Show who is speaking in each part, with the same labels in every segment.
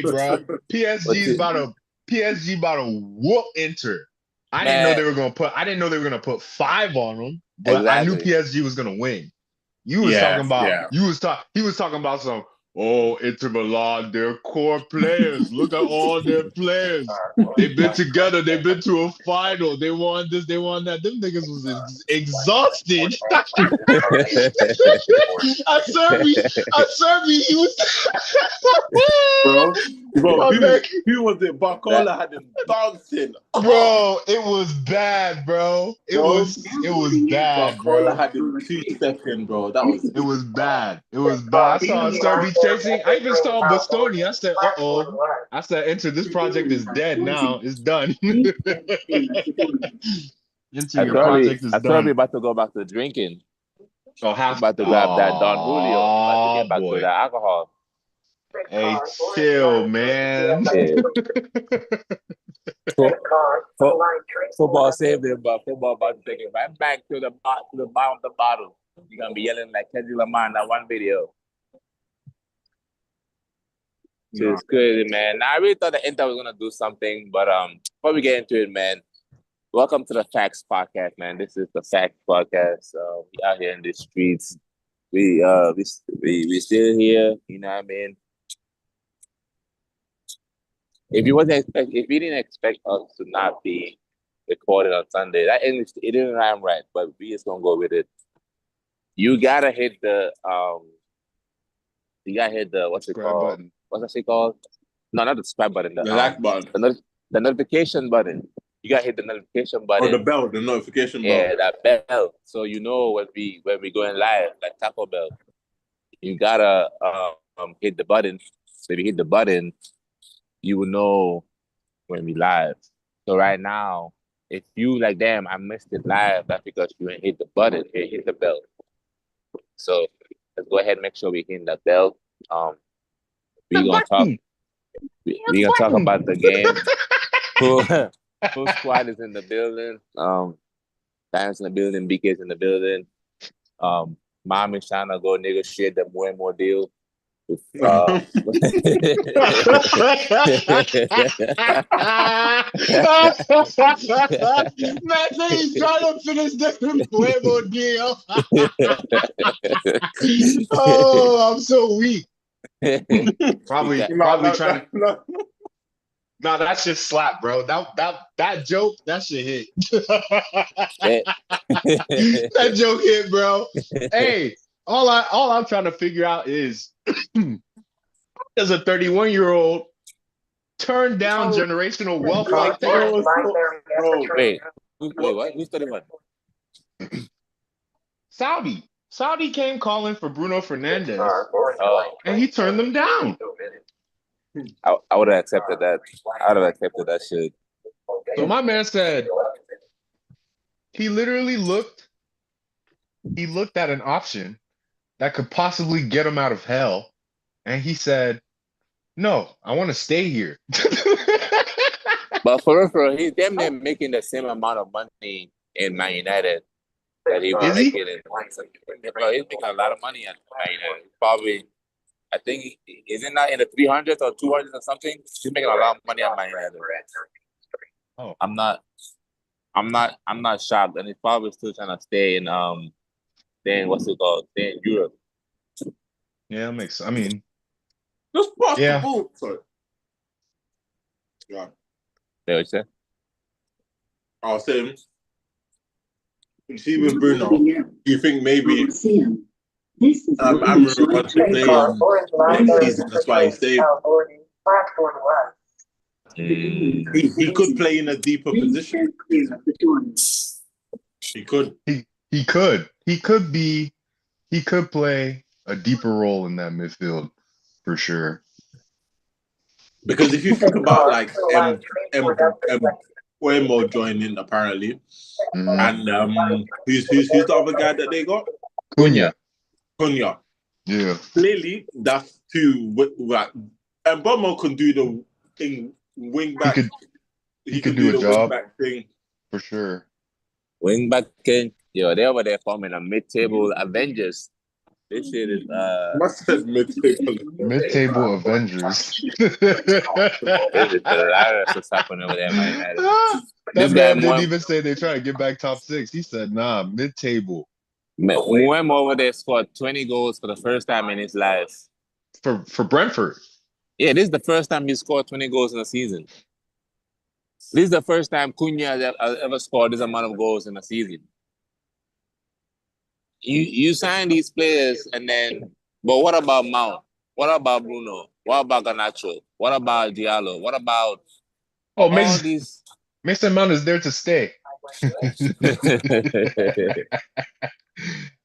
Speaker 1: bro.
Speaker 2: What's it?
Speaker 1: PSG about to whoop Inter.
Speaker 2: Man,
Speaker 1: I didn't know they were gonna put 5 on them, but I knew
Speaker 2: exactly.
Speaker 1: PSG was gonna win. You was
Speaker 3: Yeah,
Speaker 1: talking about
Speaker 3: yeah.
Speaker 1: he was talking about some, oh, Inter Milan, their core players. Look at all their players. They've been together, they've been to a final, they won this, they won that. Them niggas was exhausted. I served me, he was
Speaker 3: Bro,
Speaker 1: my man.
Speaker 3: who was it?
Speaker 2: That
Speaker 3: Barcola had him dancing. Oh,
Speaker 1: Bro, it was bad, bro.
Speaker 3: bro,
Speaker 1: It was bad,
Speaker 3: Barcola
Speaker 1: bro.
Speaker 3: had him 2 seconds, bro. That was
Speaker 1: It was bad. It was bad. I saw Serbi chasing. I even saw Bastoni. I said, "Uh-oh." I said, "Enter. This project is dead now. It's done." Enter, your project is
Speaker 2: I thought we
Speaker 1: done.
Speaker 2: about to go back to drinking.
Speaker 1: Oh,
Speaker 2: We
Speaker 1: half.
Speaker 2: about to grab that Don Julio. We about to
Speaker 1: Oh
Speaker 2: get back to
Speaker 1: boy.
Speaker 2: that alcohol.
Speaker 1: Hey, chill, man.
Speaker 2: Yeah. Fo- fo- Football saved it, but football about to take it right back to the bottom of the bottle. You're gonna be yelling like Kendrick Lamar in that one video. So it's good, man. Now, I really thought the Inter was gonna do something, but before we get into it, man, welcome to the Facts Podcast, man. This is the Facts Podcast. We out here in the streets. We still here. You know what I mean? If you didn't expect us to not be recorded on Sunday, it didn't rhyme right, but we just gonna go with it. You gotta hit the what's it
Speaker 1: Subscribe
Speaker 2: called?
Speaker 1: button.
Speaker 2: What's that shit called? No, not the subscribe button.
Speaker 3: the like button.
Speaker 2: The notification button. You gotta hit the notification
Speaker 3: Or
Speaker 2: button.
Speaker 3: the bell, the notification bell.
Speaker 2: Yeah, that bell. So you know when we going live, like Taco Bell. You gotta hit the button. So if you hit the button, you will know when we live. So right now, if you like, damn, I missed it live, that's because you ain't hit the button, you ain't hit the bell. So let's go ahead and make sure we hit the bell. We gonna talk. We gonna talk about the game. Full squad is in the building. Diane's in the building. BK's in the building. Mom is trying to go negotiate the more deal.
Speaker 1: Man, so he's trying to finish the Nuevo deal. Oh, I'm so weak. Probably trying to. No, that shit slap, bro. That joke, that shit hit. That joke hit, bro. Hey, all I'm trying to figure out is, does a 31-year-old turn down generational wealth like that?
Speaker 2: Wait, what? Who's 31?
Speaker 1: Saudi came calling for Bruno Fernandes, and he turned them down.
Speaker 2: I would have accepted that. I would have accepted that shit.
Speaker 1: So my man said he literally looked at an option that could possibly get him out of hell, and he said, "No, I want to stay here."
Speaker 2: But for real, he's damn near making the same amount of money in Man United that he was making in. Bro, he's making a lot of money at Man United. Probably, I think, is it not in the 300s or 200s or something? He's making a lot of money at Man United.
Speaker 1: Oh,
Speaker 2: I'm not shocked, and he's probably still trying to stay in stay in Europe.
Speaker 1: yeah, I mean,
Speaker 3: Just pass
Speaker 1: yeah.
Speaker 3: the ball. Sorry. Yeah.
Speaker 2: What you say?
Speaker 3: I was saying, you see with Bruno, do you think maybe Amram wants to play next season? That's why he stayed. He could play in a deeper position. He could.
Speaker 1: He could play a deeper role in that midfield for sure.
Speaker 3: Because if you think about like Wemo joining apparently, and who's the other guy that they got?
Speaker 1: Cunha.
Speaker 3: Yeah. Clearly, that's two. Like, and Bomo can do the thing wing back.
Speaker 1: He could do a job
Speaker 3: back thing
Speaker 1: for sure.
Speaker 2: Wing back, they over there forming a mid-table Avengers. This shit is
Speaker 3: I said mid-table.
Speaker 1: Mid-table Avengers.
Speaker 2: this is hilarious what's happening over there, Man United.
Speaker 1: That
Speaker 2: This guy
Speaker 1: man didn't even say they try to get back top 6. He said, nah, mid-table.
Speaker 2: Mwema over there scored 20 goals for the first time in his life.
Speaker 1: For Brentford.
Speaker 2: Yeah, this is the first time he scored 20 goals in a season. This is the first time Cunha has ever scored this amount of goals in a season. You sign these players and then, but what about Mount? What about Bruno? What about Garnacho? What about Diallo? What about all these?
Speaker 1: Mason Mount is there to stay.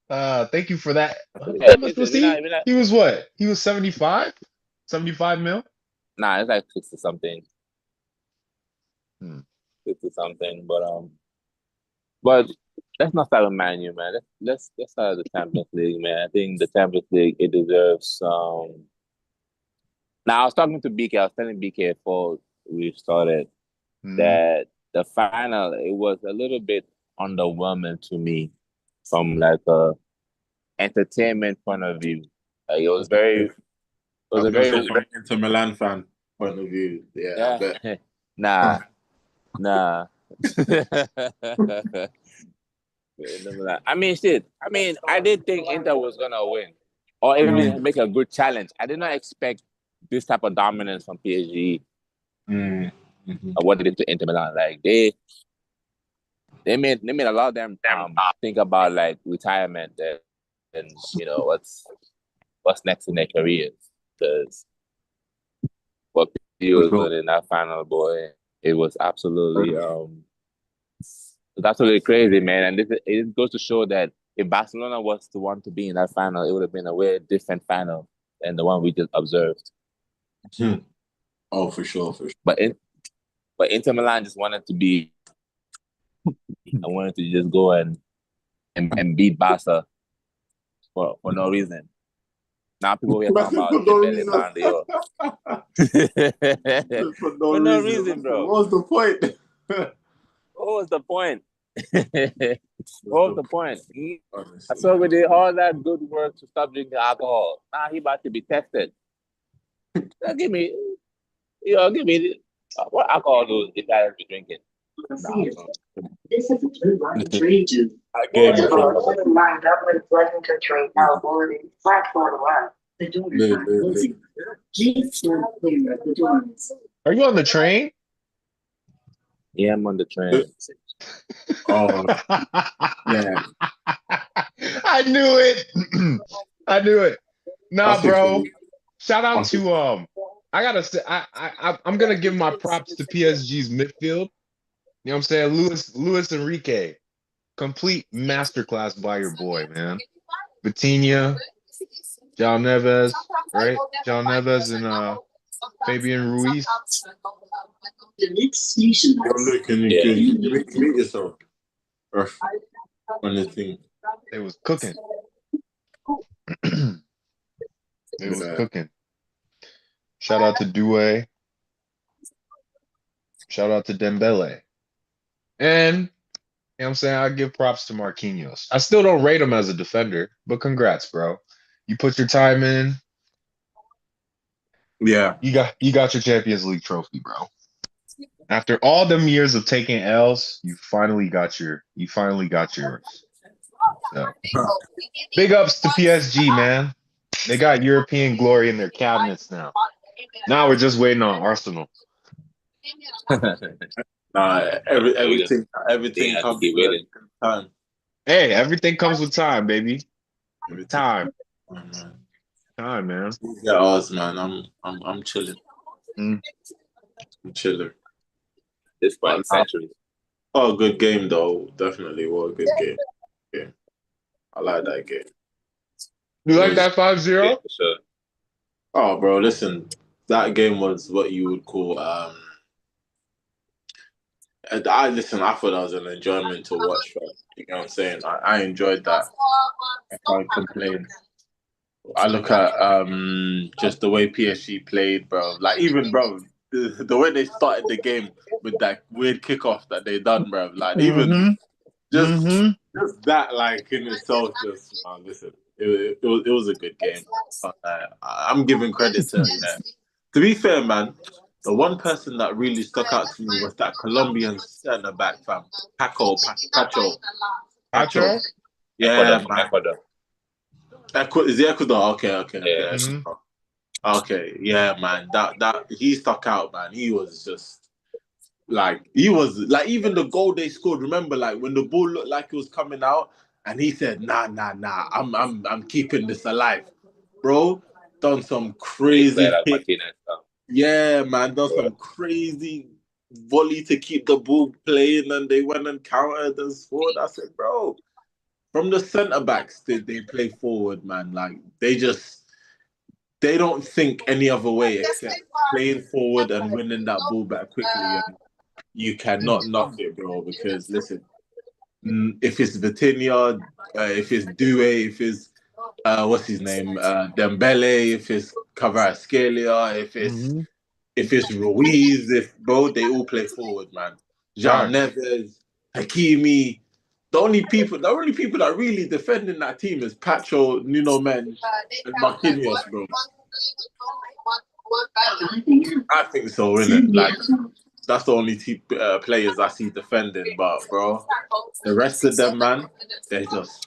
Speaker 1: Thank you for that. How much was he? He was what? He was 75? 75 mil?
Speaker 2: Nah, it's like 60 something. 60 something, but let's not start with Man U, man. Let's start with the Champions League, man. I think the Champions League, it deserves Now I was talking to BK, I was telling BK before we started that the final, it was a little bit underwhelming to me from like a entertainment point of view. Like it was very
Speaker 3: from an Inter Milan fan point of view. Yeah. I bet.
Speaker 2: Nah. I mean, shit. I mean, I did think Inter was gonna win, or even make a good challenge. I did not expect this type of dominance from PSG. What they did to Inter Milan, like they made a lot of them think about like retirement and you know what's next in their careers, because what PSG was doing in that final, boy, it was absolutely it's absolutely crazy, man. And it goes to show that if Barcelona was the one to be in that final, it would have been a way different final than the one we just observed.
Speaker 3: Oh, for sure.
Speaker 2: But Inter Milan just wanted to be. I wanted to just go and beat Barca for no reason. Now people are talking about Dembele Ballon d'Or. For no reason, bro.
Speaker 3: What was the point?
Speaker 2: What was the point? What was the point? I saw we did all that good work to stop drinking alcohol. Now he about to be tested. Give me what alcohol do you guys be drinking?
Speaker 4: This is a blue line train to lined up with Pleasanton train now boarding platform 1. The doors are closing. Please stand clear of the doors.
Speaker 1: Are you on the train?
Speaker 2: Yeah, I'm on the train.
Speaker 3: Oh, yeah.
Speaker 1: I knew it. Nah, bro. Shout out to I gotta say I'm gonna give my props to PSG's midfield. You know what I'm saying? Luis Enrique. Complete masterclass by your boy, man. Vitinha, João Neves, right? João Neves and Fabian Ruiz.
Speaker 4: The next station.
Speaker 3: Look, can you meet yourself? On the thing.
Speaker 1: It was cooking. It was cooking. Shout out to Doué. Shout out to Dembele. And, you know what I'm saying, I give props to Marquinhos. I still don't rate him as a defender, but congrats, bro. You put your time in.
Speaker 3: Yeah.
Speaker 1: You got your Champions League trophy, bro. After all them years of taking L's, you finally got yours. So, big ups to PSG, man. They got European glory in their cabinets now. Now we're just waiting on Arsenal.
Speaker 3: Everything comes with time.
Speaker 1: Hey, everything comes with time, baby. Time, man.
Speaker 3: Yeah, ours, man. I'm chilling. I'm chilling.
Speaker 2: This fight centuries.
Speaker 3: Oh, good game though. Definitely, what a good game. Yeah, I like that game.
Speaker 1: You like that 5-0?
Speaker 2: Yeah, for sure.
Speaker 3: Oh, bro, listen, that game was what you would call I thought that was an enjoyment to watch. Bro. You know what I'm saying? I enjoyed that. I can't complain. I look at just the way PSG played, bro. Like even, bro, the way they started the game with that weird kickoff that they done, bro. Like even just that, like in itself, just listen. it was a good game. I'm giving credit to To be fair, man, the one person that really stuck out to me was that Colombian centre back, fam, Pacho.
Speaker 1: Pacho?
Speaker 3: Yeah,
Speaker 2: Ecuador,
Speaker 3: man.
Speaker 2: Ecuador.
Speaker 3: Is it Ecuador? Okay.
Speaker 2: Yeah.
Speaker 3: Okay, yeah, man. That he stuck out, man. He was just even the goal they scored. Remember, like when the ball looked like it was coming out, and he said, "Nah. I'm keeping this alive, bro." Done some
Speaker 2: He
Speaker 3: crazy
Speaker 2: played like
Speaker 3: kick.
Speaker 2: Martinez.
Speaker 3: Yeah, man. Done some crazy volley to keep the ball playing, and they went and countered and scored. I said, bro, from the centre backs, they play forward, man. Like they don't think any other way except playing forward and winning that ball back quickly. And you cannot knock it, bro. Because listen, if it's Vitinha, if it's Due, if it's what's his name, Dembele, if it's Kvaratskhelia,
Speaker 1: Mm-hmm.
Speaker 3: if it's Ruiz, if bro, they all play forward, man. Jean
Speaker 1: Facts.
Speaker 3: Neves, Hakimi. The only people that really defending that team is Pacho, Nuno Men, and Marquinhos, bro. I think so, innit? Like that's the only players I see defending. But bro, the rest of them, man, they just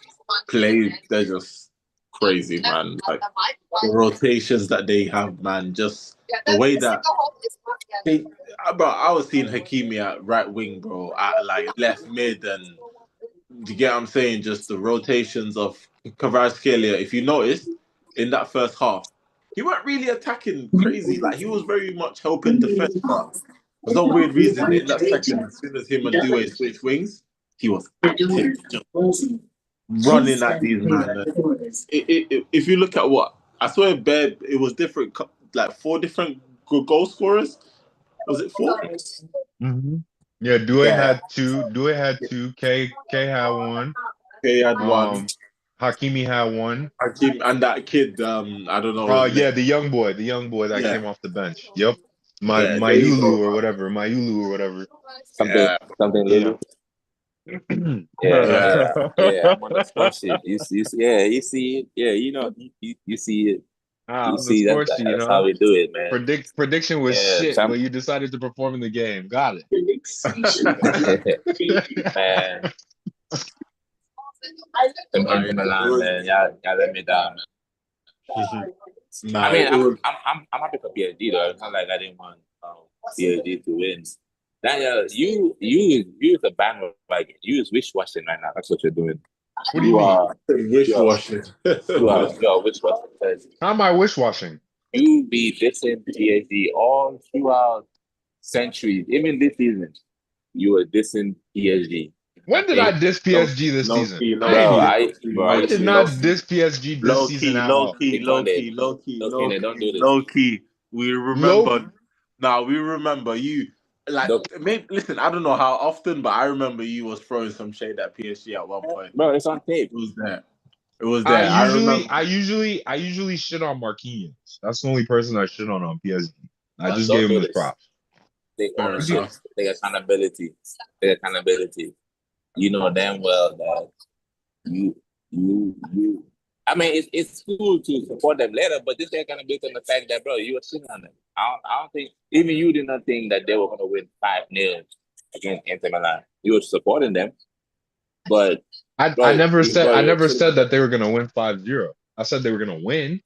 Speaker 3: play. They're just crazy, man. Like the rotations that they have, man. Just the way that they, bro. I was seeing Hakimi at right wing, bro, at like left mid, and you get what I'm saying? Just the rotations of Kvaratskhelia. If you noticed in that first half, he weren't really attacking crazy. Like he was very much helping defend, but for some weird reason, in that second, as soon as him and Due switched wings, he was active, just running at these man. If you look at what I swear, Bed, it was different, like 4 different goal scorers. Was it 4?
Speaker 1: Mm-hmm. Yeah, Due
Speaker 3: Yeah.
Speaker 1: had 2. Due had 2. K had 1.
Speaker 3: He had 1.
Speaker 1: Hakimi had 1.
Speaker 3: Hakim and that kid, I don't know
Speaker 1: Oh
Speaker 3: his name.
Speaker 1: yeah, the young boy that came off the bench. Yep.
Speaker 3: Yeah, there you go,
Speaker 1: Mayulu or whatever. Mayulu or whatever.
Speaker 2: Something Lulu.
Speaker 1: Yeah.
Speaker 2: I'm on the sports shit. You see, you see it. Yeah, you see it. You
Speaker 1: On the
Speaker 2: see
Speaker 1: score sheet,
Speaker 2: that's how we do it, man.
Speaker 1: Prediction was
Speaker 2: Yeah,
Speaker 1: shit, but you decided to perform in the game. Got it.
Speaker 2: man. Inter Milan, man. Y'all let me down. I mean, I'm happy for PSG though. It's not like I didn't want PSG to win. Daniel, you is a bandwagon. You is wish washing right now. That's what you're doing.
Speaker 1: What do you mean?
Speaker 3: Wish washing.
Speaker 2: You are wish washing.
Speaker 1: How am I wish washing?
Speaker 2: You be dissing PSG all throughout centuries, even this season. You were dissing PSG.
Speaker 1: When did I diss PSG this season? I did not diss PSG this season at all.
Speaker 3: Low key. We remember. Now we remember you. Like, listen, I don't know how often, but I remember you was throwing some shade at PSG at one point.
Speaker 2: Bro, it's on tape.
Speaker 3: It was there.
Speaker 1: I usually shit on Marquinhos. That's the only person I shit on PSG. I just gave him his props.
Speaker 2: Take ownership. Take accountability. You know damn well that you. I mean, it's cool to support them later, but this ain't gonna be on the fact that, bro, you were sitting on them. I don't think even you did not think that they were gonna win 5-0 against Inter Milan. You were supporting them, but
Speaker 1: I never said that they were gonna win 5-0. I said they were gonna win.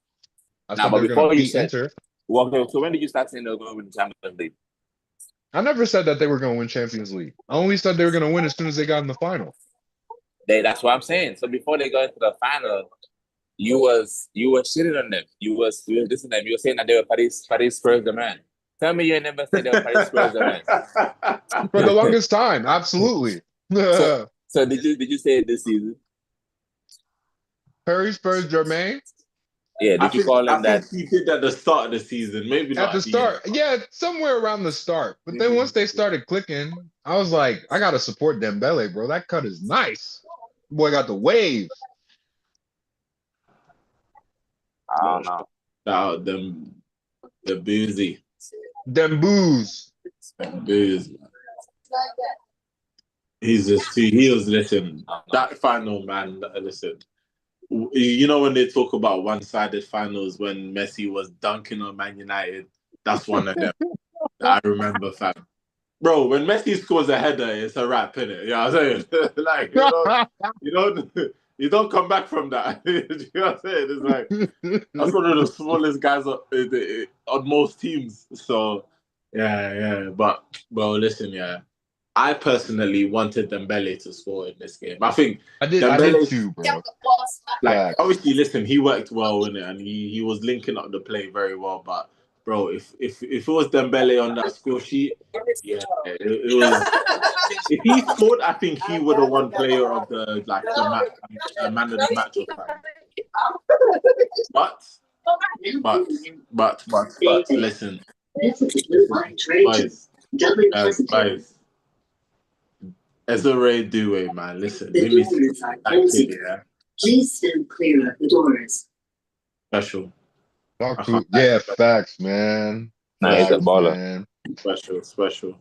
Speaker 1: I said they were gonna beat Inter.
Speaker 2: Well, so when did you start saying they were gonna win the Champions League?
Speaker 1: I never said that they were gonna win Champions League. I only said they were gonna win as soon as they got in the final.
Speaker 2: That's what I'm saying. So before they got into the final, you were shitting on them. You was listening to them. You were saying that they were Paris Spurs the man. Tell me you never said they were Paris Spurs the man.
Speaker 1: For the longest time, absolutely.
Speaker 2: So did you say it this season?
Speaker 1: Paris Spurs Germain?
Speaker 2: Yeah, did you call him that?
Speaker 3: I think he did at the start of the season, maybe not
Speaker 1: at the start. Yeah, somewhere around the start. But then once they started clicking, I was like, I gotta support Dembele, bro. That cut is nice. Boy got the wave.
Speaker 2: I don't know.
Speaker 3: The boozy.
Speaker 1: Them booze.
Speaker 3: Booze. He's just 2 heels. Listen, that final, man. Listen, You know when they talk about one-sided finals when Messi was dunking on Man United, that's one of them that I remember, fam. Bro, when Messi scores a header, it's a wrap, innit? You know what I'm saying? Like, you don't come back from that. You know what I'm saying? It's like that's one of the smallest guys on most teams. So yeah. But bro, listen, yeah. I personally wanted Dembele to score in this game. I think
Speaker 1: I did
Speaker 3: Dembele,
Speaker 1: too, bro.
Speaker 3: like,
Speaker 1: Facts.
Speaker 3: obviously, listen, he worked well in it, and he was linking up the play very well. But bro, if it was Dembele on that score sheet, yeah, it was. If he scored, I think he would have won player of the match, man of the match or something. But listen, guys, guys. Ezore Due, man. Listen,
Speaker 4: The
Speaker 3: let me see
Speaker 4: doors are
Speaker 3: that kid,
Speaker 4: closing.
Speaker 3: yeah.
Speaker 4: Please stand clear of the doors.
Speaker 3: Special.
Speaker 1: Talk
Speaker 3: I
Speaker 1: to
Speaker 3: can't lie.
Speaker 1: facts, man.
Speaker 2: Nah, he's a
Speaker 1: Facts,
Speaker 2: baller.
Speaker 1: man.
Speaker 3: Special.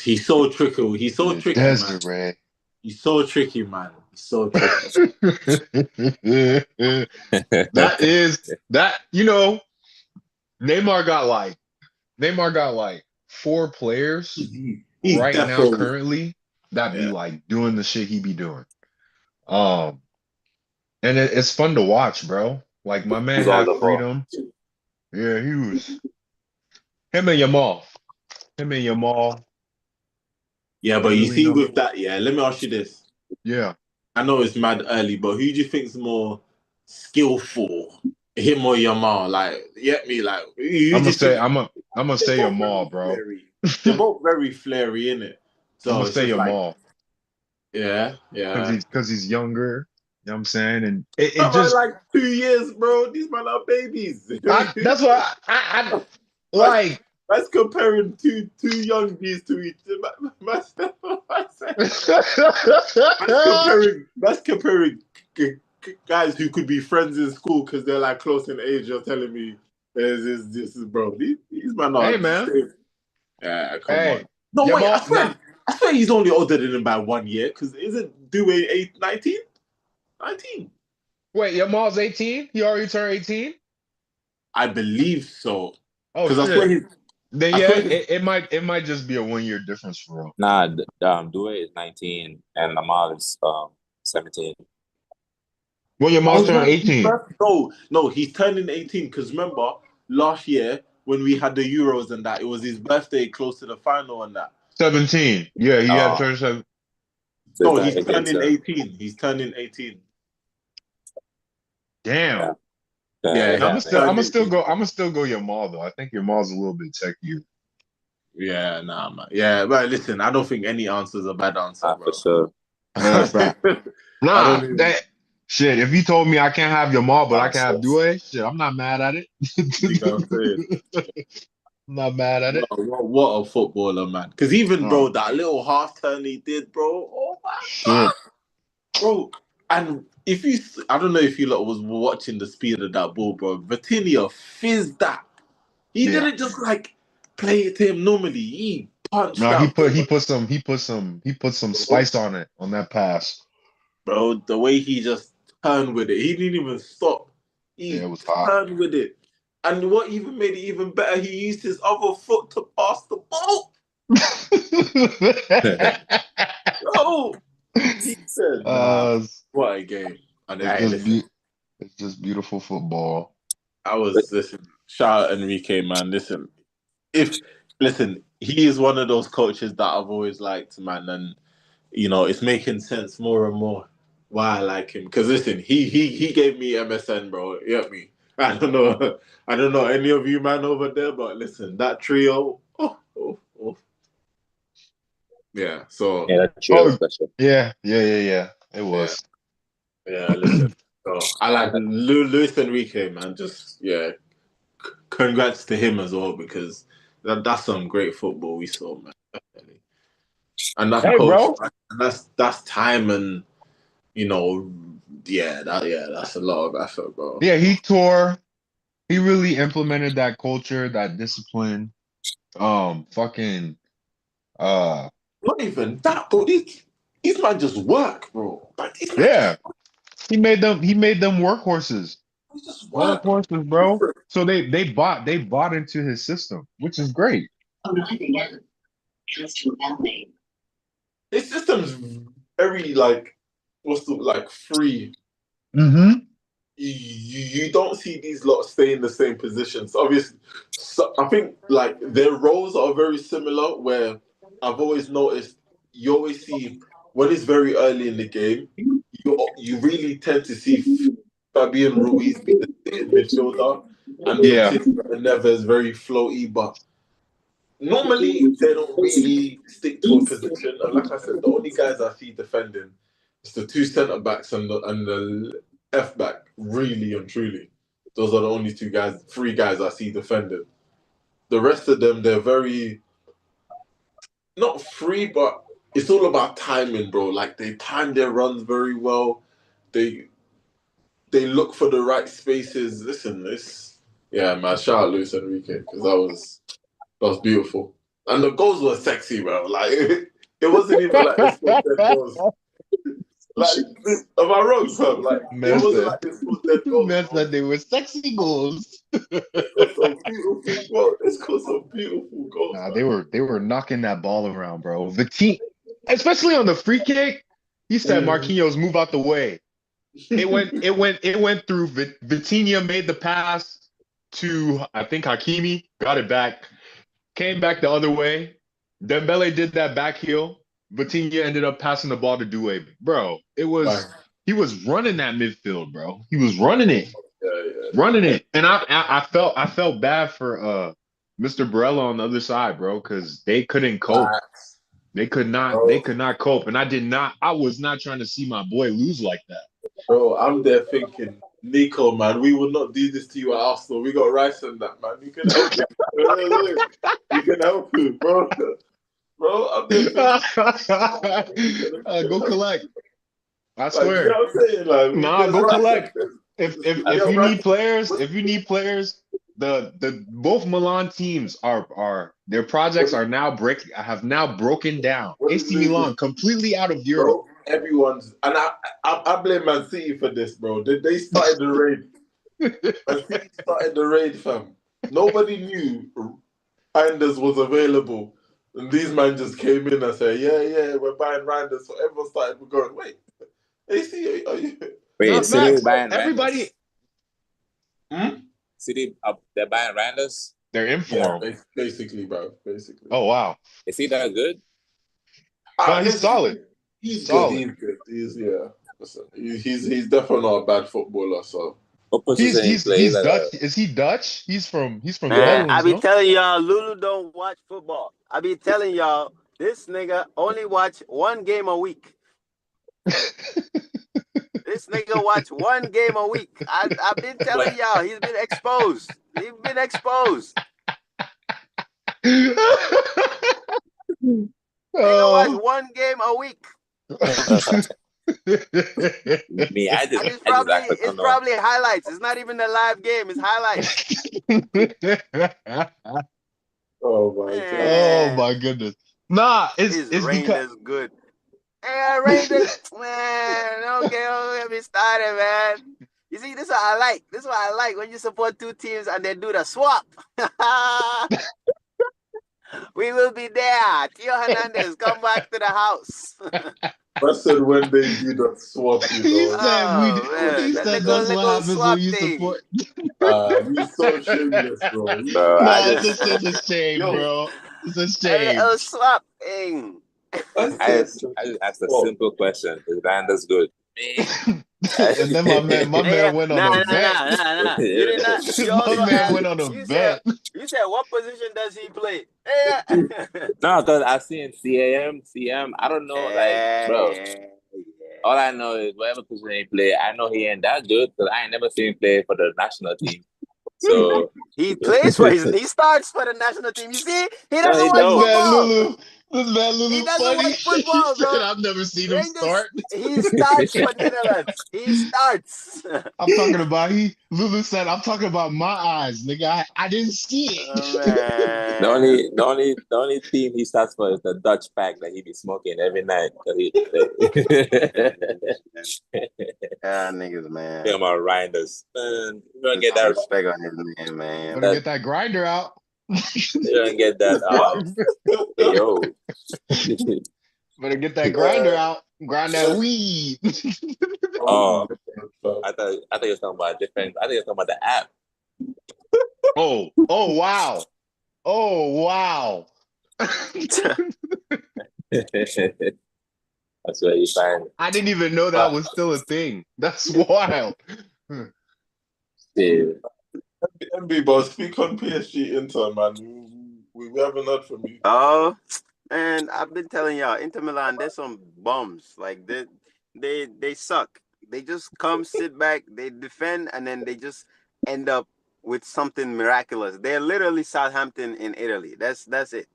Speaker 3: He's so tricky. He's so
Speaker 1: Yeah,
Speaker 3: tricky, man.
Speaker 1: Desiree.
Speaker 3: He's so tricky, man. He's so tricky.
Speaker 1: That is that, Neymar got like four players
Speaker 3: He's
Speaker 1: right now
Speaker 3: definitely,
Speaker 1: currently that be
Speaker 3: yeah.
Speaker 1: like doing the shit he be doing. Um, and it's fun to watch, bro. Like my man
Speaker 2: He's all
Speaker 1: had
Speaker 2: the ball.
Speaker 1: freedom. Yeah, he was him and Yamal. Him and Yamal.
Speaker 3: Yeah, but you
Speaker 1: Really
Speaker 3: see
Speaker 1: know.
Speaker 3: with that, yeah, let me ask you this.
Speaker 1: Yeah.
Speaker 3: I know it's mad early, but who do you think's more skillful? Him or Yamal? Like, you get me? Like, who do
Speaker 1: I'm gonna
Speaker 3: you
Speaker 1: say
Speaker 3: think?
Speaker 1: I'm gonna
Speaker 3: They're
Speaker 1: say
Speaker 3: both very
Speaker 1: Yamal, bro.
Speaker 3: flary. They're both very flary, innit?
Speaker 1: I'm
Speaker 3: So
Speaker 1: gonna
Speaker 3: it's
Speaker 1: say
Speaker 3: just like,
Speaker 1: Yamal
Speaker 3: yeah.
Speaker 1: because he's younger. You know what I'm saying? And it
Speaker 3: I'm on
Speaker 1: just
Speaker 3: like 2 years, bro. These men are babies.
Speaker 1: that's why I
Speaker 3: that's,
Speaker 1: like
Speaker 3: that's comparing two young G's to each other. That's comparing guys who could be friends in school because they're like close in age. You're telling me this is bro. These men are
Speaker 1: Hey
Speaker 3: the
Speaker 1: man.
Speaker 3: same. Yeah, come on.
Speaker 1: Hey.
Speaker 3: No, wait,
Speaker 1: Yamal nah.
Speaker 3: I swear he's only older than him by 1 year because isn't Due 19? 19.
Speaker 1: Wait, Yamal's 18? He already turned 18?
Speaker 3: I believe so.
Speaker 1: Oh
Speaker 3: Because I swear
Speaker 1: shit. Then
Speaker 3: I
Speaker 1: yeah,
Speaker 3: swear his,
Speaker 1: it might just be a 1 year difference for real.
Speaker 2: Nah, Due is 19 and Lamar is 17.
Speaker 1: When Yamal turned 18.
Speaker 3: no, he's turning 18 because remember last year when we had the Euros and that, it was his birthday close to the final and that.
Speaker 1: 17. Yeah, he had
Speaker 2: Uh,
Speaker 1: turned 7.
Speaker 2: so
Speaker 3: No,
Speaker 2: he's
Speaker 3: he's
Speaker 2: not 18,
Speaker 3: turning
Speaker 2: so
Speaker 3: 18. He's turning 18.
Speaker 1: Damn.
Speaker 3: Yeah,
Speaker 2: yeah,
Speaker 1: I'm
Speaker 3: he's
Speaker 1: gonna
Speaker 2: yeah,
Speaker 1: still
Speaker 2: yeah.
Speaker 1: I'm gonna
Speaker 3: turning
Speaker 1: still go I'm gonna still go Yamal though. I think Yamal's a little bit techier.
Speaker 3: Yeah, nah, man. Yeah, but listen, I don't think any answer is a bad answer,
Speaker 2: For
Speaker 3: bro.
Speaker 2: sure.
Speaker 1: Fact.
Speaker 3: I
Speaker 1: Nah,
Speaker 3: don't even.
Speaker 1: that shit. If you told me I can't have Yamal, but I can have
Speaker 2: Nonsense.
Speaker 1: Due, shit, I'm not mad at it.
Speaker 3: You know what I'm saying?
Speaker 1: I'm not mad at it.
Speaker 3: What a footballer, man. Because even,
Speaker 1: Oh
Speaker 3: bro, that little half turn he did, bro. Oh, my
Speaker 1: shit.
Speaker 3: God. Bro, and if you, I don't know if you lot was watching the speed of that ball, bro. Vitinha fizzed that. He
Speaker 1: Yeah.
Speaker 3: didn't just like play it to him normally. He punched
Speaker 1: No, he
Speaker 3: that
Speaker 1: put
Speaker 3: ball,
Speaker 1: he put some
Speaker 3: bro.
Speaker 1: spice on it on that pass.
Speaker 3: Bro, the way he just turned with it, he didn't even stop.
Speaker 1: Yeah,
Speaker 3: He
Speaker 1: it was hot.
Speaker 3: turned with it. And what even made it even better, he used his other foot to pass the ball. Oh, he said, nah,
Speaker 1: uh,
Speaker 3: what a game. And
Speaker 1: it's
Speaker 3: hey,
Speaker 1: just
Speaker 3: listen,
Speaker 1: it's just beautiful football.
Speaker 3: listen, shout out Enrique, man. Listen, he is one of those coaches that I've always liked, man. And, it's making sense more and more why I like him. Because listen, he gave me MSN, bro. You get me? I don't know any of you, man, over there, but listen, that trio, oh. Yeah, so,
Speaker 2: Yeah, that trio was
Speaker 1: Oh
Speaker 2: special.
Speaker 1: yeah. It
Speaker 3: yeah.
Speaker 1: was.
Speaker 3: Yeah, listen. So I like Luis Enrique, man. Just congrats to him as well because that's some great football we saw, man. Definitely. And that
Speaker 1: Hey,
Speaker 3: coach,
Speaker 1: bro.
Speaker 3: and that's time and that's a lot of effort, bro.
Speaker 1: Yeah, he really implemented that culture, that discipline. Fucking uh
Speaker 3: Not even that, bro. These man just work, bro. Like these man just
Speaker 1: yeah. He made them workhorses.
Speaker 3: He just worked.
Speaker 1: Workhorses, bro. So they bought into his system, which is great.
Speaker 4: Arriving at Castro Valley.
Speaker 3: His system's very like free.
Speaker 1: Mm-hmm.
Speaker 3: You don't see these lots stay in the same positions. Obviously, so I think like their roles are very similar. Where I've always noticed, you always see when it's very early in the game, you really tend to see Fabian Ruiz be the sitting midfielder, and
Speaker 1: Yeah.
Speaker 3: Vitinha and Neves very floaty. But normally they don't really stick to a position. And like I said, the only guys I see defending is the two centre backs and the F back. Really and truly, those are the only three guys I see defending. The rest of them, they're very not free, but it's all about timing, bro. Like they time their runs very well. They look for the right spaces. Listen, man. Shout out Luis Enrique because that was beautiful. And the goals were sexy, bro. Like it wasn't even like they scored dead goals. Like, am I wrong, fam? Like it wasn't like they scored dead goals.
Speaker 1: Man said they were sexy goals.
Speaker 3: It's some beautiful goals. It's got some beautiful goals.
Speaker 1: Nah,
Speaker 3: man.
Speaker 1: they were knocking that ball around, bro. The team, especially on the free kick, he said, "Marquinhos, move out the way." It went through. Vitinha made the pass to I think Hakimi, got it back, came back the other way. Dembele did that back heel. Vitinha ended up passing the ball to Doué. Bro, he was running that midfield, bro. He was running it. Running it. And I felt bad for Mr. Barella on the other side, bro, because they couldn't cope. They could not cope. And I was not trying to see my boy lose like that.
Speaker 3: Bro, I'm there thinking, Nico, man, we will not do this to you at Arsenal. We got Rice and that, man. You can help him. You can help him, bro. Bro, I'm there thinking,
Speaker 1: go collect. I
Speaker 3: like,
Speaker 1: swear.
Speaker 3: you know what I'm saying? Like,
Speaker 1: Nah, go
Speaker 3: Rice
Speaker 1: collect.
Speaker 3: and-
Speaker 1: If you need players, the both Milan teams are their projects have now broken down. AC Milan completely out of Europe.
Speaker 3: Bro, everyone's and I blame Man City for this, bro. They started the raid. Man City started the raid, fam. Nobody knew Reinders was available. And these men just came in and said, yeah, we're buying Reinders. So everyone started going, wait, AC, are you?
Speaker 2: Wait, City buying
Speaker 1: everybody.
Speaker 2: City, they're buying Randers?
Speaker 1: They're in form.
Speaker 3: Yeah, basically, bro. Basically.
Speaker 1: Oh, wow.
Speaker 2: Is he that good?
Speaker 1: No, he's solid.
Speaker 3: He's
Speaker 1: solid.
Speaker 3: Good. He's good. Listen, he's definitely not a bad footballer, so.
Speaker 2: What position
Speaker 1: He's Dutch. Is he Dutch? He's from the Netherlands.
Speaker 5: I be telling y'all, Lulu don't watch football. I be telling y'all, this nigga only watch one game a week. This nigga watch one game a week. I've been telling y'all, he's been exposed. He's been exposed. Nigga watch one game a week.
Speaker 2: Me,
Speaker 5: It's probably highlights. It's not even a live game. It's highlights.
Speaker 3: Oh my god!
Speaker 1: Oh my goodness! Nah, it's
Speaker 5: Rangers good. Hey, Rangers, man, don't get me started, man. You see, this is what I like. This is what I like when you support two teams and they do the swap. We will be there. Tio Hernandez, come back to the house.
Speaker 3: I said when they do the swap, you know.
Speaker 1: He said that's what happens when you support.
Speaker 3: You're so shameless, bro.
Speaker 1: It's a shame, bro. It's a shame.
Speaker 5: A swap thing.
Speaker 2: I just asked a simple question. Is Randers good?
Speaker 1: And then my man went on a bet.
Speaker 5: You did not.
Speaker 1: My man went on a bet.
Speaker 5: You said, what position does he play?
Speaker 2: No, because I've seen CM. I don't know, bro. All I know is whatever position he play, I know he ain't that good because I ain't never seen him play for the national team. So
Speaker 5: he plays he starts for the national team. You see, he doesn't watch football.
Speaker 1: Lulu, man
Speaker 5: He
Speaker 1: Lulu
Speaker 5: doesn't
Speaker 1: funny?
Speaker 5: watch
Speaker 1: He
Speaker 5: football,
Speaker 1: said,
Speaker 5: bro.
Speaker 1: I've never seen him
Speaker 5: Rangers,
Speaker 1: start.
Speaker 5: he starts for Netherlands. He starts.
Speaker 1: I'm talking about Lulu said, I'm talking about my eyes, nigga. I didn't see
Speaker 5: Oh,
Speaker 1: it.
Speaker 2: The
Speaker 5: man.
Speaker 2: only, the only, the only team he starts for is the Dutch pack that he be smoking every night. So he,
Speaker 5: Yeah, niggas,
Speaker 2: Think
Speaker 5: man.
Speaker 2: about Reinders. Man, you don't
Speaker 5: Put
Speaker 2: get
Speaker 5: some
Speaker 2: that.
Speaker 5: respect on his name, man.
Speaker 1: Better
Speaker 2: That
Speaker 1: get that grinder out.
Speaker 2: you don't get that. Hey, yo.
Speaker 1: Better get that grinder out. Grind that weed.
Speaker 2: Oh, I thought you were talking about different. I think you're talking about the app.
Speaker 1: Oh, wow. Oh, wow.
Speaker 2: That's where you find
Speaker 1: I didn't even know that was still a thing. That's wild.
Speaker 2: the
Speaker 3: MB, but speak on PSG Inter, man. We haven't heard from you.
Speaker 5: Oh, man, I've been telling y'all, Inter Milan, they're some bums. Like they suck. They just come, sit back, they defend, and then they just end up with something miraculous. They're literally Southampton in Italy. That's it.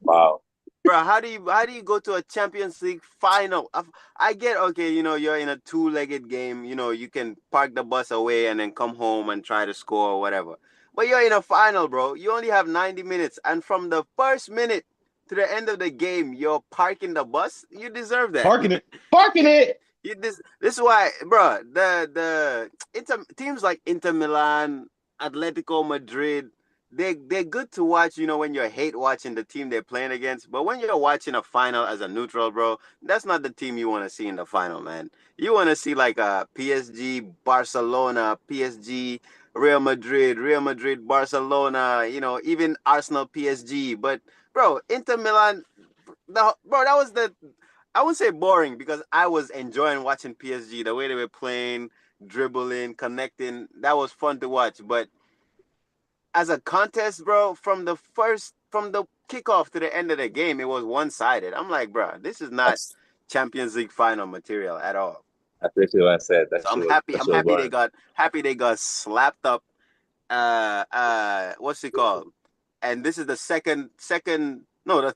Speaker 2: wow.
Speaker 5: Bro, how do you go to a Champions League final? I get, okay, you're in a two-legged game, you can park the bus away and then come home and try to score or whatever. But you're in a final, bro. You only have 90 minutes, and from the first minute to the end of the game, you're parking the bus. You deserve that.
Speaker 1: Parking it. Parking it.
Speaker 5: This is why, bro. The teams like Inter Milan, Atletico Madrid, they're good to watch. When you hate watching the team they're playing against, but when you're watching a final as a neutral, bro, that's not the team you want to see in the final, man. You want to see like a PSG, Barcelona, PSG, Real Madrid, Barcelona. Even Arsenal, PSG. But bro, Inter Milan, that was the I wouldn't say boring because I was enjoying watching PSG, the way they were playing, dribbling, connecting. That was fun to watch. But as a contest, bro, from the kickoff to the end of the game, it was one-sided. I'm like, bro, this is not
Speaker 2: That's
Speaker 5: Champions League final material at all.
Speaker 2: basically what I said.
Speaker 5: So I'm happy.
Speaker 2: That
Speaker 5: I'm
Speaker 2: shit was
Speaker 5: happy
Speaker 2: boring.
Speaker 5: they got slapped up. What's it called? And this is the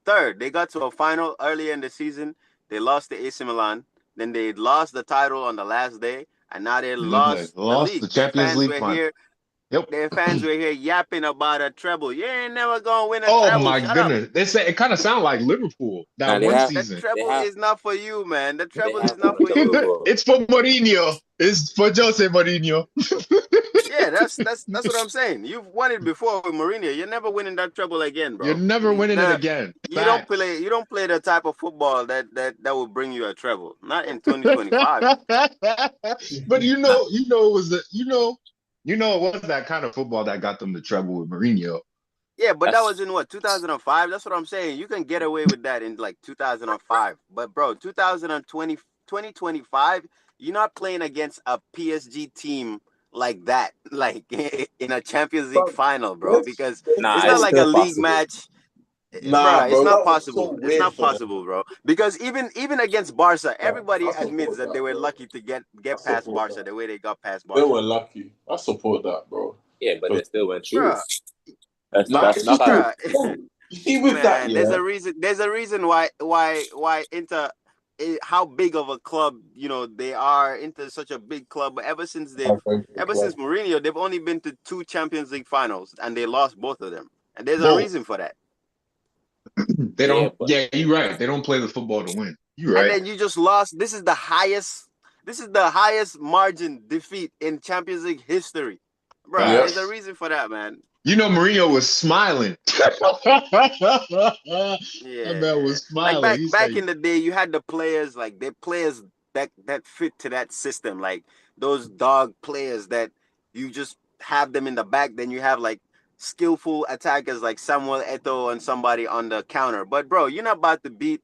Speaker 5: third. They got to a final earlier in the season. They lost to AC Milan. Then they lost the title on the last day, and now they lost the
Speaker 1: Lost the
Speaker 5: league. Their
Speaker 1: Champions
Speaker 5: fans
Speaker 1: League
Speaker 5: were
Speaker 1: final.
Speaker 5: here.
Speaker 1: Yep.
Speaker 5: Their fans were here yapping about a treble. You ain't never gonna win a
Speaker 1: Oh
Speaker 5: treble.
Speaker 1: my
Speaker 5: Shut up.
Speaker 1: goodness. They say it kind of sounded like Liverpool
Speaker 2: Now
Speaker 1: that
Speaker 2: they
Speaker 1: one
Speaker 2: have
Speaker 5: The
Speaker 1: season.
Speaker 5: treble
Speaker 2: have
Speaker 5: is not for you, man. The
Speaker 2: they
Speaker 5: treble is
Speaker 2: have won
Speaker 5: not
Speaker 2: a
Speaker 5: for
Speaker 2: treble
Speaker 5: you.
Speaker 2: before.
Speaker 1: It's for Mourinho. It's for Jose Mourinho.
Speaker 5: Yeah, that's what I'm saying. You've won it before with Mourinho. You're never winning that treble again,
Speaker 1: You're
Speaker 5: bro.
Speaker 1: never winning it again. Facts.
Speaker 5: You don't play the type of football that will bring you a treble. Not in 2025.
Speaker 1: But it was it was that kind of football that got them the trouble with Mourinho.
Speaker 5: Yeah, but that was
Speaker 2: That's
Speaker 5: in what, 2005? That's what I'm saying. You can get away with that in like 2005. But bro, 2025, you're not playing against a PSG team like that, like in a Champions League final, bro, because it's
Speaker 2: nah.
Speaker 5: not
Speaker 2: It's
Speaker 5: like a
Speaker 2: still
Speaker 5: league
Speaker 2: possible.
Speaker 5: match. Bro,
Speaker 3: Nah,
Speaker 5: it's
Speaker 3: bro,
Speaker 5: not
Speaker 3: that was
Speaker 5: possible.
Speaker 3: so
Speaker 5: It's
Speaker 3: weird
Speaker 5: not
Speaker 3: for them.
Speaker 5: possible, bro. Because even against Barca,
Speaker 3: Like,
Speaker 5: everybody
Speaker 3: I
Speaker 5: admits
Speaker 3: support
Speaker 5: that they
Speaker 3: that,
Speaker 5: were
Speaker 3: bro.
Speaker 5: lucky to
Speaker 3: I
Speaker 5: get past
Speaker 3: support
Speaker 5: Barca
Speaker 3: that.
Speaker 5: the way they got past
Speaker 3: They
Speaker 5: Barca.
Speaker 3: were lucky. I support that, bro.
Speaker 2: Yeah, but they still went through.
Speaker 5: Bro,
Speaker 3: Nah,
Speaker 2: That's
Speaker 3: it's just
Speaker 2: knockout.
Speaker 5: bro.
Speaker 3: that, you see with that,
Speaker 5: Man, there's
Speaker 3: yeah.
Speaker 5: a reason. There's a reason why Inter, how big of a club they are. Inter such a big club, but ever since Mourinho, they've only been to 2 Champions League finals, and they lost both of them. And there's a
Speaker 1: Both.
Speaker 5: reason for that.
Speaker 1: They
Speaker 2: Yeah,
Speaker 1: don't.
Speaker 2: but
Speaker 1: Yeah, you're right. They don't play the football to win. You're
Speaker 5: And
Speaker 1: right.
Speaker 5: then you just lost. This is the highest margin defeat in Champions League history, bro.
Speaker 3: Yep.
Speaker 5: There's a
Speaker 1: Facts.
Speaker 5: reason for that, man.
Speaker 1: Mourinho was smiling. That man
Speaker 5: Yeah,
Speaker 1: was
Speaker 5: like
Speaker 1: smiling.
Speaker 5: back
Speaker 1: He
Speaker 5: back
Speaker 1: said,
Speaker 5: in the day, you had the players like the players that fit to that system, like those dog players that you just have them in the back. Then you have like skillful attackers like Samuel Eto'o and somebody on the counter. But bro, you're not about to beat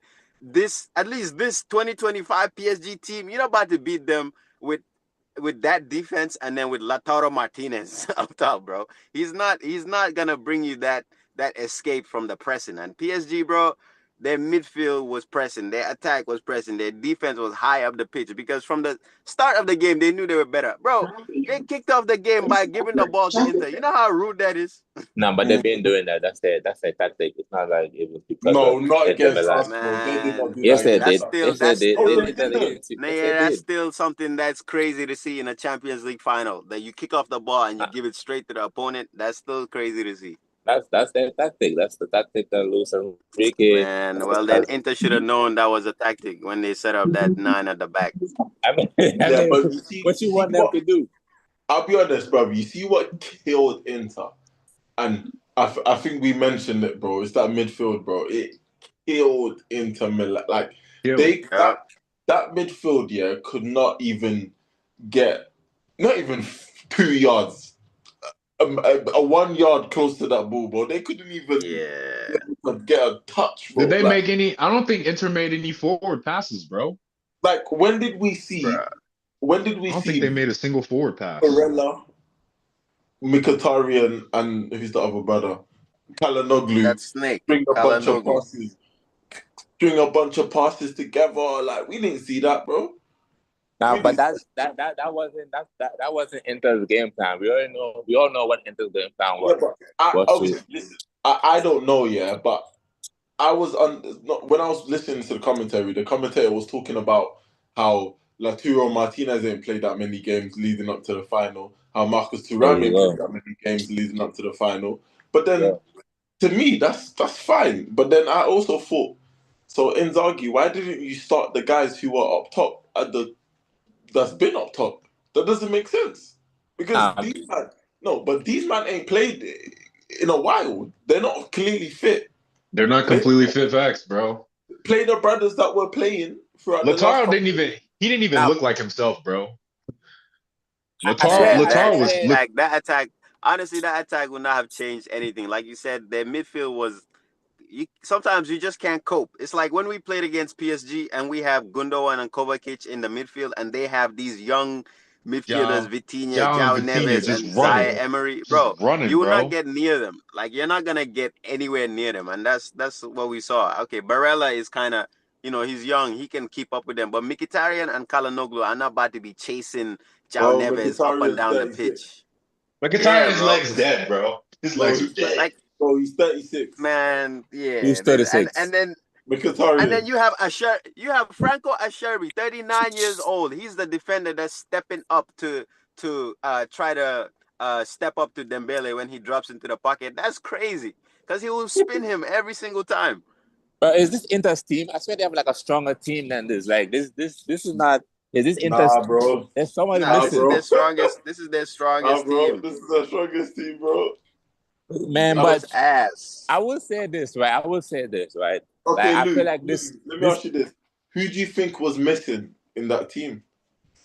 Speaker 5: at least this 2025 PSG team. You're not about to beat them with that defense and then with Lautaro Martinez up top, bro. He's not gonna bring you that escape from the pressing. And PSG, bro, their midfield was pressing, their attack was pressing, their defense was high up the pitch because from the start of the game they knew they were better. Bro, they kicked off the game by giving the ball to Inter. You know how rude that is?
Speaker 2: No, but they've been doing that. That's their tactic. It's not like it was because
Speaker 3: No,
Speaker 2: of
Speaker 3: not
Speaker 2: Inter
Speaker 3: against
Speaker 2: Milan.
Speaker 3: us, bro. They did not
Speaker 5: Man,
Speaker 3: do
Speaker 2: Yes,
Speaker 3: that
Speaker 2: they
Speaker 3: against
Speaker 2: did.
Speaker 3: us.
Speaker 2: Yes, they did.
Speaker 3: Oh,
Speaker 2: They
Speaker 3: they
Speaker 2: did that
Speaker 3: didn't.
Speaker 2: against you.
Speaker 5: nah,
Speaker 2: Yes,
Speaker 5: yeah,
Speaker 2: they
Speaker 5: that's
Speaker 2: did.
Speaker 5: still something that's crazy to see in a Champions League final. That you kick off the ball and you give it straight to the opponent. That's still crazy to see.
Speaker 2: That's their tactic. That's the tactic that Luis Enrique.
Speaker 5: Man, well then Inter should have known that was a tactic when they set up that 9 at the back.
Speaker 2: I mean,
Speaker 3: Yeah, but you see,
Speaker 2: what you want them to do?
Speaker 3: I'll be honest, bro. You see what killed Inter, and I think we mentioned it, bro. It's that midfield, bro. It killed Inter Milan. Like they
Speaker 5: Yeah.
Speaker 3: that midfield, yeah, could not even get not even 2 yards. A 1 yard close to that ball, bro. They couldn't even
Speaker 5: Yeah.
Speaker 3: get a touch, bro.
Speaker 1: Did they make any? I don't think Inter made any forward passes, bro.
Speaker 3: Like when did we see?
Speaker 5: Bruh.
Speaker 3: When did we
Speaker 1: I don't think
Speaker 3: see
Speaker 1: they made a single forward pass.
Speaker 3: Barella, Mkhitaryan, and who's the other brother? Kalanoglu.
Speaker 5: That snake.
Speaker 3: String a bunch of
Speaker 5: Kalanoglu.
Speaker 3: passes. String a bunch of passes together. Like we didn't see that, bro.
Speaker 2: Now,
Speaker 3: We
Speaker 2: but
Speaker 3: didn't
Speaker 2: that wasn't Inter's game plan. We all know what Inter's game plan
Speaker 3: Yeah,
Speaker 2: was.
Speaker 3: but obviously, listen, I don't know, yeah, but I was when I was listening to the commentator was talking about how Laturo Martinez ain't played that many games leading up to the final, how Marcus
Speaker 2: There
Speaker 3: Thuram
Speaker 2: you
Speaker 3: ain't
Speaker 2: go.
Speaker 3: played that many games leading up to the final. But then,
Speaker 2: Yeah.
Speaker 3: to me, that's fine. But then I also thought, so Inzaghi, why didn't you start the guys who were up top that's been up top? That doesn't make sense because these man ain't played in a while. They're not clearly fit.
Speaker 1: They're not completely fit facts, bro.
Speaker 3: Play the brothers that were playing throughout the last
Speaker 1: Lautaro
Speaker 3: couple.
Speaker 1: he didn't even
Speaker 5: Now,
Speaker 1: look like himself, bro.
Speaker 2: I swear,
Speaker 5: man,
Speaker 1: Lautaro was look.
Speaker 5: that attack, honestly, that attack would not have changed anything. Like you said, their midfield was. Sometimes you just can't cope. It's like when we played against PSG and we have Gundogan and Kovacic in the midfield, and they have these young midfielders, Vitinha,
Speaker 1: João
Speaker 5: João
Speaker 1: and Vitinha
Speaker 5: Neves,
Speaker 1: just
Speaker 5: and
Speaker 1: running,
Speaker 5: Zaire Emery.
Speaker 1: just
Speaker 5: Bro,
Speaker 1: running,
Speaker 5: you will not
Speaker 1: bro.
Speaker 5: get near them. Like you're not gonna get anywhere near them, and that's what we saw. Okay, Barella is kind of. He's young. He can keep up with them. But Mkhitaryan and Kalanoglu are not about to be chasing João
Speaker 3: Bro,
Speaker 5: Neves up and
Speaker 3: Mkhitaryan's
Speaker 5: down the
Speaker 3: 36.
Speaker 5: pitch. Yeah,
Speaker 1: Mkhitaryan's
Speaker 5: bro.
Speaker 1: legs dead, bro. His
Speaker 3: Bro,
Speaker 1: legs are dead.
Speaker 5: Like,
Speaker 3: he's 36.
Speaker 5: man, yeah.
Speaker 2: He's 36.
Speaker 5: And then
Speaker 3: Mkhitaryan.
Speaker 5: you have Franco Asherbi, 39 years old. He's the defender that's stepping up to try to step up to Dembele when he drops into the pocket. That's crazy because he will spin him every single time.
Speaker 2: But is this Inter's team? I swear they have like a stronger team than this. Like this is not. Is this Inter's?
Speaker 3: Nah, bro.
Speaker 2: There's somebody
Speaker 5: Nah,
Speaker 2: missing.
Speaker 5: this is their strongest
Speaker 3: bro.
Speaker 5: team.
Speaker 3: This is the strongest team, bro.
Speaker 2: Man,
Speaker 5: It was ass.
Speaker 2: I will say this, right?
Speaker 3: Okay,
Speaker 2: I
Speaker 3: Luke,
Speaker 2: feel like this.
Speaker 3: let me ask you this. Who do you think was missing in that team?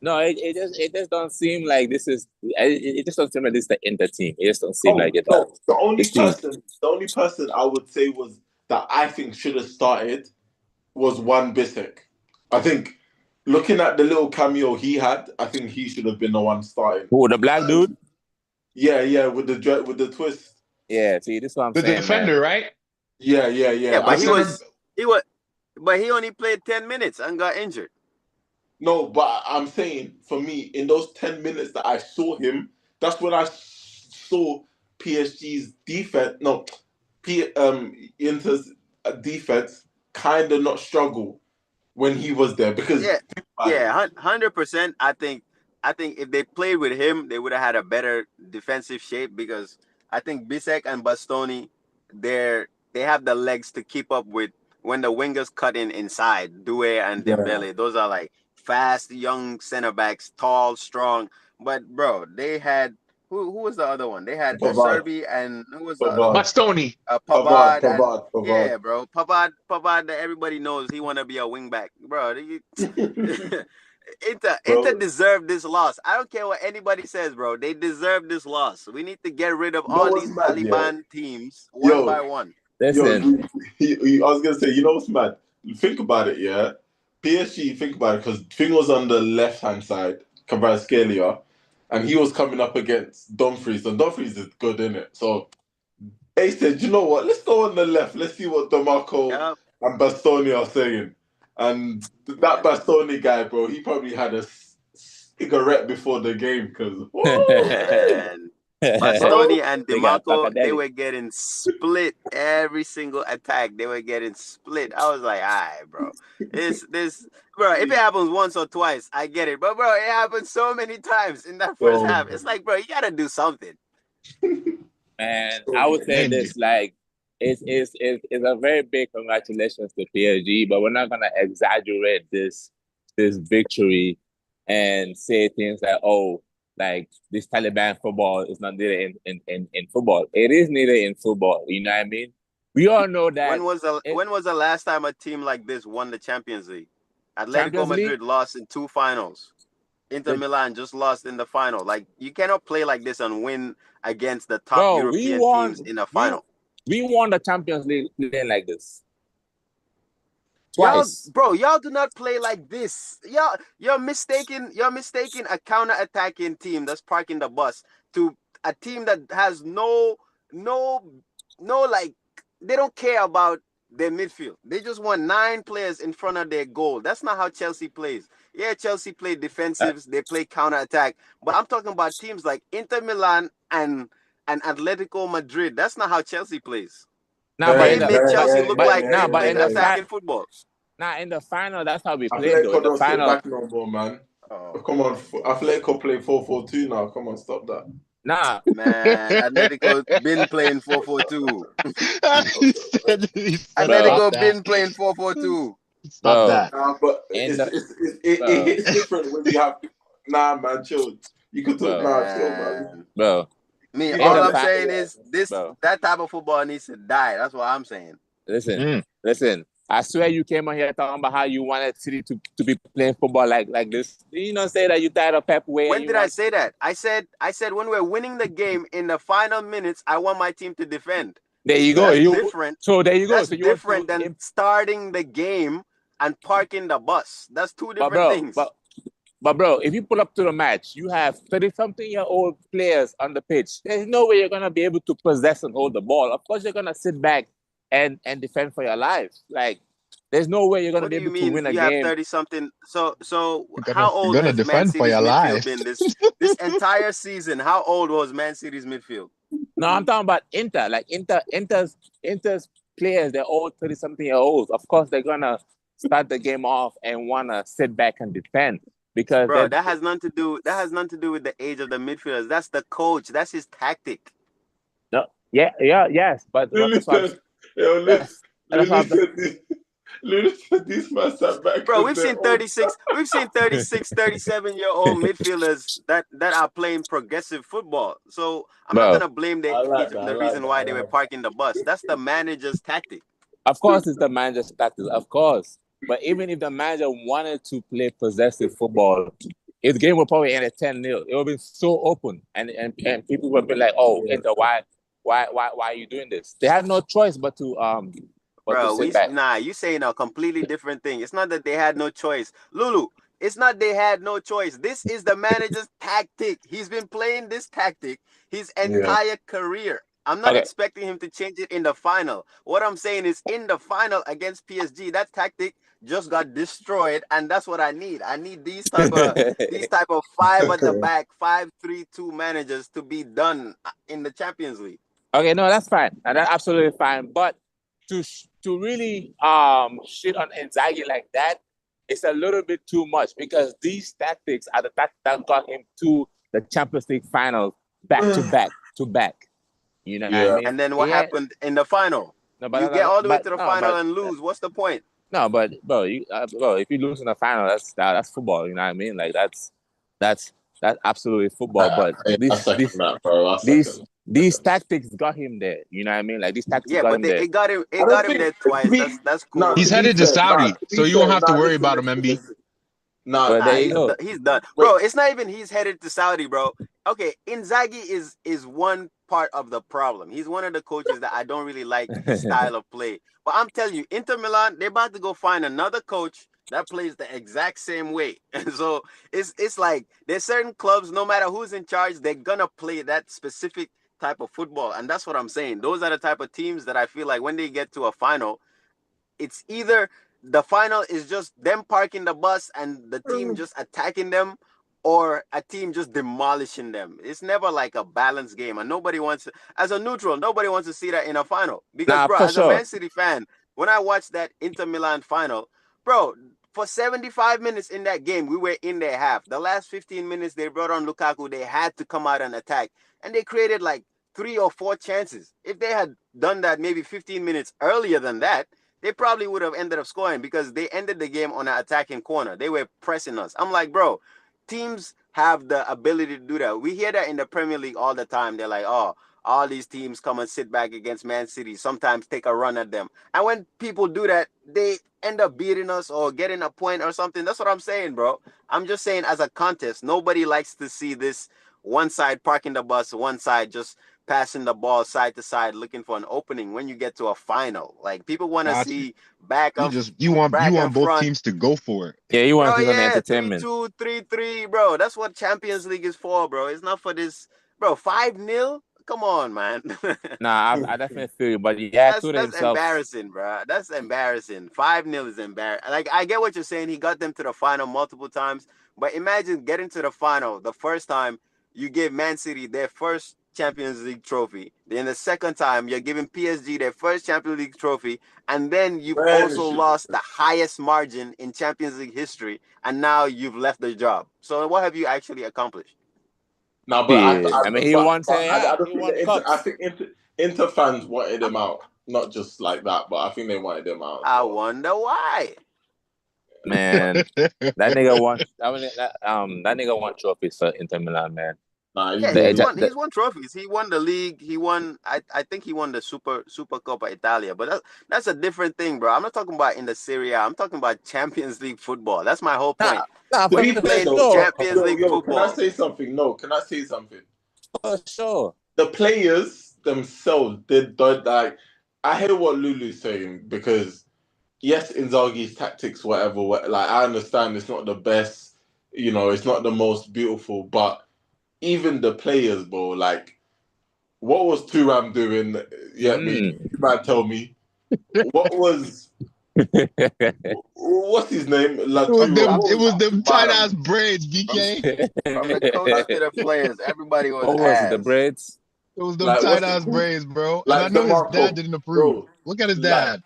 Speaker 2: No, it just don't seem like this is. It just don't seem like this is the Inter team. It just don't seem like it.
Speaker 3: No, the only person I would say was that I think should have started was Wan Bissek. I think looking at the little cameo he had, I think he should have been the one starting.
Speaker 2: Who, the black dude?
Speaker 3: Yeah, with the twist.
Speaker 2: Yeah, see, this is what I'm
Speaker 1: The
Speaker 2: saying,
Speaker 1: defender,
Speaker 2: man.
Speaker 1: right?
Speaker 3: Yeah.
Speaker 5: But he only played 10 minutes and got injured.
Speaker 3: No, but I'm saying for me, in those 10 minutes that I saw him, that's when I saw PSG's defense. No, Inter's defense kind of not struggle when he was there because
Speaker 5: 100%. I think if they played with him, they would have had a better defensive shape because I think Bisek and Bastoni, they have the legs to keep up with when the wingers cut inside. Due and Dembele, those are like fast young center backs, tall, strong. But bro, they had who was the other one? They had Serbi and who was the other one?
Speaker 1: Bastoni.
Speaker 5: Pavard.
Speaker 3: Pavard.
Speaker 5: Yeah, bro. Pavard that everybody knows he want to be a wing back. Bro, Inter deserved this loss. I don't care what anybody says, bro. They deserve this loss. We need to get rid of all these Taliban teams one by one.
Speaker 2: Listen.
Speaker 3: I was going to say, you know what's mad? Think about it, yeah? PSG, think about it, because Thing was on the left-hand side, Kvaratskhelia, and he was coming up against Dumfries, and Dumfries is good, innit? So they said, you know what? Let's go on the left. Let's see what DeMarco and Bastoni are saying. And that Bastoni guy, bro, he probably had a cigarette before the game because,
Speaker 5: Man,
Speaker 3: bro,
Speaker 5: Bastoni and
Speaker 2: They got
Speaker 5: DeMarco, they
Speaker 2: Funkadelic.
Speaker 5: were getting split every single attack. They were getting split. I was like, all right, bro. Bro, if it happens once or twice, I get it. But, bro, it happened so many times in that first
Speaker 3: so,
Speaker 5: half. It's like, bro, you got to do something.
Speaker 2: And
Speaker 3: so
Speaker 2: I would say
Speaker 1: And
Speaker 2: this, like, it's a very big congratulations to PSG, but we're not gonna exaggerate this victory and say things like, oh, like this Taliban football is not needed in football. It is needed in football. You know what I mean? We all know that
Speaker 5: When was the last time a team like this won the Champions League? Atletico
Speaker 2: Champions League.
Speaker 5: Madrid lost in 2 finals. Inter Milan just lost in the final. Like, you cannot play like this and win against the top
Speaker 2: Bro,
Speaker 5: European teams in the final.
Speaker 2: we won the Champions League playing like this
Speaker 5: Y'all,
Speaker 2: twice.
Speaker 5: bro, y'all do not play like this. You're mistaking a counter-attacking team that's parking the bus to a team that has no like, they don't care about their midfield. They just want 9 players in front of their goal. That's not how Chelsea plays. Yeah, Chelsea play defensives, they play counter-attack, but I'm talking about teams like Inter Milan and Atletico Madrid. That's not how Chelsea plays.
Speaker 2: Now, but
Speaker 5: They
Speaker 2: in the
Speaker 5: make Chelsea look like they
Speaker 2: but
Speaker 5: playing
Speaker 2: in the
Speaker 5: attacking football.
Speaker 2: now in the final, that's how we played though.
Speaker 3: Atletico
Speaker 2: In the
Speaker 3: don't sit
Speaker 2: final,
Speaker 3: back no more, man.
Speaker 5: Oh,
Speaker 3: Come on, Atletico play 4-4-2 now. Come on, stop that.
Speaker 2: nah,
Speaker 5: man, Atletico been playing 4-4-2.
Speaker 2: bro,
Speaker 5: Atletico been playing 4-4-2.
Speaker 1: Stop
Speaker 2: bro,
Speaker 1: that.
Speaker 3: But
Speaker 2: in the
Speaker 3: it
Speaker 2: bro,
Speaker 3: hits different when you have. Nah, man, chill. You can talk
Speaker 2: bro,
Speaker 3: now, chill, man.
Speaker 5: Man.
Speaker 2: bro,
Speaker 5: Me,
Speaker 3: You
Speaker 2: in
Speaker 5: all
Speaker 2: the
Speaker 3: gotta
Speaker 5: I'm
Speaker 3: let
Speaker 2: fa-
Speaker 5: saying
Speaker 3: it
Speaker 5: is
Speaker 2: bro.
Speaker 5: that type of football needs to die. That's what I'm saying.
Speaker 2: Listen,
Speaker 1: Mm.
Speaker 2: listen. I swear you came on here talking about how you wanted City to be playing football like this. You know, say that you tired of Pep way and
Speaker 5: When
Speaker 2: you
Speaker 5: did I
Speaker 2: want.
Speaker 5: say that? I said when we're winning the game in the final minutes, I want my team to defend.
Speaker 2: There you go.
Speaker 5: That's
Speaker 2: You
Speaker 5: different.
Speaker 2: so there you go.
Speaker 5: That's
Speaker 2: So you want
Speaker 5: different
Speaker 2: to,
Speaker 5: than starting the game and parking the bus. That's 2
Speaker 2: but
Speaker 5: different
Speaker 2: bro,
Speaker 5: things.
Speaker 2: but bro, if you pull up to the match, you have 30-something-year-old players on the pitch. There's no way you're gonna be able to possess and hold the ball. Of course, you're gonna sit back and defend for your life. Like, there's no way you're gonna
Speaker 5: What
Speaker 2: be
Speaker 5: do you
Speaker 2: able to
Speaker 5: mean
Speaker 2: win a
Speaker 5: you have
Speaker 2: game.
Speaker 5: 30 something? So
Speaker 1: You're
Speaker 5: how old
Speaker 1: gonna
Speaker 5: has Man
Speaker 1: defend for
Speaker 5: City's
Speaker 1: your
Speaker 5: midfield
Speaker 1: life.
Speaker 5: been this entire season? How old was Man City's midfield?
Speaker 2: No, I'm talking about Inter. Like Inter's players, they're all 30-something-year-olds. Of course, they're gonna start the game off and wanna sit back and defend because
Speaker 5: Bro,
Speaker 2: they're
Speaker 5: that has nothing to do with the age of the midfielders. That's the coach. That's his tactic.
Speaker 2: no, yes, but
Speaker 3: Lulu
Speaker 2: that's what
Speaker 3: said, yo,
Speaker 2: that's what
Speaker 3: Lulu said these man sat back
Speaker 5: Bro,
Speaker 3: because they're old.
Speaker 5: we've seen 36, 37-year-old midfielders that are playing progressive football. So I'm not
Speaker 2: bro.
Speaker 5: gonna blame the
Speaker 3: I like
Speaker 5: age
Speaker 3: that.
Speaker 5: of
Speaker 3: I
Speaker 5: the
Speaker 3: like
Speaker 5: reason
Speaker 3: that.
Speaker 5: why
Speaker 3: I
Speaker 5: they were
Speaker 3: like
Speaker 5: parking the bus. That's the manager's tactic.
Speaker 2: Of course, it's the manager's tactics, of course. But even if the manager wanted to play possessive football, his game would probably end at 10-0. It would be so open, and people would be like, "Oh, Inter, why are you doing this?" They have no choice but to
Speaker 5: Bro,
Speaker 2: sit back.
Speaker 5: you saying a completely different thing. It's not that they had no choice. Lulu, it's not they had no choice. This is the manager's tactic. He's been playing this tactic his
Speaker 3: Yeah.
Speaker 5: entire career. I'm not
Speaker 2: Okay,
Speaker 5: expecting him to change it in the final. What I'm saying is in the final against PSG, that tactic just got destroyed, and that's what I need. I need these type of 5 at the back, 5-3-2 managers to be done in the Champions League.
Speaker 2: okay, no, that's fine, and that's absolutely fine. But to really shit on Inzaghi like that, it's a little bit too much because these tactics are the tactics that got him to the Champions League finals back to back to back. You know what I
Speaker 3: Yeah.
Speaker 2: mean?
Speaker 5: And then what
Speaker 2: Yeah.
Speaker 5: happened in the final?
Speaker 2: No,
Speaker 5: You get all the way to the
Speaker 2: no,
Speaker 5: final and lose. What's the point?
Speaker 2: no, but bro, if you lose in the final, that's football. You know what I mean? Like that's absolutely football. But
Speaker 3: I second that, bro. I second.
Speaker 2: these tactics got him there. You know what I mean? Like these tactics
Speaker 5: Yeah,
Speaker 2: got
Speaker 5: but
Speaker 2: him there.
Speaker 5: it got him.
Speaker 3: I
Speaker 5: It
Speaker 3: don't
Speaker 5: got him
Speaker 3: think
Speaker 5: there twice. That's
Speaker 3: no.
Speaker 5: cool.
Speaker 1: He's
Speaker 3: To be
Speaker 1: headed to
Speaker 3: fair,
Speaker 1: Saudi,
Speaker 3: to
Speaker 1: so
Speaker 3: be
Speaker 1: you won't
Speaker 3: fair,
Speaker 1: have to worry
Speaker 3: listen,
Speaker 1: about him, MB.
Speaker 3: listen. Nah,
Speaker 2: Well, there you go.
Speaker 5: He's done,
Speaker 3: Wait.
Speaker 5: bro. It's not even he's headed to Saudi, bro. Okay, Inzaghi is one part of the problem. He's one of the coaches that I don't really like his style of play. But I'm telling you, Inter Milan, they're about to go find another coach that plays the exact same way. And so it's like there's certain clubs, no matter who's in charge, they're gonna play that specific type of football. And that's what I'm saying. Those are the type of teams that I feel like when they get to a final, it's either the final is just them parking the bus and the team just attacking them, or a team just demolishing them. It's never like a balanced game, and nobody wants to, as a neutral, nobody wants to see that in a final. Because,
Speaker 2: Nah,
Speaker 5: bro,
Speaker 2: for
Speaker 5: as a
Speaker 2: sure.
Speaker 5: Man City fan, when I watched that Inter Milan final, bro, for 75 minutes in that game, we were in their half. The last 15 minutes, they brought on Lukaku. They had to come out and attack, and they created like 3 or 4 chances. If they had done that maybe 15 minutes earlier than that, they probably would have ended up scoring, because they ended the game on an attacking corner. They were pressing us. I'm like, bro, teams have the ability to do that. We hear that in the Premier League all the time. They're like, oh, all these teams come and sit back against Man City, sometimes take a run at them. And when people do that, they end up beating us or getting a point or something. That's what I'm saying, bro. I'm just saying, as a contest, nobody likes to see this one side parking the bus, one side just passing the ball side to side, looking for an opening when you get to a final. Like, people want to
Speaker 1: Gotcha.
Speaker 5: see back
Speaker 1: You want
Speaker 5: and
Speaker 1: both
Speaker 5: front.
Speaker 1: teams to go for it.
Speaker 2: Yeah, you want
Speaker 5: Bro,
Speaker 2: to see some
Speaker 5: yeah,
Speaker 2: entertainment.
Speaker 5: 3-2, 3-3, bro. That's what Champions League is for, bro. It's not for this, bro. 5-0. Come on, man.
Speaker 2: Nah, I definitely feel you, but yeah, Tuda
Speaker 5: That's
Speaker 2: himself.
Speaker 5: embarrassing, bro. That's embarrassing. 5-0 is embarrassing. Like, I get what you're saying. He got them to the final multiple times, but imagine getting to the final the first time you give Man City their first Champions League trophy. Then the second time you're giving PSG their first Champions League trophy, and then you've also lost the highest margin in Champions League history, and now you've left the job. So what have you actually accomplished?
Speaker 3: No, but
Speaker 2: Yeah, I mean, he won.
Speaker 3: I don't
Speaker 2: He
Speaker 3: think
Speaker 2: won
Speaker 3: I
Speaker 2: cups.
Speaker 3: think Inter fans wanted him out, not just like that, but I think they wanted him out as
Speaker 5: I
Speaker 3: well.
Speaker 5: wonder why.
Speaker 2: Man, that nigga won. That nigga won trophies for Inter Milan, man.
Speaker 3: Nah,
Speaker 5: Yeah,
Speaker 2: The-
Speaker 5: he's won trophies. He won the league. He won. I think he won the Super Coppa Italia. But that's a different thing, bro. I'm not talking about in the Serie A. I'm talking about Champions League football. That's my whole point.
Speaker 2: nah,
Speaker 3: To
Speaker 2: for
Speaker 3: be fair
Speaker 5: Playing
Speaker 3: though,
Speaker 2: sure,
Speaker 5: Champions League
Speaker 3: can I
Speaker 5: football.
Speaker 3: say something? No, can I say something?
Speaker 2: for sure.
Speaker 3: The players themselves did like. I hear what Lulu's saying, because yes, Inzaghi's tactics, whatever, like I understand it's not the best, it's not the most beautiful, but even the players, bro, like what was Turam doing? You might tell me. What was what's his name? Laturo. What
Speaker 1: It
Speaker 3: was
Speaker 1: was
Speaker 3: that?
Speaker 1: them tight ass braids, BK.
Speaker 5: From the coach to the players, everybody was
Speaker 2: What was it? The
Speaker 5: ass.
Speaker 2: braids?
Speaker 1: It was them
Speaker 3: Like
Speaker 1: tight
Speaker 3: what's it
Speaker 1: ass
Speaker 3: called?
Speaker 1: braids, bro. And I
Speaker 3: Like
Speaker 1: know his dad
Speaker 3: DeMarco,
Speaker 1: didn't approve.
Speaker 3: bro.
Speaker 1: Look at his
Speaker 3: Like,
Speaker 1: dad.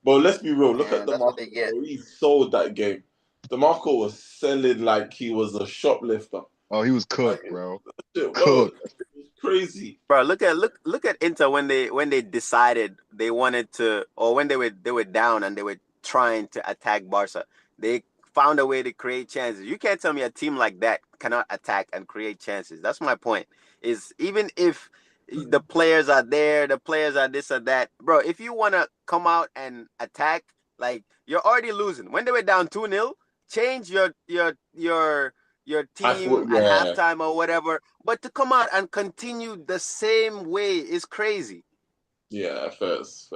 Speaker 3: but let's be real. Look at
Speaker 5: Man, that's what
Speaker 3: DeMarco,
Speaker 5: they get.
Speaker 3: bro. He sold that game. DeMarco was selling like he was a shoplifter.
Speaker 1: Oh, he was
Speaker 3: Like,
Speaker 1: cooked, bro.
Speaker 3: shit, bro,
Speaker 1: Cooked.
Speaker 3: it was crazy.
Speaker 5: Bro, look at Inter when they decided they wanted to, or when they were down and they were trying to attack Barca. They found a way to create chances. You can't tell me a team like that cannot attack and create chances. That's my point. Is even if the players are there, the players are this or that, bro. If you want to come out and attack, like, you're already losing. When they were down 2-0, change your team at
Speaker 3: Yeah,
Speaker 5: halftime or whatever, but to come out and continue the same way is crazy.
Speaker 3: yeah, first.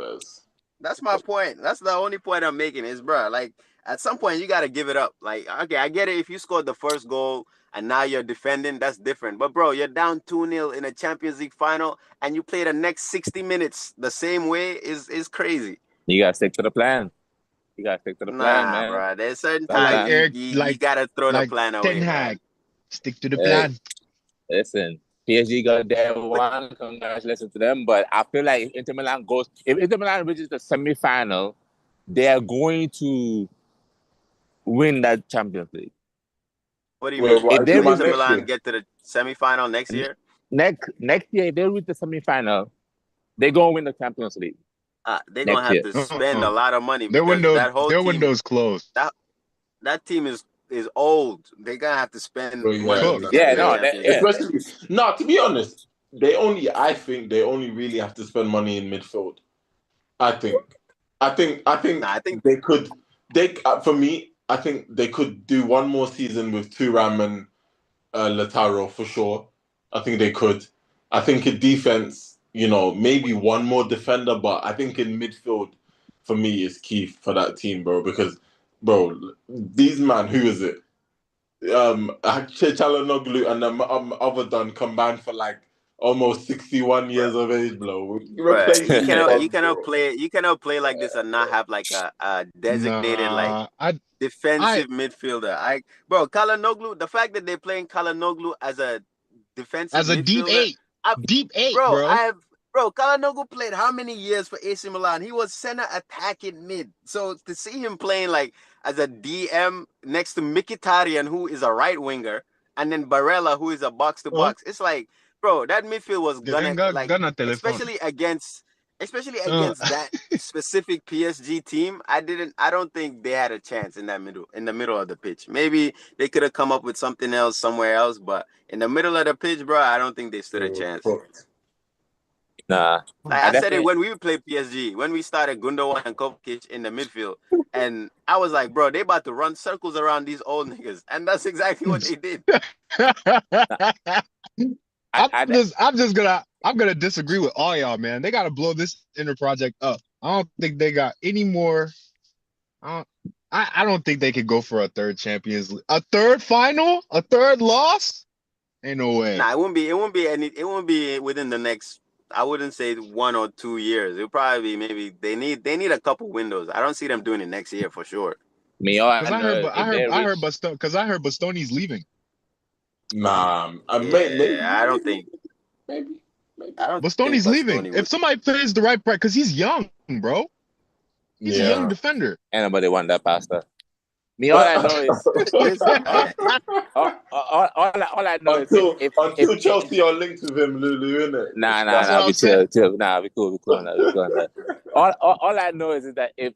Speaker 5: That's my point. That's the only point I'm making is, bro, like, at some point you got to give it up. Like, okay, I get it. If you scored the first goal and now you're defending, that's different. But, bro, you're down 2-0 in a Champions League final and you play the next 60 minutes the same way is crazy.
Speaker 2: You gotta stick to the plan. You gotta stick to the plan, man.
Speaker 5: Bro. There's certain
Speaker 1: Like
Speaker 5: times
Speaker 1: Eric,
Speaker 5: you got to throw the plan
Speaker 1: Ten
Speaker 5: away,
Speaker 1: Hag.
Speaker 5: man.
Speaker 1: Stick to the
Speaker 2: Hey.
Speaker 1: plan.
Speaker 2: Listen, PSG got their one. Congratulations to them. But I feel like if Inter Milan reaches the semi-final, they are going to win that Champions League.
Speaker 5: What do you
Speaker 3: Wait,
Speaker 5: mean?
Speaker 3: what,
Speaker 2: If they
Speaker 3: Inter
Speaker 2: win
Speaker 3: next
Speaker 5: Milan
Speaker 3: year?
Speaker 5: get to the semi-final next year?
Speaker 2: Next year, if they reach the semi-final, they're gonna win the Champions League.
Speaker 5: They're gonna have to spend a lot of money because that whole team,
Speaker 1: window's closed.
Speaker 5: That team is old. They're gonna have to spend
Speaker 3: Well,
Speaker 5: money
Speaker 1: Cook.
Speaker 5: to get to the
Speaker 2: Yeah,
Speaker 5: Champions
Speaker 2: yeah.
Speaker 5: League.
Speaker 3: Especially, no, to be honest, I think they only really have to spend money in midfield. I think
Speaker 5: Nah, I think
Speaker 3: they could. For me, I think they could do one more season with Thuram and Lautaro for sure. I think they could. I think in defense, maybe one more defender, but I think in midfield, for me, is key for that team, bro. Because, bro, these man, who is it? Chalanoglu and other done combined for like almost 61 years of age, bro.
Speaker 5: But
Speaker 3: Replace him,
Speaker 5: you cannot play like this and not have like a designated like
Speaker 1: Nah, I
Speaker 5: defensive midfielder. Bro, Kalanoglu, the fact that they're playing Kalanoglu as a defensive
Speaker 1: as a
Speaker 5: midfielder,
Speaker 1: deep eight, bro.
Speaker 5: Kalanoglu played how many years for AC Milan? He was center attacking mid. So to see him playing like as a DM next to Mkhitaryan, who is a right winger, and then Barella, who is a box to box, it's like, bro, that midfield was gonna like,
Speaker 1: Gana telephone.
Speaker 5: especially against that specific PSG team. I don't think they had a chance in the middle of the pitch. Maybe they could have come up with something else somewhere else, but in the middle of the pitch, bro, I don't think they stood a chance.
Speaker 2: Nah.
Speaker 5: Like I said it when we played PSG, when we started Gundogan and Kovacic in the midfield, and I was like, bro, they about to run circles around these old niggas, and that's exactly what they did.
Speaker 1: I'm gonna disagree with all y'all, man. They gotta blow this inner project up. I don't think they got any more. I don't think they could go for a third Champions League, a third final, a third loss. Ain't no way.
Speaker 5: Nah, it won't be within the next, I wouldn't say 1 or 2 years. It'll probably be maybe they need a couple windows. I don't see them doing it next year for sure.
Speaker 1: Because I heard Bastoni's leaving.
Speaker 3: Nah,
Speaker 5: maybe. I don't think.
Speaker 3: Maybe.
Speaker 1: Bastoni's leaving. If somebody pays the right price, because he's young, bro. He's a young defender.
Speaker 2: Anybody want that pasta? All I know is all I know is if
Speaker 3: Chelsea are linked with him, Lulu, innit?
Speaker 2: Nah, we chill. Nah, we cool. All I know is that if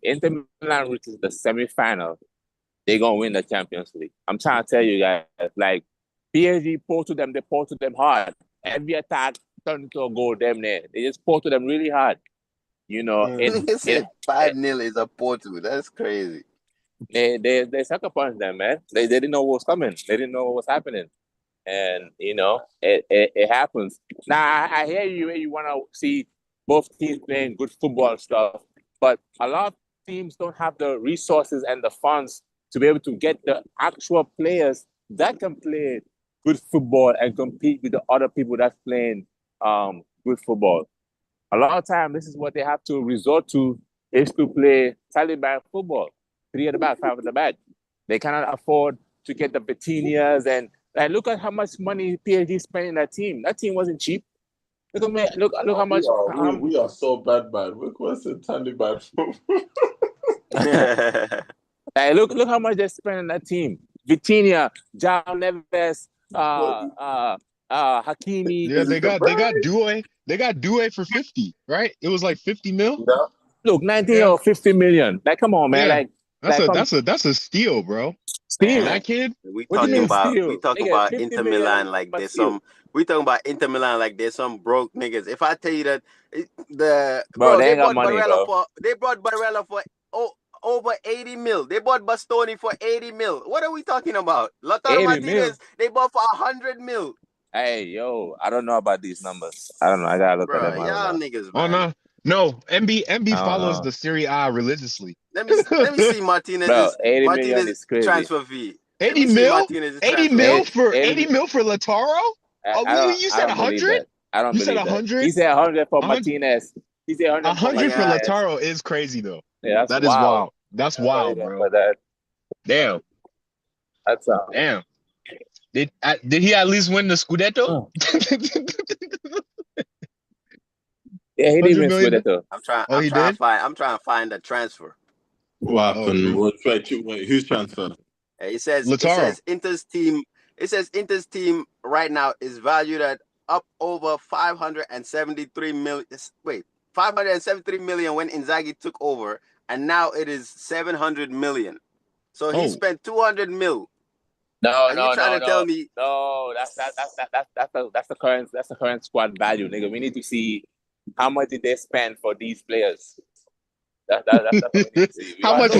Speaker 2: Inter Milan reaches the semi-final, they're gonna win the Champions League. I'm trying to tell you guys, like PSG pour to them, they pour to them hard. Every attack turned into a goal, damn near. They just pour to them really hard. You know,
Speaker 5: 5-0 is a Porto. That's crazy.
Speaker 2: They sucker punch them, man. They didn't know what was coming. They didn't know what was happening, and you know it happens. Now I hear you. You want to see both teams playing good football stuff, but a lot of teams don't have the resources and the funds to be able to get the actual players that can play good football and compete with the other people that's playing good football. A lot of time, this is what they have to resort to, is to play Taliban football. 3 at the back, 5 at the back. They cannot afford to get the Betinias and look at how much money PSG spent in that team. That team wasn't cheap. Look at me. Look how much.
Speaker 3: We are so bad. Look what's the Taliban.
Speaker 2: Look how much they spent in that team. Vitinha, Jao Neves, Hakimi.
Speaker 1: Yeah, they got Doué. They got Doué for 50, right? It was like 50 mil.
Speaker 2: Yeah. Look, 19 or 50 million. Like, come on, man.
Speaker 1: Yeah. That's a steal, bro.
Speaker 2: Steal.
Speaker 1: That kid.
Speaker 5: We talking about Inter Milan like there's some. We talking about Inter Milan like there's some broke niggas. If I tell you that they brought Barella for over 80 mil. They bought Bastoni for 80 mil. What are we talking about? Lautaro Martinez, they bought for 100 mil.
Speaker 2: Hey, yo, I don't know about these numbers. I don't know. I gotta look at them.
Speaker 5: Y'all niggas,
Speaker 1: man. No. MB follows the Serie A religiously.
Speaker 5: Let me see Martinez's
Speaker 2: 80 million is crazy.
Speaker 5: Transfer fee.
Speaker 1: 80 mil? 80 mil for Lautaro? You said 100?
Speaker 2: I don't believe that. You said
Speaker 1: 100?
Speaker 2: He said 100 for Martinez. He said
Speaker 1: 100 for Lautaro is crazy though.
Speaker 2: Yeah,
Speaker 1: that is wild. That's wild, bro. Damn.
Speaker 2: That's
Speaker 1: damn. Did he at least win the Scudetto?
Speaker 2: Yeah, he didn't win Scudetto.
Speaker 5: I'm trying to find the transfer.
Speaker 3: What happened? Who's transfer?
Speaker 5: It says Inter's team. It says Inter's team right now is valued at up over 573 million. Wait, 573 million when Inzaghi took over, and now it is 700 million. So he spent 200 mil.
Speaker 2: No,
Speaker 5: tell me?
Speaker 2: No, that's the current squad value, nigga. We need to see how much did they spend for these players. That's what we need to see.
Speaker 1: How much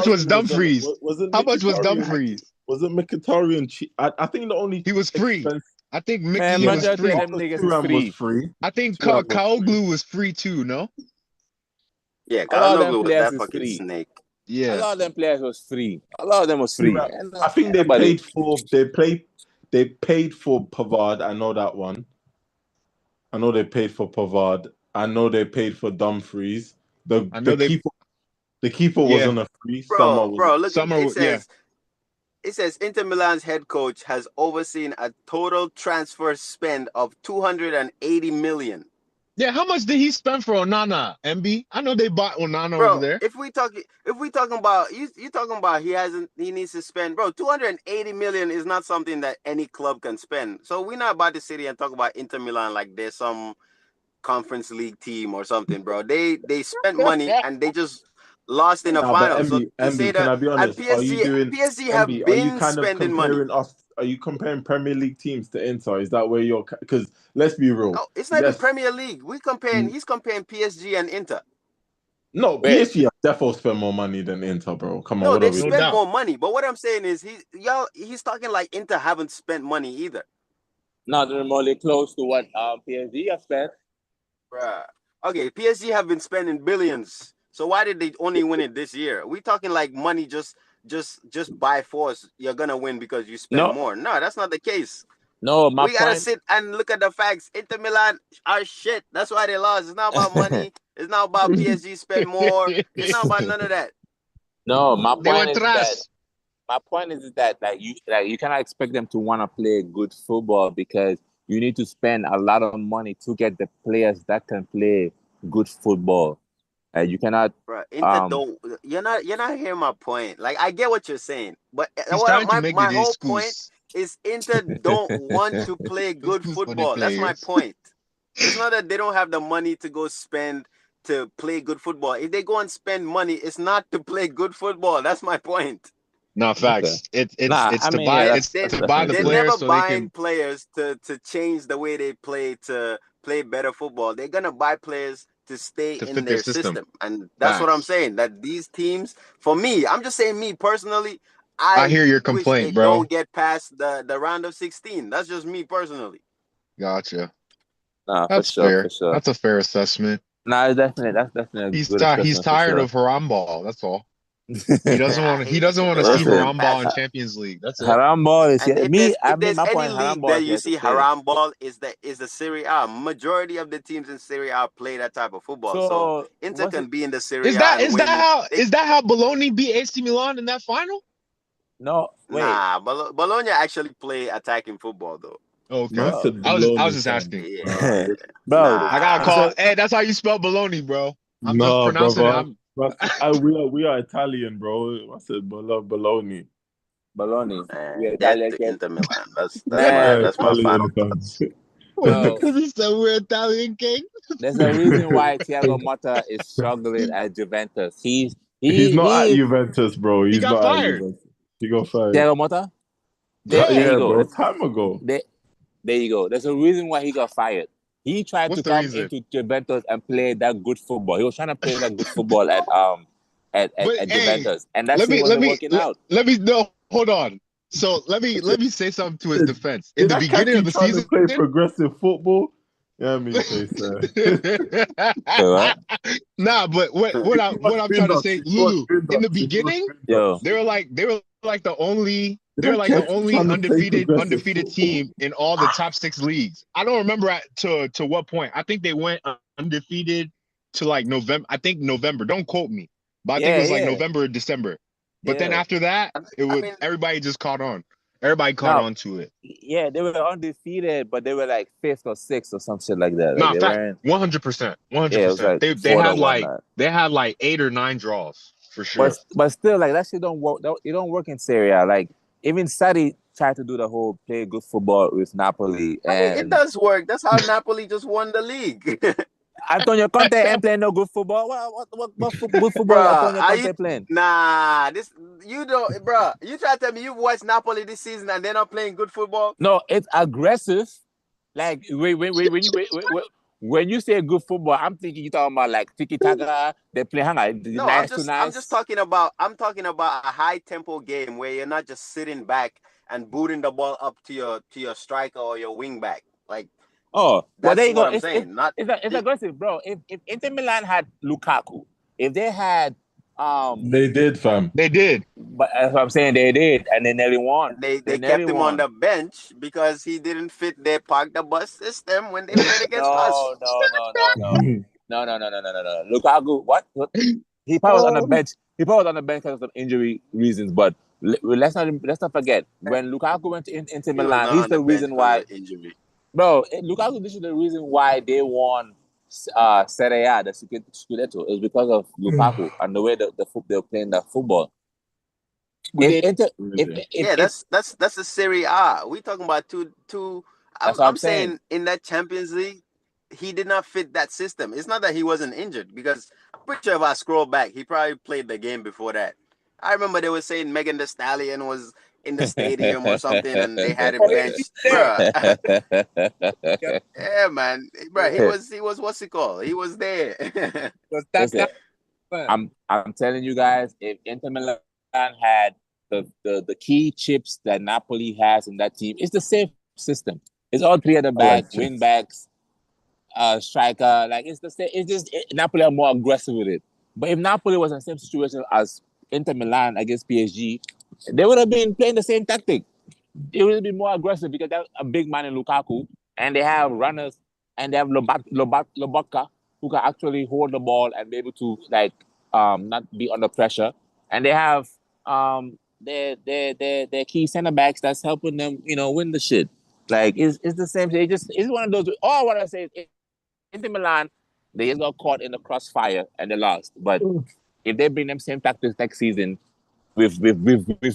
Speaker 1: was Dumfries? How much was Dumfries?
Speaker 3: Was it Mkhitaryan cheap? I think the only
Speaker 1: he was free. I think
Speaker 2: Mickey was free.
Speaker 1: I think Kaoglu was free too, no?
Speaker 5: Yeah, Kaoglu was that fucking snake.
Speaker 1: Yeah.
Speaker 2: A lot of them players was free. A lot of them was free.
Speaker 3: I think they paid for Pavard. I know that one. I know they paid for Pavard. I know they paid for Dumfries. The
Speaker 1: I
Speaker 3: the
Speaker 1: know they.
Speaker 3: keeper the keeper
Speaker 1: Yeah,
Speaker 3: wasn't a free. Summer
Speaker 5: Bro,
Speaker 3: was.
Speaker 5: bro, look,
Speaker 1: summer. Yeah,
Speaker 5: it says Inter Milan's head coach has overseen a total transfer spend of 280 million.
Speaker 1: yeah. How much did he spend for Onana? MB? I know they bought Onana over
Speaker 5: Bro,
Speaker 1: there.
Speaker 5: if we talking about you talking about he needs to spend, bro, 280 million is not something that any club can spend. So we're not about to sit here and talk about Inter Milan like there's some conference league team or something, bro. They spent money and they just lost in the
Speaker 3: Nah, but
Speaker 5: final. So to say
Speaker 3: MB, can
Speaker 5: that,
Speaker 3: I be
Speaker 5: and
Speaker 3: honest? Are you doing
Speaker 5: PSG have
Speaker 3: MB? Are you
Speaker 5: been
Speaker 3: kind of
Speaker 5: spending money.
Speaker 3: comparing us? Are you comparing Premier League teams to Inter? Is that where you're? Because let's be real.
Speaker 5: Oh, it's not even Premier League. He's comparing PSG and Inter.
Speaker 3: No,
Speaker 2: Wait,
Speaker 3: PSG have defo spent more money than Inter, bro. Come on,
Speaker 5: No,
Speaker 3: what are
Speaker 5: they've
Speaker 3: we
Speaker 1: No
Speaker 3: doing?
Speaker 5: spent
Speaker 1: doubt.
Speaker 5: more money. But what I'm saying is he's talking like Inter haven't spent money either.
Speaker 2: not remotely close to what PSG has spent.
Speaker 5: Bruh. Okay, PSG have been spending billions. So why did they only win it this year? We talking like money just by force. You're gonna win because you spend
Speaker 2: No,
Speaker 5: more. No, that's not the case.
Speaker 2: no. My
Speaker 5: We gotta
Speaker 2: point.
Speaker 5: sit and look at the facts. Inter Milan are shit. That's why they lost. It's not about money. It's not about PSG spend more. It's not about none of that.
Speaker 2: No, my
Speaker 1: They
Speaker 2: point
Speaker 1: went
Speaker 2: is that
Speaker 1: trash.
Speaker 2: you cannot expect them to want to play good football because you need to spend a lot of money to get the players that can play good football. You cannot.
Speaker 5: Bro, Inter don't. You're not hearing my point. Like I get what you're saying, but
Speaker 1: He's trying to make
Speaker 5: my
Speaker 1: it
Speaker 5: whole point
Speaker 1: excuse.
Speaker 5: is Inter don't want to play good
Speaker 1: Excuse for the
Speaker 5: football. That's my
Speaker 1: players.
Speaker 5: point. It's not that they don't have the money to go spend to play good football. If they go and spend money, it's not to play good football. That's my point.
Speaker 1: No
Speaker 2: Okay.
Speaker 1: facts. It's
Speaker 2: Nah,
Speaker 1: it's
Speaker 2: I
Speaker 1: to
Speaker 2: mean, yeah,
Speaker 1: buy
Speaker 2: that's
Speaker 1: it's
Speaker 5: They
Speaker 1: to buy the
Speaker 2: definitely
Speaker 5: they're
Speaker 2: true.
Speaker 1: players
Speaker 5: never
Speaker 1: so they
Speaker 5: buying
Speaker 1: can.
Speaker 5: players to change the way they play to play better football. They're gonna buy players to stay
Speaker 1: To
Speaker 5: in
Speaker 1: fit their
Speaker 5: their
Speaker 1: system.
Speaker 5: system, and that's what I'm
Speaker 1: Facts.
Speaker 5: saying. That these teams, for me, I'm just saying me personally,
Speaker 1: I
Speaker 5: I
Speaker 1: hear your
Speaker 5: wish they
Speaker 1: complaint, bro.
Speaker 5: don't get past the round of 16. That's just me personally.
Speaker 1: Gotcha.
Speaker 2: Nah, for
Speaker 1: That's
Speaker 2: sure, for
Speaker 1: fair.
Speaker 2: sure.
Speaker 1: That's a fair assessment.
Speaker 2: Nah, that's definitely a good
Speaker 1: He's
Speaker 2: assessment for
Speaker 1: tired
Speaker 2: sure.
Speaker 1: of Haram ball. That's all. He doesn't want he
Speaker 5: He needs
Speaker 1: doesn't
Speaker 5: to
Speaker 1: want to
Speaker 5: go
Speaker 1: see
Speaker 5: out there
Speaker 2: Listen,
Speaker 5: and
Speaker 1: Haram ball in
Speaker 5: pass.
Speaker 1: Champions League. That's it.
Speaker 2: haram ball is
Speaker 5: And
Speaker 2: here. Me, I
Speaker 5: if
Speaker 2: mean,
Speaker 5: there's
Speaker 2: my
Speaker 5: any
Speaker 2: point, haram
Speaker 5: league
Speaker 2: ball
Speaker 5: that
Speaker 2: is
Speaker 5: you
Speaker 2: here to
Speaker 5: see
Speaker 2: stay.
Speaker 5: haram ball is the Serie A. Majority of the teams in Serie A play that type of football. So
Speaker 2: So
Speaker 5: Inter
Speaker 2: what's
Speaker 5: can
Speaker 2: it?
Speaker 5: be in the Serie
Speaker 1: Is
Speaker 5: A
Speaker 1: that
Speaker 5: and
Speaker 1: is that
Speaker 5: win.
Speaker 1: how is that how Bologna beat AC Milan in that final?
Speaker 2: No, wait.
Speaker 5: Nah, Bologna actually play attacking football though.
Speaker 1: Okay.
Speaker 3: Man
Speaker 2: Bro,
Speaker 3: said
Speaker 1: I was
Speaker 3: Bologna,
Speaker 1: just
Speaker 3: fam.
Speaker 1: asking.
Speaker 5: Yeah,
Speaker 2: bro.
Speaker 1: I gotta
Speaker 5: nah.
Speaker 1: call.
Speaker 2: So
Speaker 1: Hey, that's how you spell Bologna, bro. I'm just
Speaker 3: Nah,
Speaker 1: pronouncing it.
Speaker 3: brother. We are Italian, bro. I said Bologna.
Speaker 2: Bologna, we
Speaker 5: That's
Speaker 2: Italian
Speaker 5: the
Speaker 2: kid.
Speaker 5: Inter Milan.
Speaker 2: Man,
Speaker 5: That's my final
Speaker 3: Italian, fam.
Speaker 5: thoughts.
Speaker 2: bro.
Speaker 1: Because he said we're Italian king.
Speaker 2: There's a reason why Thiago Motta is struggling at Juventus.
Speaker 3: He's not at
Speaker 2: He
Speaker 3: Juventus, bro.
Speaker 1: He
Speaker 3: He's
Speaker 1: got
Speaker 3: not at
Speaker 1: fired.
Speaker 3: Juventus. He got fired.
Speaker 2: Thiago Motta. There you
Speaker 3: Yeah, bro.
Speaker 2: go.
Speaker 3: Time ago.
Speaker 2: There you go. There's a reason why he got fired. He tried
Speaker 1: What's
Speaker 2: to
Speaker 1: the
Speaker 2: come
Speaker 1: reason?
Speaker 2: into Juventus and play that good football. He was trying to play that good football
Speaker 1: But
Speaker 2: at
Speaker 1: hey,
Speaker 2: Juventus, and that
Speaker 1: let
Speaker 2: shit
Speaker 1: me let
Speaker 2: wasn't
Speaker 1: me
Speaker 2: working
Speaker 1: let,
Speaker 2: out.
Speaker 1: let me no hold on. So let me say something to his defense. In
Speaker 3: Did
Speaker 1: the
Speaker 3: that
Speaker 1: beginning of
Speaker 3: Kaki
Speaker 1: the
Speaker 3: trying to
Speaker 1: season,
Speaker 3: play progressive football? Yeah, I mean, say, sir.
Speaker 2: So, what?
Speaker 1: nah, but what I'm trying to say, Lulu, in the beginning,
Speaker 2: Yo,
Speaker 1: they were like the only
Speaker 3: trying to play progressive
Speaker 1: undefeated
Speaker 3: football.
Speaker 1: team in all the top six leagues. I don't remember to what point. I think they went undefeated to like November. I think November. Don't quote me, but I think it was like
Speaker 2: yeah,
Speaker 1: November or December. But then
Speaker 2: yeah.
Speaker 1: after that, it
Speaker 5: I
Speaker 1: would
Speaker 5: mean,
Speaker 1: everybody just caught on. Everybody caught
Speaker 2: Now,
Speaker 1: on to it.
Speaker 2: yeah, they were undefeated, but they were like fifth or sixth or some shit like that. Like
Speaker 1: Nah,
Speaker 2: they
Speaker 1: fact,
Speaker 2: weren't.
Speaker 1: 100%, one hundred
Speaker 2: Yeah, it was
Speaker 1: percent.
Speaker 2: like
Speaker 1: They
Speaker 2: fourth or
Speaker 1: had like
Speaker 2: whatnot.
Speaker 1: 8 or 9 draws for sure.
Speaker 2: But still, like that shit don't work. It don't work in Serie A. Like even Sadi tried to do the whole play good football with Napoli,
Speaker 5: I mean, it
Speaker 2: and
Speaker 5: does work. That's how Napoli just won the league.
Speaker 2: Antonio Conte ain't playing no good football. Good football is
Speaker 5: Bruh,
Speaker 2: Antonio
Speaker 5: are you
Speaker 2: Conte playing?
Speaker 5: nah? This you don't, bruh. You try to tell me you've watched Napoli this season and they're not playing good football?
Speaker 2: No, it's aggressive. Like when you say good football, I'm thinking you talking about like tiki taka. They play hang on,
Speaker 5: No,
Speaker 2: nice to
Speaker 5: I'm just
Speaker 2: nice.
Speaker 5: talking about a high tempo game where you're not just sitting back and booting the ball up to your striker or your wing back. Like
Speaker 2: Oh, well, there
Speaker 5: that's
Speaker 2: you go.
Speaker 5: what I'm saying. Not
Speaker 2: It's aggressive, bro. If Inter Milan had Lukaku, if they had
Speaker 3: They did, fam.
Speaker 1: They did.
Speaker 2: But that's what I'm saying. They did, and they nearly won.
Speaker 5: They
Speaker 2: nearly
Speaker 5: kept him on
Speaker 2: won.
Speaker 5: the bench because he didn't fit their park the bus system when they played against us.
Speaker 2: No. Lukaku, what? He probably was on the bench. He probably was on the bench because of some injury reasons. But let's not forget when Lukaku went to Inter Milan. He's the reason why.
Speaker 5: Injury.
Speaker 2: Bro, Lukaku, this is the reason why they won Serie A, the Scudetto. It was because of Lukaku and the way they were playing the football.
Speaker 5: That's the Serie A. We talking about two. I'm saying in that Champions League, he did not fit that system. It's not that he wasn't injured, because I'm pretty sure if I scroll back, he probably played the game before that. I remember they were saying Megan Thee Stallion was in the stadium or something, and they had him benched. Yeah, man, bro, he was what's it called? He was there.
Speaker 2: I'm telling you guys, if Inter Milan had the key chips that Napoli has in that team, it's the same system. It's all three at the back, wing backs, striker. Like it's the same. It's just Napoli are more aggressive with it. But if Napoli was in the same situation as Inter Milan against PSG, they would have been playing the same tactic. It would be more aggressive because they're a big man in Lukaku, and they have runners, and they have Lobotka, who can actually hold the ball and be able to not be under pressure, and they have their key center backs that's helping them, win the shit. Like it's the same thing. It's one of those. All I want to say is Inter Milan, they just got caught in the crossfire and they lost. But if they bring them same tactics next season with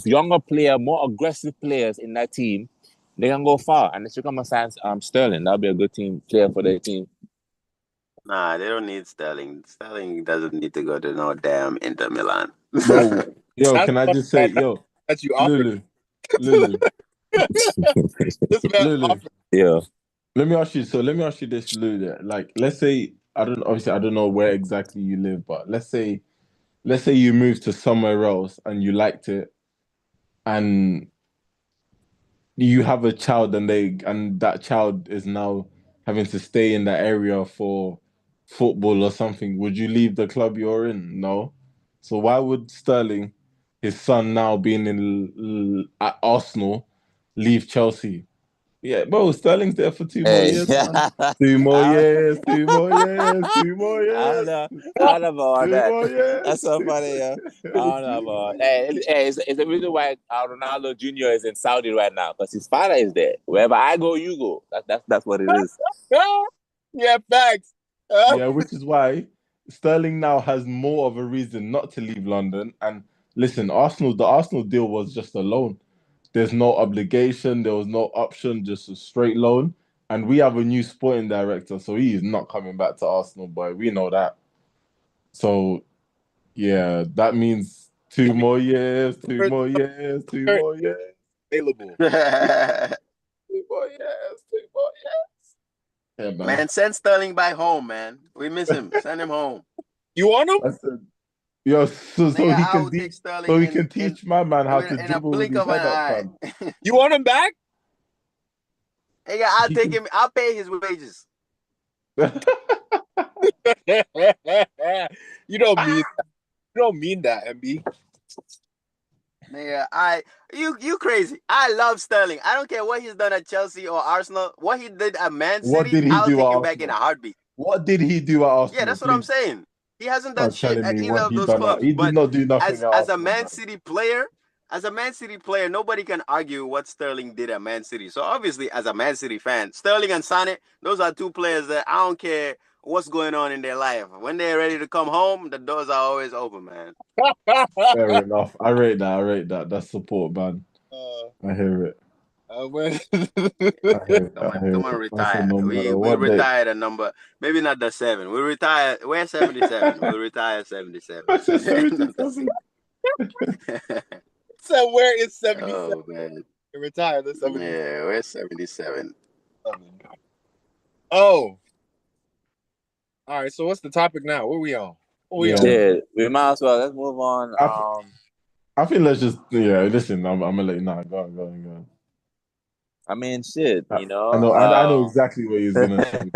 Speaker 2: younger player, more aggressive players in that team, they can go far. And it's become a chance. Sterling, that'll be a good team player for their team.
Speaker 5: Nah, they don't need Sterling. Sterling doesn't need to go to no damn Inter Milan.
Speaker 3: Yo, can I just say,
Speaker 1: that's you
Speaker 3: Lulu.
Speaker 1: This man offered.
Speaker 2: Yeah.
Speaker 3: Let me ask you this, Lulu. Like, let's say I don't know where exactly you live, but let's say you moved to somewhere else and you liked it, and you have a child, and that child is now having to stay in that area for football or something. Would you leave the club you're in? No. So why would Sterling, his son now being at Arsenal, leave Chelsea? Yeah, bro, Sterling's there for 2 more years, man. 2 more years, 2 more years, 2 more years.
Speaker 2: I don't know about
Speaker 3: 2
Speaker 2: that.
Speaker 3: more years.
Speaker 2: That's so funny, yeah. I don't know about. It's the reason why Ronaldo Jr. is in Saudi right now, because his father is there. Wherever I go, you go. That's what it is.
Speaker 1: Yeah, facts.
Speaker 3: Yeah, which is why Sterling now has more of a reason not to leave London. And listen, the Arsenal deal was just a loan. There's no obligation, there was no option, just a straight loan. And we have a new sporting director, so he is not coming back to Arsenal, boy. We know that. So yeah, that means 2 more years, 2 more years, 2 more years.
Speaker 1: Available.
Speaker 3: 2 more years, 2 more years. Yeah,
Speaker 5: man, send Sterling back home, man. We miss him. Send him home.
Speaker 1: You want him?
Speaker 3: Yo, so he can teach my man how to dribble with his head up, fam.
Speaker 1: You want him back?
Speaker 5: Hey, I'll take him. I'll pay his wages.
Speaker 1: You don't mean that, MB.
Speaker 5: Nigga, you crazy. I love Sterling. I don't care what he's done at Chelsea or Arsenal. What he did at Man City, I'll take him back in a heartbeat.
Speaker 3: What did he do at Arsenal?
Speaker 5: Yeah, that's what I'm saying. He hasn't done shit at either of those clubs.
Speaker 3: He did not do nothing
Speaker 5: as a Man City player, nobody can argue what Sterling did at Man City. So obviously, as a Man City fan, Sterling and Sané, those are two players that I don't care what's going on in their life. When they're ready to come home, the doors are always open, man.
Speaker 3: Fair enough. I rate that. That's support, man. I hear it.
Speaker 5: Come on, retire. We retired a number, maybe not the 7. We retire. We're 77. We'll retire 77.
Speaker 3: I said 77.
Speaker 1: So where is 77?
Speaker 5: Oh man,
Speaker 1: retire the 77.
Speaker 5: Yeah, we're 77.
Speaker 1: Oh. All right. So what's the topic now? What are we on?
Speaker 2: Yeah, we might as well. Let's move on.
Speaker 3: I think let's just listen. I'm gonna let you know. Go on.
Speaker 2: I mean, shit,
Speaker 3: I know exactly what he's gonna say.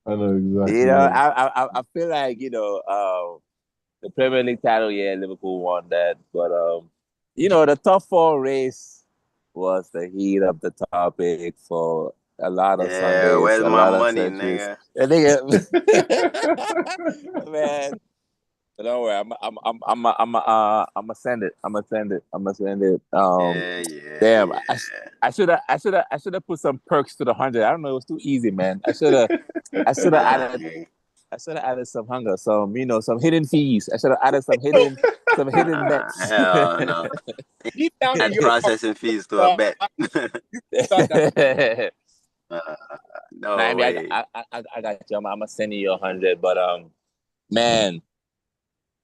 Speaker 3: I know exactly.
Speaker 2: You know, I feel like, the Premier League title, yeah, Liverpool won that. But the top four race was the heat of the topic for a lot of
Speaker 5: Yeah,
Speaker 2: Sundays,
Speaker 5: where's
Speaker 2: a
Speaker 5: my
Speaker 2: lot of
Speaker 5: money,
Speaker 2: centuries.
Speaker 5: nigga?
Speaker 2: And nigga, man, but don't worry, I'm send it. I'm send it. I'm send it. Damn,
Speaker 5: Yeah.
Speaker 2: I should have put some perks to the 100. I don't know, it was too easy, man. I should have
Speaker 5: Nah,
Speaker 2: added. I should have added some hunger, some hidden fees. I should have added some hidden bets.
Speaker 5: hell no.
Speaker 1: Deep down in
Speaker 5: Add
Speaker 1: your heart,
Speaker 5: processing fees to a
Speaker 1: thought,
Speaker 5: bet.
Speaker 1: you thought that.
Speaker 2: Nah, I
Speaker 5: No
Speaker 2: mean,
Speaker 5: way.
Speaker 2: I got you. I'm gonna send you 100, but man,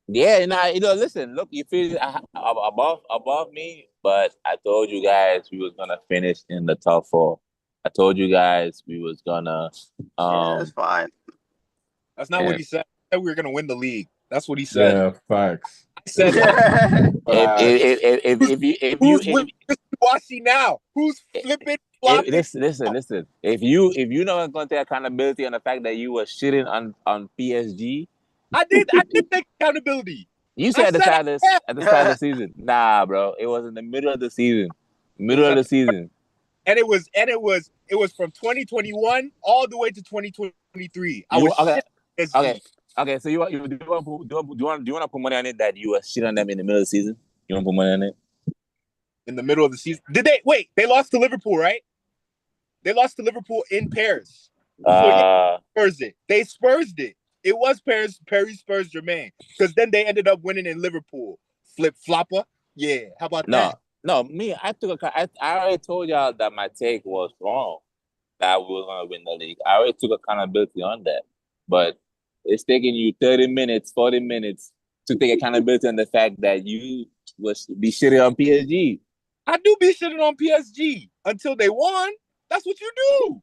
Speaker 2: yeah, listen, look, you feel above me, but I told you guys we was gonna finish in the top four. I told you guys we was gonna,
Speaker 5: Yeah, that's fine.
Speaker 1: That's not what he said. He said we were gonna win the league. That's what he said.
Speaker 3: Yeah, facts.
Speaker 1: I said who's wishy now? Who's flipping flopping?
Speaker 2: Listen. If you not gonna take accountability on the fact that you were shitting on PSG,
Speaker 1: I did take accountability.
Speaker 2: you said
Speaker 1: I
Speaker 2: at the
Speaker 1: said
Speaker 2: start of the season. Nah, bro, it was in the middle of the season.
Speaker 1: And it was from 2021 all the way to 2023. I was
Speaker 2: Okay.
Speaker 1: shit
Speaker 2: Okay. Okay, so do you want to put money on it that you were shit on them in the middle of the season? You want to put money on it?
Speaker 1: in the middle of the season. Did they wait? They lost to Liverpool, right? They lost to Liverpool in Paris. So Spurs it. They Spursed it. It was Paris Spurs Germain. Because then they ended up winning in Liverpool. Flip flopper. Yeah. How about that?
Speaker 2: No, me. I already told y'all that my take was wrong. That we were gonna win the league. I already took accountability on that. But it's taking you 30 minutes, 40 minutes to take accountability on the fact that you was be shitting on PSG.
Speaker 1: I do be shitting on PSG until they won. That's what you do.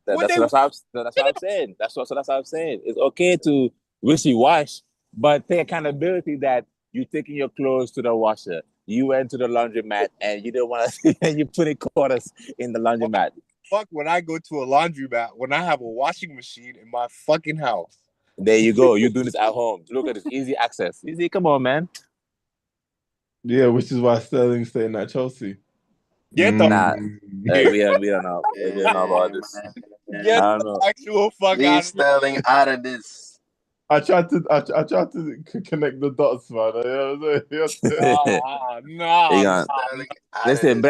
Speaker 2: That's what I'm saying. That's what I'm saying. It's okay to wishy-wash, but take accountability that you taking your clothes to the washer. You went to the laundromat and you didn't want to. You put in quarters in the laundromat.
Speaker 1: Fuck when I go to a laundromat when I have a washing machine in my fucking house.
Speaker 2: There you go. You do this at home. Look at this, easy access. Easy, come on, man.
Speaker 3: Yeah, which is why Sterling's staying at Chelsea.
Speaker 1: Get the
Speaker 2: we don't know. We don't know about this.
Speaker 1: Get the actual fuck out of
Speaker 5: Sterling out of this.
Speaker 3: I tried to connect the dots, man.
Speaker 2: Listen,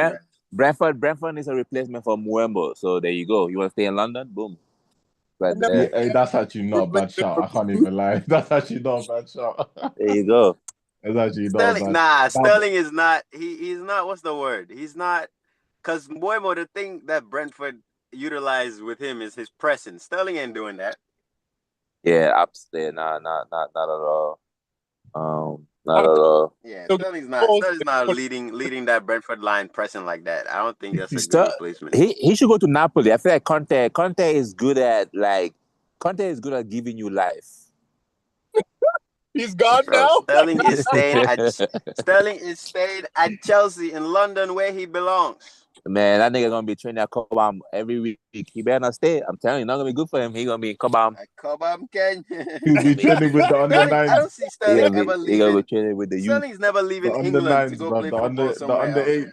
Speaker 2: Brentford needs a replacement for Muembo. So there you go. You want to stay in London? Boom. Right there.
Speaker 3: Hey, that's actually not a bad shout. I can't even lie. That's actually not a bad shout.
Speaker 2: There you go.
Speaker 3: It's actually
Speaker 5: Sterling,
Speaker 3: not bad.
Speaker 5: Sterling is not. He's not. What's the word? He's not. Because Muembo, the thing that Brentford utilized with him is his pressing. Sterling ain't doing that.
Speaker 2: Yeah, upstairs. Not at all. Not at all.
Speaker 5: Yeah, Sterling's not leading that Brentford line pressing like that. I don't think that's a good replacement.
Speaker 2: He should go to Napoli. I feel like Conte is good at giving you life.
Speaker 1: He's gone now.
Speaker 5: Sterling is staying at Chelsea in London where he belongs.
Speaker 2: Man, that nigga gonna be training at Cobham every week. He better not stay. I'm telling you, not gonna be good for him. He gonna be in Cobham.
Speaker 5: Cobham, Kenya.
Speaker 3: He'll be training with the under 9s.
Speaker 5: I don't see Sterling ever leaving.
Speaker 2: He gonna be training with the youth.
Speaker 5: Sterling's never leaving England to go play football somewhere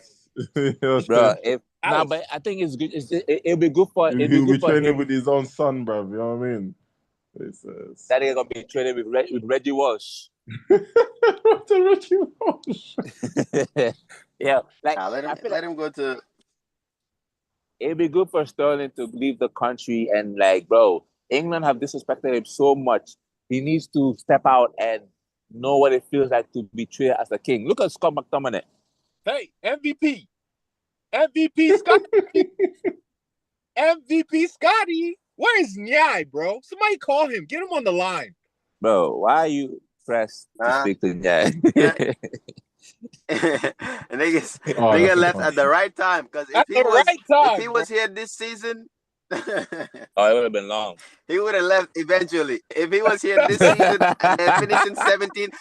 Speaker 3: else.
Speaker 2: Bro, but I think it's good. It'll be good for.
Speaker 3: He'll be training with his own son, bro. You know what I mean?
Speaker 2: That nigga gonna be training with Reggie Walsh.
Speaker 3: Reggie Walsh.
Speaker 2: Yeah, like
Speaker 5: let him go to.
Speaker 2: It'd be good for Sterling to leave the country and like, bro, England have disrespected him so much. He needs to step out and know what it feels like to be treated as a king. Look at Scott McTominay.
Speaker 1: Hey, MVP Scotty. MVP Scotty. Where is Nyai, bro? Somebody call him. Get him on the line.
Speaker 2: Bro, why are you pressed to speak to Nyai?
Speaker 5: Nigga left at the right time because if he was here this season,
Speaker 2: it would have been long.
Speaker 5: He would have left eventually. If he was here this season and then finishing 17th,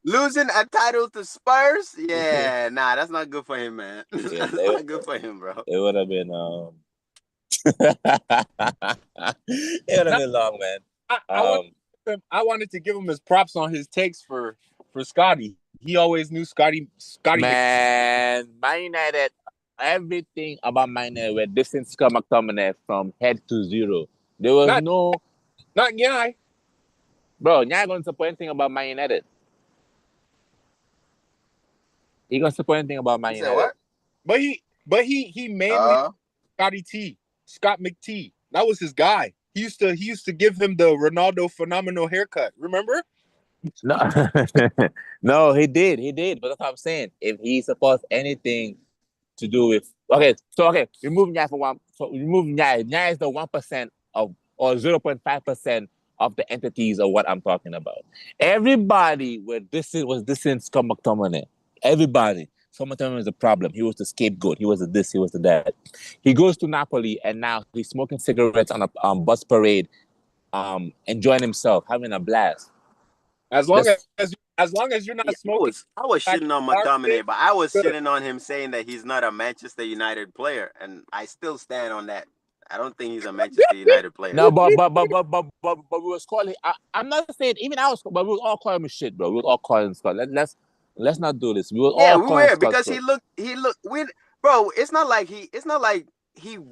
Speaker 5: losing a title to Spurs, that's not good for him, man. That's not good for him, bro.
Speaker 2: It would have been It would have been long, man.
Speaker 6: I wanted to give him his props on his takes for Scotty. He always knew Scotty.
Speaker 2: Man, Man United, everything about Man United were distant Scott McTominay from head to zero. There was
Speaker 6: not Nyai.
Speaker 2: Bro, Nyai going to support anything about Man United. He going to support anything about Man United.
Speaker 5: What?
Speaker 6: But he mainly Scott McT. That was his guy. He used to give him the Ronaldo phenomenal haircut. Remember?
Speaker 2: No, no, he did. But that's what I'm saying. If he supports anything to do with remove Nyai for one. So remove Nyai. Nyai is the 1% of or 0.5% of the entities of what I'm talking about. Everybody was dissing Scott McTominay. Everybody. Scott McTominay is a problem. He was the scapegoat. He was the this. He was the that. He goes to Napoli and now he's smoking cigarettes on a bus parade, enjoying himself, having a blast.
Speaker 6: As long as you're not smoking.
Speaker 5: I was shitting on McTominay, but I was shitting on him saying that he's not a Manchester United player, and I still stand on that. I don't think he's a Manchester United player.
Speaker 2: No, but we was calling. I'm not saying even I was, but we was all calling him shit, bro. We was all calling Scott. Let's not do this. We were
Speaker 5: because he looked. Bro, it's not like he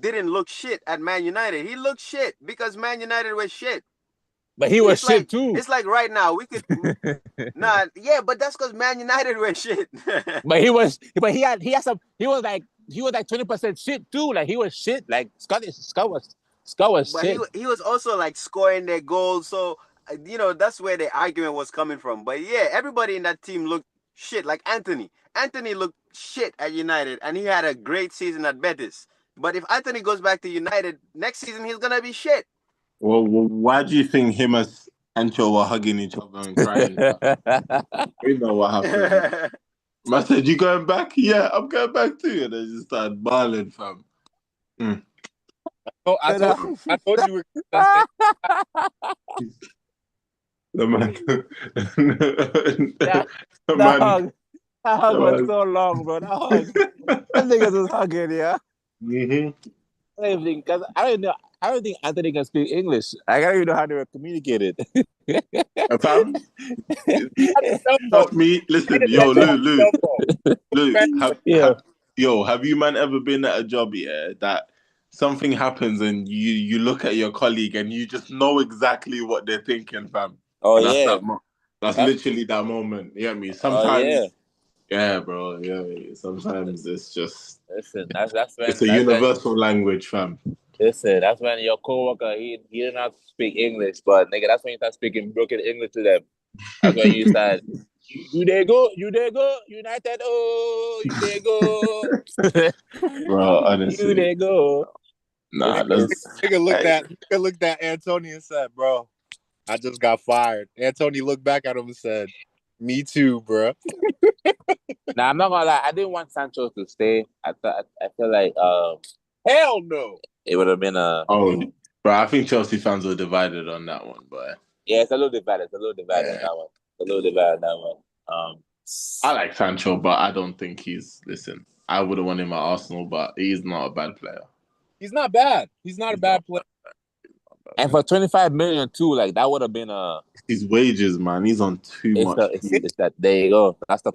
Speaker 5: didn't look shit at Man United. He looked shit because Man United was shit.
Speaker 2: But he was shit too.
Speaker 5: It's like right now we could but that's because Man United were shit.
Speaker 2: But he was like 20% shit too. Like he was shit. Like Scott was shit.
Speaker 5: He was also like scoring their goals. So that's where the argument was coming from. But yeah, everybody in that team looked shit. Like Anthony. Anthony looked shit at United, and he had a great season at Betis. But if Anthony goes back to United next season, he's gonna be shit.
Speaker 3: Well, why do you think him and Sancho were hugging each other and crying? We know what happened. I said, "You going back?" "Yeah, I'm going back too." And they just started bawling, fam.
Speaker 6: Oh, I told you were.
Speaker 3: The man.
Speaker 2: That hug was so long, bro. That hug. That nigga was hugging, yeah. Because I don't think Anthony can speak English. I don't even know how to communicate it.
Speaker 3: Fam, trust me. Listen, yo, Lou, have you man ever been at a job that something happens and you look at your colleague and you just know exactly what they're thinking, fam?
Speaker 2: Oh,
Speaker 3: that's literally that moment. You know what I mean? Sometimes, yeah, bro. Yeah, sometimes it's just.
Speaker 2: Listen, that's when
Speaker 3: it's a universal language, fam.
Speaker 2: Listen, that's when your coworker he did not speak English, but nigga, that's when you start speaking broken English to them. That's when you start. You there go, United. Oh, you there go,
Speaker 3: bro. Honestly,
Speaker 2: you there go.
Speaker 3: Nah,
Speaker 6: nigga looked at Anthony and said, "Bro, I just got fired." Anthony looked back at him and said, "Me too, bro."
Speaker 2: Nah, I'm not gonna lie. I didn't want Sancho to stay. I feel like
Speaker 6: hell no.
Speaker 2: It would have been a.
Speaker 3: Oh, bro, I think Chelsea fans were divided on that one, but
Speaker 2: yeah, it's a little divided. On that one.
Speaker 3: I like Sancho, but I don't think he's. Listen, I would have won him at Arsenal, but he's not a bad player.
Speaker 6: He's not bad. He's not a bad player.
Speaker 2: And for 25 million too, like that would have been a.
Speaker 3: His wages, man. He's on too much.
Speaker 2: It's that. There you go. That's the.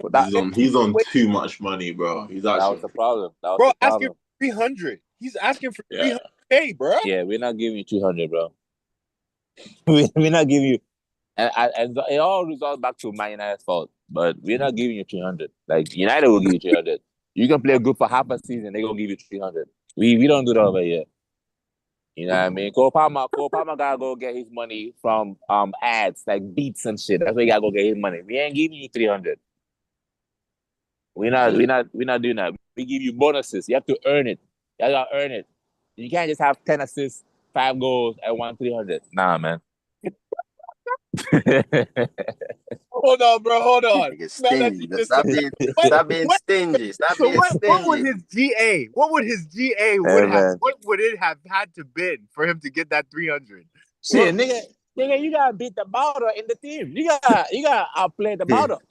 Speaker 3: He's on too much money, bro. He's actually.
Speaker 2: That was the problem.
Speaker 6: Asking for 300. He's asking for 300K, bro.
Speaker 2: Yeah, we're not giving you 300, bro. We're not giving you, and it all results back to Man United's fault. But we're not giving you 300. Like United will give you 300. You can play good for half a season, they're gonna give you 300. We don't do that over here. You know what I mean? Cole Palmer gotta go get his money from ads like Beats and shit. That's where he gotta go get his money. We ain't giving you 300. We're not doing that. We give you bonuses. You have to earn it. You gotta earn it. You can't just have 10 assists, 5 goals, and 300. Nah, man.
Speaker 6: Hold on, bro. Hold on.
Speaker 5: Stingy. Stop being stingy.
Speaker 6: What would his GA? What would his GA have? What would it have had to been for him to get that 300?
Speaker 2: Shit, nigga, you gotta beat the bottle in the team. You gotta outplay the bottle.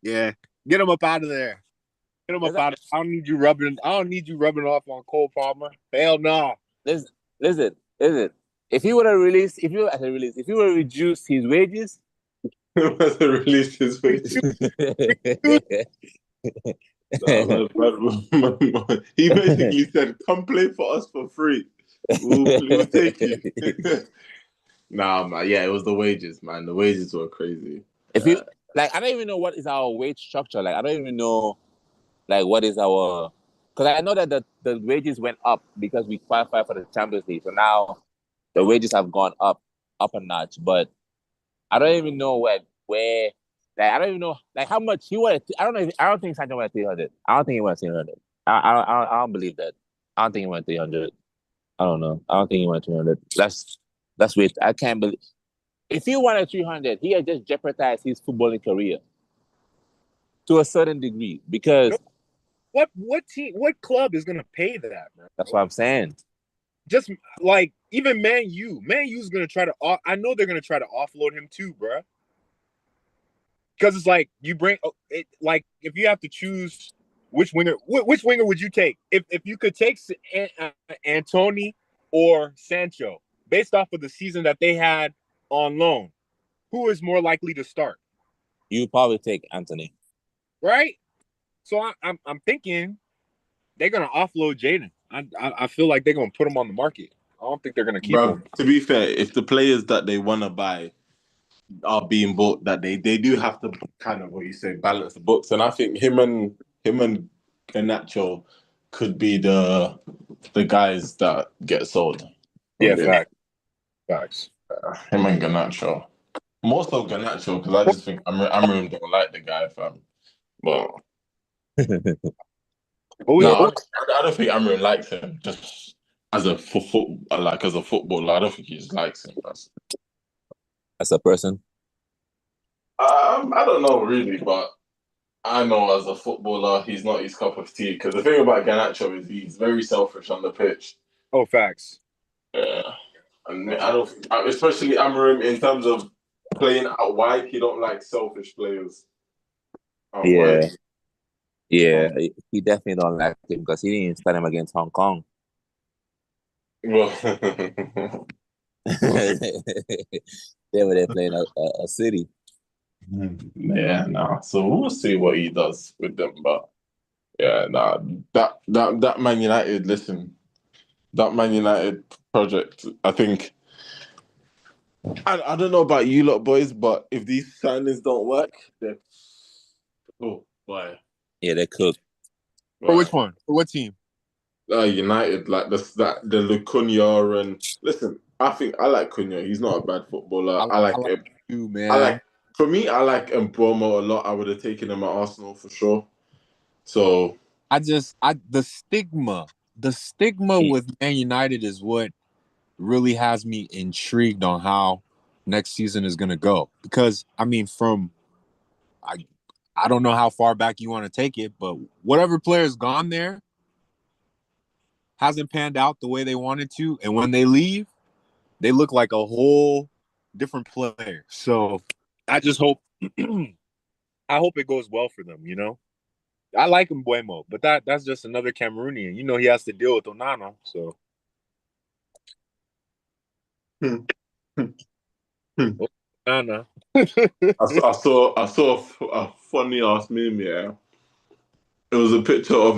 Speaker 6: Yeah, get him up out of there. Get him up out of. I don't need you rubbing off on Cole Palmer. Hell no.
Speaker 2: Listen. If he would have reduced his wages,
Speaker 3: released his wages. He basically said, "Come play for us for free. We'll take you." Nah, man. Yeah, it was the wages, man. The wages were crazy.
Speaker 2: If you like, I don't even know what is our wage structure. Like, I don't even know, like, what is our. Because I know that the wages went up because we qualified for the Champions League. So now the wages have gone up a notch. But I don't even know where. Like, I don't even know like how much he wanted. I don't know. I don't think Sancho wanted 300. I don't think he wanted 300. I don't believe that. I don't think he wanted 300. I don't know. I don't think he wanted 300. That's weird. I can't believe. If he wanted 300, he had just jeopardized his footballing career to a certain degree because
Speaker 6: what club is gonna pay that, bro?
Speaker 2: That's what I'm saying.
Speaker 6: Just like even Man U's gonna try to. I know they're gonna try to offload him too, bro. Because it's like you bring it. Like if you have to choose which winger would you take? If you could take Antony or Sancho based off of the season that they had on loan, who is more likely to start?
Speaker 2: You probably take Anthony,
Speaker 6: right? So I'm thinking they're gonna offload Jaden. I feel like they're gonna put him on the market. I don't think they're gonna keep him.
Speaker 3: To be fair, if the players that they want to buy are being bought, that they do have to kind of, what you say, balance the books. And I think him and Garnacho could be the guys that get sold.
Speaker 6: Yeah, facts.
Speaker 3: Him and Garnacho. More so Garnacho, because I just think Amram don't like the guy, fam. But I don't think Amram likes him. Just as a footballer, I don't think he just likes him.
Speaker 2: As a person.
Speaker 3: I don't know really, but I know as a footballer, he's not his cup of tea. Because the thing about Garnacho is he's very selfish on the pitch.
Speaker 6: Oh, facts.
Speaker 3: Yeah, and I don't, especially Amarim in terms of playing out wide. He don't like selfish players.
Speaker 2: Yeah, he definitely don't like him because he didn't start him against Hong Kong.
Speaker 3: Well,
Speaker 2: they were there playing a city.
Speaker 3: Yeah, nah. So we'll see what he does with them, but yeah, nah. That Man United, listen, that Man United project. I think I don't know about you lot boys, but if these signings don't work, then oh boy.
Speaker 2: Yeah, they're cooked.
Speaker 6: For which one? For what team?
Speaker 3: United, like the Cunha and listen. I think I like Cunha. He's not a bad footballer. I like him.
Speaker 6: You, man.
Speaker 3: I like Mbomo a lot. I would have taken him at Arsenal for sure. So
Speaker 6: the stigma with Man United is what really has me intrigued on how next season is going to go. Because I mean, I don't know how far back you want to take it, but whatever player's gone there hasn't panned out the way they wanted to, and when they leave, they look like a whole different player. So I just hope I hope it goes well for them, you know? I like Mbuemo, but that's just another Cameroonian. You know, he has to deal with Onana, so. Onana.
Speaker 3: I saw a funny ass meme, yeah. It was a picture of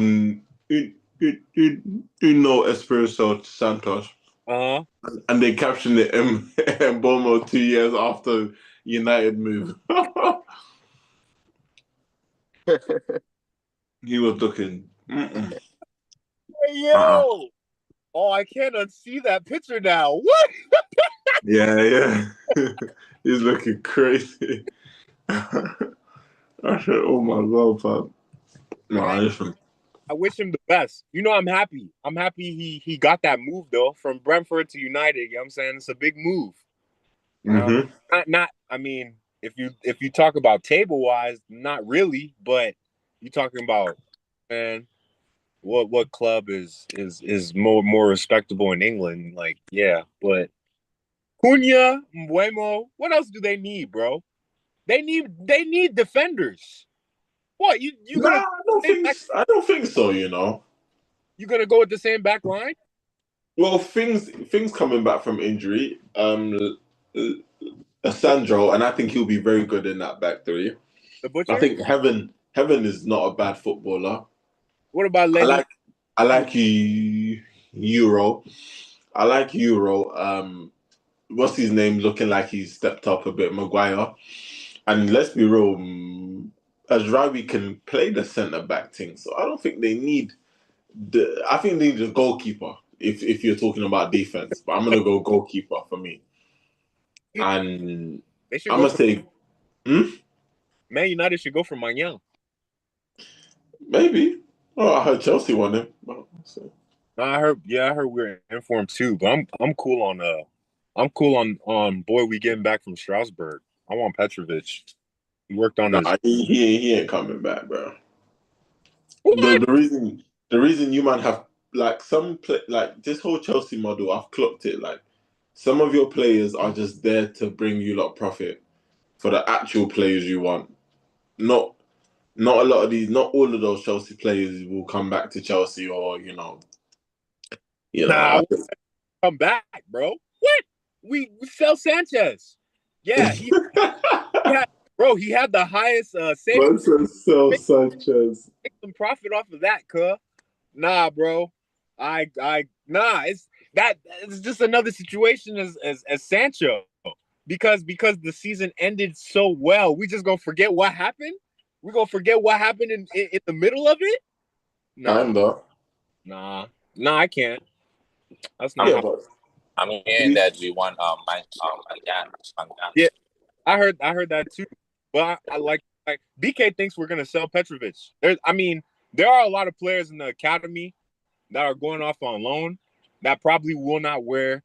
Speaker 3: Uno Espirito Santos.
Speaker 6: Uh-huh.
Speaker 3: And they captioned it Mbomo 2 years after United move. He was looking.
Speaker 6: Hey, yo! Oh, I can't unsee that picture now. What?
Speaker 3: Yeah. He's looking crazy. I said, oh my God, Pop. No,
Speaker 6: I wish him the best. You know, I'm happy. I'm happy he got that move though from Brentford to United. You know what I'm saying? It's a big move. Not I mean, if you talk about table wise, not really, but you talking about, man, what club is more respectable in England? Like, yeah, but Cunha, Mbuemo, what else do they need, bro? They need defenders. What you gonna
Speaker 3: I don't think so. You know.
Speaker 6: You gonna go with the same back line?
Speaker 3: Well, things coming back from injury. Sandro, and I think he'll be very good in that back three.
Speaker 6: The
Speaker 3: I
Speaker 6: Butcher?
Speaker 3: think Heaven is not a bad footballer.
Speaker 6: What about
Speaker 3: I like Euro. I like Euro. What's his name? Looking like he's stepped up a bit, Maguire. And let's be real, Azraoui can play the centre back thing, so I don't think they need I think they need a goalkeeper. If you're talking about defense, but I'm gonna go goalkeeper for me. And
Speaker 6: They should
Speaker 3: I'm
Speaker 6: go
Speaker 3: gonna say,
Speaker 6: Man United should go for Magnan.
Speaker 3: maybe. Oh, I heard Chelsea won him.
Speaker 6: I heard we're in for him too, but I'm cool on boy we getting back from Strasbourg. I want Petrovic. He worked on his.
Speaker 3: He ain't coming back, bro.
Speaker 6: What?
Speaker 3: The reason you man have like like this whole Chelsea model, I've clocked it. Like some of your players are just there to bring you lot profit for the actual players you want. Not not all of those Chelsea players will come back to Chelsea or
Speaker 6: Nah, come back, bro. What? We sell Sanchez. Yeah, he had the highest savings.
Speaker 3: Sell Sanchez.
Speaker 6: Make some profit off of that, cuh. Nah, bro. It's just another situation as Sancho. Because the season ended so well, we just gonna forget what happened? We're gonna forget what happened in the middle of it?
Speaker 3: Kinda.
Speaker 6: Nah, I can't. That's not
Speaker 3: Yeah,
Speaker 2: I'm hearing that we want
Speaker 6: Yeah, I heard that too. But I like BK thinks we're gonna sell Petrovic. There are a lot of players in the academy that are going off on loan that probably will not wear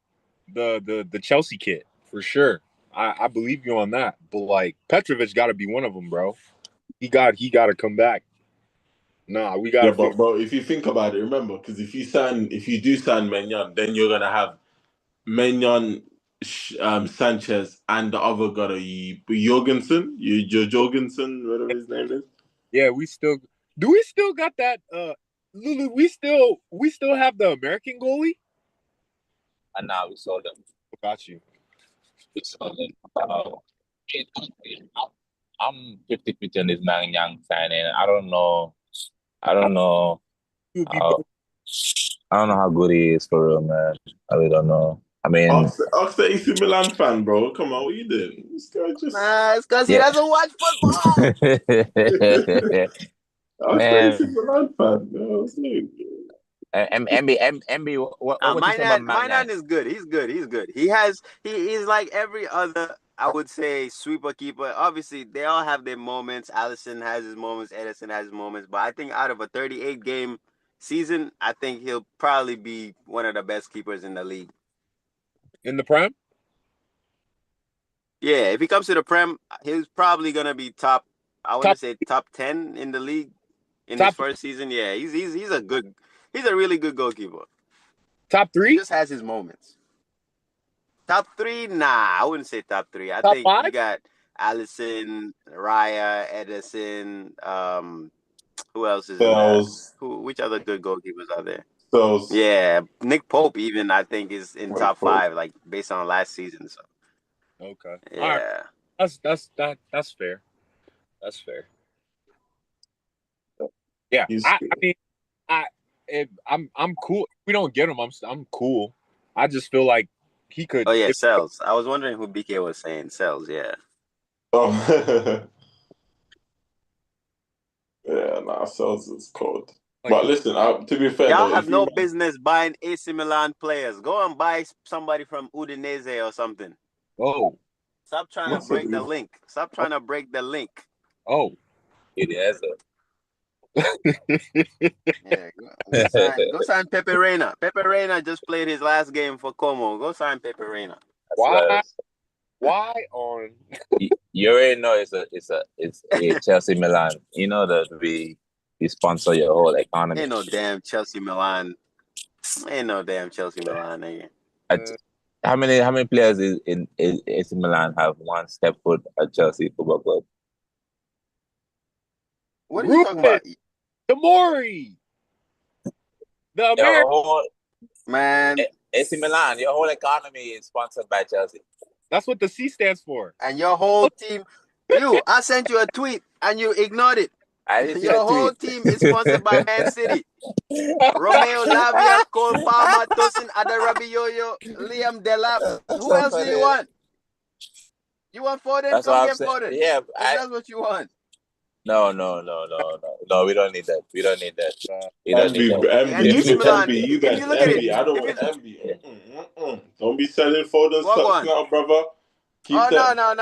Speaker 6: the Chelsea kit for sure. I believe you on that. But like Petrovic got to be one of them, bro. He got to come back. Nah, we got to.
Speaker 3: Yeah, but bro, if you think about it, remember, because if you do sign Menyan, then you're gonna have Menyan, Sanchez, and the other guy, Jorgensen, Jorgensen, whatever his name is.
Speaker 6: Yeah, we still got that. Lulu, we still have the American goalie.
Speaker 2: And now we sold them.
Speaker 6: Got you.
Speaker 2: We sold them. I'm 50-50 on this Man Young signing. I don't know how good he is for real, man. I really don't know. I mean,
Speaker 3: Ask the AC Milan fan, bro. Come on, what you doing? This guy just.
Speaker 5: Nah, it's because he doesn't watch football.
Speaker 2: Man.
Speaker 3: AC Milan fan. No,
Speaker 2: MB, what you say about
Speaker 5: Magnan is good. He's good. He's like every other, I would say, sweeper keeper. Obviously, they all have their moments. Alisson has his moments. Edison has his moments. But I think out of a 38-game season, I think he'll probably be one of the best keepers in the league.
Speaker 6: In the Prem?
Speaker 5: Yeah, if he comes to the Prem, he's probably gonna be top 10 in the league in his first season. Yeah, he's a really good goalkeeper.
Speaker 6: Top 3?
Speaker 5: He just has his moments. Top 3? Nah, I wouldn't say top 3. I think
Speaker 6: 5?
Speaker 5: You got Alisson, Raya, Edison. Who else is in there? Which other good goalkeepers are there? Yeah, Nick Pope even I think is in top 5, like based on last season. So.
Speaker 6: Okay.
Speaker 5: Yeah.
Speaker 6: All right. That's fair. That's fair. Yeah. I'm cool. If we don't get him, I'm cool. I just feel like he could.
Speaker 5: Oh yeah, Cells. I was wondering who BK was saying. Cells, yeah.
Speaker 3: Oh. Yeah, nah, Cells is cold. But listen, to be fair,
Speaker 5: y'all have no business buying AC Milan players. Go and buy somebody from Udinese or something.
Speaker 6: Oh.
Speaker 5: Stop trying to break the link. Stop trying to break the link.
Speaker 6: Oh.
Speaker 2: It is.
Speaker 5: Yeah, go sign Pepe Reina. Pepe Reina just played his last game for Como. Go sign Pepe Reina.
Speaker 6: Why on?
Speaker 2: You already know it's a Chelsea Milan. You know that we sponsor your whole economy.
Speaker 5: Ain't no damn Chelsea Milan. Nigga.
Speaker 2: How many players in AC Milan have one step foot at Chelsea Football Club?
Speaker 5: What are you talking about?
Speaker 6: The Mori. The
Speaker 2: Your
Speaker 6: American.
Speaker 2: whole
Speaker 5: Man,
Speaker 2: AC Milan, your whole economy is sponsored by Chelsea.
Speaker 6: That's what the C stands for.
Speaker 5: and your whole team. I sent you a tweet and you ignored it.
Speaker 2: I didn't see
Speaker 5: Your
Speaker 2: that
Speaker 5: whole
Speaker 2: tweet.
Speaker 5: team is sponsored by Man City. Romeo Lavia, Cole Palmer, Tosin Adarabioyo, Liam Delap. Who
Speaker 2: So
Speaker 5: else do you
Speaker 2: funny.
Speaker 5: want? You want Foden?
Speaker 2: That's
Speaker 5: Come
Speaker 2: what I'm
Speaker 5: get
Speaker 2: saying.
Speaker 5: Foden.
Speaker 2: Yeah,
Speaker 5: If that's what you want.
Speaker 2: No. We don't need that. We don't need that. We don't need
Speaker 3: Envy,
Speaker 2: that.
Speaker 5: And AC Milan,
Speaker 3: envy. You
Speaker 5: if
Speaker 3: guys
Speaker 5: you look at it,
Speaker 3: envy. I don't
Speaker 5: if
Speaker 3: want
Speaker 5: you
Speaker 3: envy. Don't be selling Foden
Speaker 5: what
Speaker 3: socks
Speaker 5: one?
Speaker 3: now, brother. Keep
Speaker 5: Oh
Speaker 3: them.
Speaker 5: no.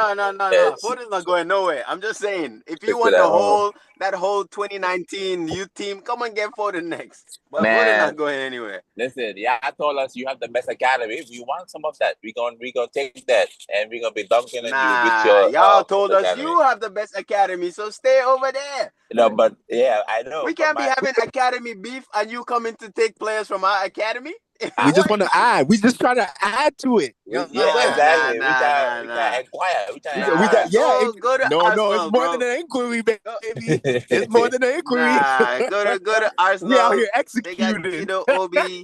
Speaker 2: Yes.
Speaker 5: Foden's not going nowhere. I'm just saying, if you
Speaker 2: Stick to
Speaker 5: want
Speaker 2: that.
Speaker 5: that whole 2019 youth team, come and get Foden next. But Foden
Speaker 2: Man,
Speaker 5: not going anywhere.
Speaker 2: listen, yeah, I told us you have the best academy. We want some of that. We gonna take that, and we're gonna be dunking on you with
Speaker 5: Nah,
Speaker 2: your
Speaker 5: y'all told us
Speaker 2: academy.
Speaker 5: you have the best academy, so stay over there.
Speaker 2: No, but yeah, I know.
Speaker 5: We can't be having academy beef and you coming to take players from our academy.
Speaker 6: We just want to add. We just try to add to it. You know what I'm saying?
Speaker 2: Exactly. We
Speaker 5: Nah.
Speaker 2: can inquire. We can
Speaker 6: We got
Speaker 5: Go to
Speaker 6: no, it's
Speaker 5: Arsenal,
Speaker 6: more
Speaker 5: bro.
Speaker 6: than an inquiry, baby. It's more than an inquiry.
Speaker 5: Nah, go to Arsenal.
Speaker 6: We out here
Speaker 5: They got
Speaker 6: executing.
Speaker 5: Guido, Obi.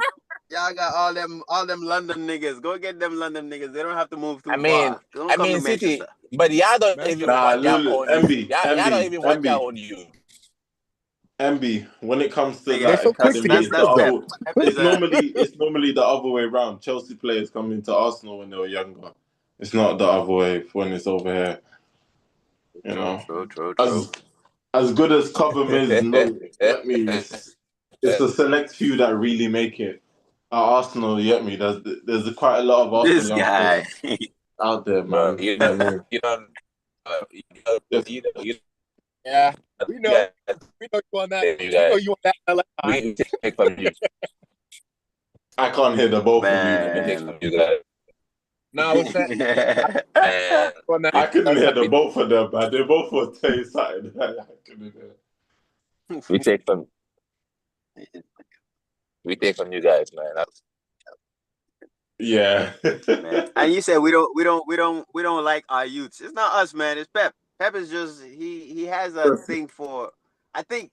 Speaker 5: Y'all got all them London niggas. Go get them London niggas. They don't have to move too far. Don't come to
Speaker 2: City,
Speaker 5: Manchester.
Speaker 2: but y'all don't even want your own youth. Y'all don't even want your own youth.
Speaker 3: MB, when it comes to
Speaker 5: Nigga,
Speaker 6: They're
Speaker 3: that
Speaker 6: so quick to
Speaker 3: academy,
Speaker 6: get rid of them.
Speaker 3: it's normally the other way around. Chelsea players come into Arsenal when they were younger. It's not the other way when it's over here. You know,
Speaker 5: True.
Speaker 3: As good as Cobham is, no, get me. It's a select few that really make it. At Arsenal, you get me. There's quite a lot of Arsenal
Speaker 5: This guy.
Speaker 3: out there,
Speaker 2: Bro,
Speaker 3: man. You know what I mean?
Speaker 6: Yeah, we know. We know you on that. We know you on that.
Speaker 2: We take from you.
Speaker 3: I can't hear the both of you.
Speaker 2: We take from you guys.
Speaker 6: No, what's that?
Speaker 3: I couldn't hear the both of them, man. They both were saying something. I couldn't hear.
Speaker 2: We take from you guys, man.
Speaker 3: Yeah.
Speaker 5: Man. And you said we don't like our youths. It's not us, man. It's Pep. Pep is just he has a thing for. I think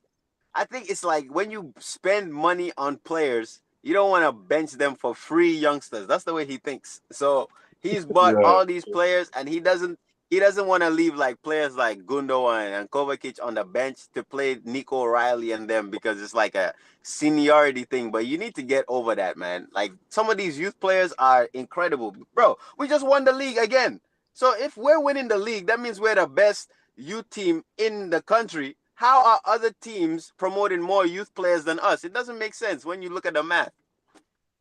Speaker 5: it's like when you spend money on players, you don't want to bench them for free youngsters. That's the way he thinks. So he's bought all these players, and he doesn't want to leave like players like Gundogan and Kovacic on the bench to play Nico Riley and them because it's like a seniority thing. But you need to get over that, man. Like some of these youth players are incredible, bro. We just won the league again. So if we're winning the league, that means we're the best youth team in the country. How are other teams promoting more youth players than us? It doesn't make sense when you look at the math.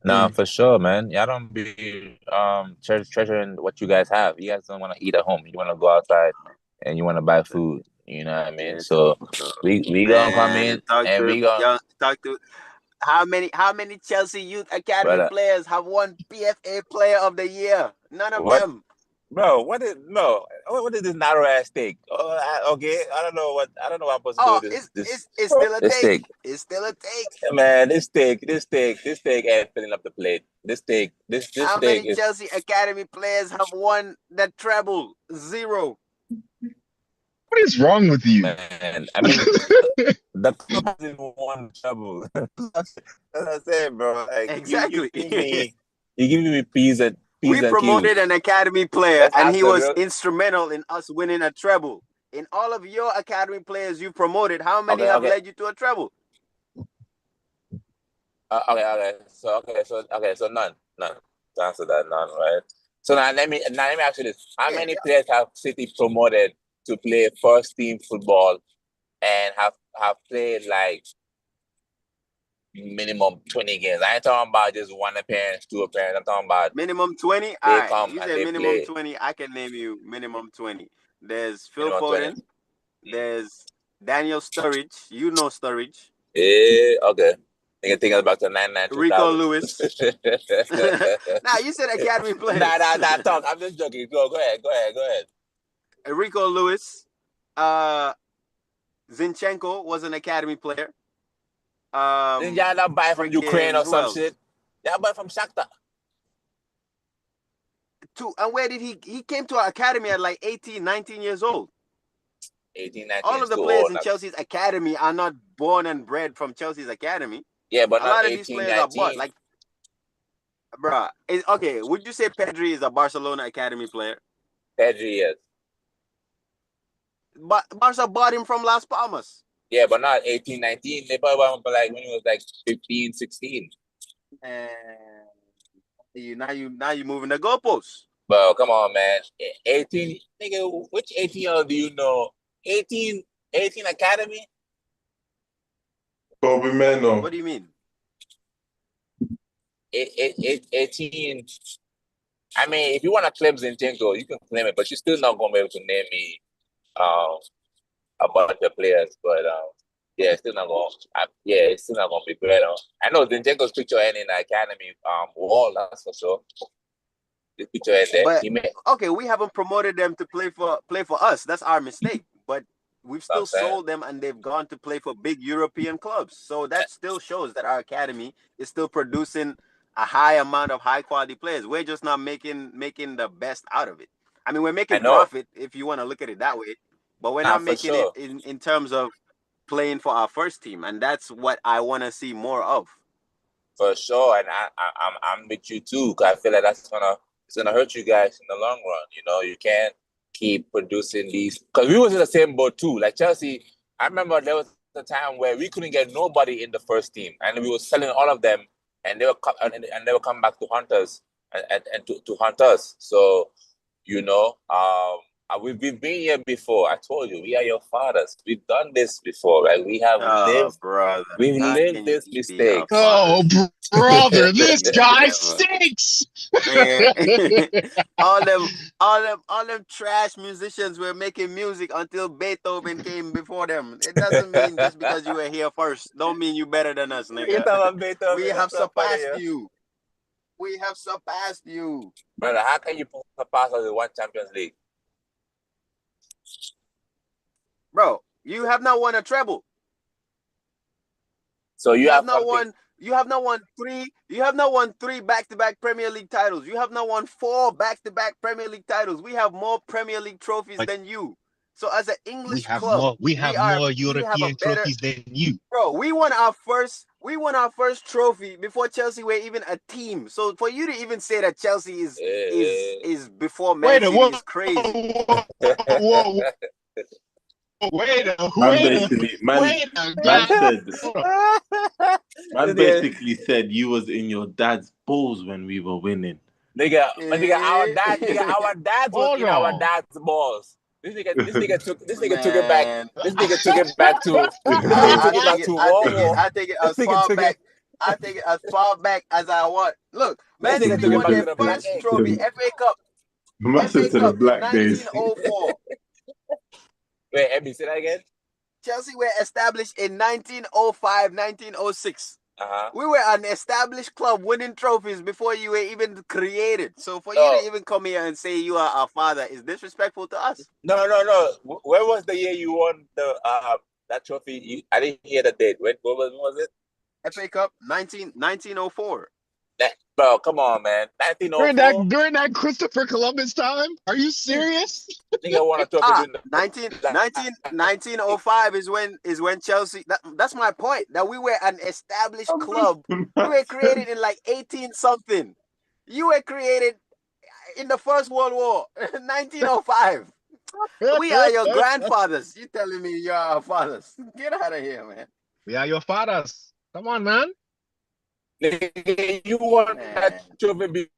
Speaker 2: No, for sure, man. Y'all don't be treasuring what you guys have. You guys don't want to eat at home. You want to go outside and you want to buy food. You know what I mean? So we gonna come in and we gonna
Speaker 5: talk to how many Chelsea Youth Academy players have won PFA Player of the Year? None of them.
Speaker 2: Bro, what is this narrow ass take? Okay, I don't know what I'm supposed to do.
Speaker 5: It's still a take. It's still a take.
Speaker 2: Man, this take ain't filling up the plate. This
Speaker 5: How many Chelsea Academy players have won that treble? 0.
Speaker 1: What is wrong with you?
Speaker 2: Man, I mean, the club hasn't won treble. That's what I'm saying, bro. Like,
Speaker 5: exactly.
Speaker 2: You give me peas and
Speaker 5: we promoted an academy player, and he was instrumental in us winning a treble. In all of your academy players you promoted, how many have led you to a treble?
Speaker 2: So none. To answer that, none, right? So now let me ask you this: how many players have City promoted to play first team football and have played like minimum 20 games? I ain't talking about just one appearance, 2 appearances. I'm talking about
Speaker 5: minimum 20. All right, you said minimum 20. I can name you minimum 20. There's Phil Foden.
Speaker 2: 20.
Speaker 5: There's Daniel Sturridge. You know Sturridge.
Speaker 2: Yeah, okay. Think about the 99.
Speaker 5: Rico Lewis. Nah, you said academy players.
Speaker 2: Nah, talk. I'm just joking. Go ahead.
Speaker 5: Rico Lewis. Zinchenko was an academy player.
Speaker 2: Didn't y'all not buy from Ukraine or some shit? Y'all buy from Shakhtar.
Speaker 5: And where did he came to our academy at like 18, 19 years old.
Speaker 2: 18, 19
Speaker 5: All
Speaker 2: is
Speaker 5: of the
Speaker 2: too
Speaker 5: players
Speaker 2: old.
Speaker 5: in Chelsea's academy are not born and bred from Chelsea's academy.
Speaker 2: Yeah, but
Speaker 5: A
Speaker 2: not
Speaker 5: lot of these
Speaker 2: 18,
Speaker 5: players are bought.
Speaker 2: 19.
Speaker 5: Like, bruh, okay, would you say Pedri is a Barcelona academy player?
Speaker 2: Pedri, yes.
Speaker 5: But Barca bought him from Las Palmas.
Speaker 2: Yeah, but not 18, 19. They probably bought him for like when he was like 15, 16.
Speaker 5: And now you moving the goalposts.
Speaker 2: But come on, man. 18, nigga, which 18-year-old do you know? 18 academy?
Speaker 3: Kobe Meno.
Speaker 5: What do you mean?
Speaker 2: 18. I mean, if you want to claim Zinchenko, you can claim it, but you're still not going to be able to name me a bunch of players. But yeah, it's still not going. It's still not going to be great. I know Zinchenko's picture ain't in the academy wall. That's for sure. This picture ain't there.
Speaker 5: But okay, we haven't promoted them to play for us. That's our mistake. But we've still sold them, and they've gone to play for big European clubs. So that still shows that our academy is still producing a high amount of high quality players. We're just not making the best out of it. I mean, we're making profit if you want to look at it that way, but we're not making it in terms of playing for our first team, and that's what I want to see more of.
Speaker 2: For sure, and I'm with you too, because I feel like it's gonna hurt you guys in the long run. You know, you can't keep producing these, because we was in the same boat too. Like Chelsea, I remember there was a time where we couldn't get nobody in the first team, and we were selling all of them, and they were coming back to hunt us and to hunt us. So, you know, we've been here before. I told you, we are your fathers. We've done this before, right? We have lived,
Speaker 5: brother.
Speaker 2: we've lived this mistake.
Speaker 1: Oh, brother, this guy stinks.
Speaker 5: Man. all them trash musicians were making music until Beethoven came before them. It doesn't mean just because you were here first, don't mean you better than us, nigga. We have surpassed you. We have surpassed you.
Speaker 2: Brother, how can you surpass us in one Champions League?
Speaker 5: Bro, you have not won a treble.
Speaker 2: So you have
Speaker 5: not won. You have not won three. You have not won 3 back-to-back Premier League titles. You have not won 4 back-to-back Premier League titles. We have more Premier League trophies than you. So as an English club,
Speaker 1: we have more European trophies than you.
Speaker 5: Bro, we won our first trophy before Chelsea were even a team. So for you to even say that Chelsea is before Man City is crazy.
Speaker 1: Whoa.
Speaker 3: Man basically said you was in your dad's balls when we were winning.
Speaker 2: Nigga, our dads was in our dad's balls. This nigga took it back. This nigga took it back to.
Speaker 5: I take it as far back. I take it as far back as I want. Look, Man City won their first trophy, FA Cup.
Speaker 3: FA Cup in
Speaker 5: 1904.
Speaker 2: Wait, Emmy, say that again?
Speaker 5: Chelsea were established in 1905, 1906. We were an established club winning trophies before you were even created. So for you to even come here and say you are our father is disrespectful to us.
Speaker 2: No. Where was the year you won the that trophy? I didn't hear the date. When was it?
Speaker 5: FA Cup 1904.
Speaker 2: Bro, come on, man. 1904.
Speaker 1: During that Christopher Columbus time? Are you serious?
Speaker 2: Nigga won a trophy.
Speaker 5: 1905 is when Chelsea. That's my point. That we were an established club. We were created in like 18 something. You were created in the First World War, 1905. We are your grandfathers. You telling me you're our fathers? Get out of here, man.
Speaker 1: We are your fathers. Come on, man.
Speaker 2: You won that trophy.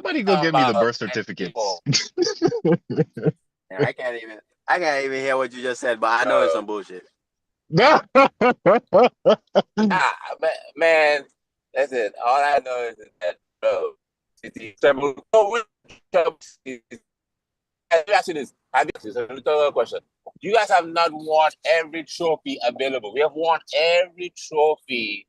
Speaker 1: Somebody go give me the birth certificates.
Speaker 5: I can't even hear what you just said, but I know it's some bullshit.
Speaker 2: Man, that's it. All I know is that, bro. Question. You guys have not won every trophy available. We have won every trophy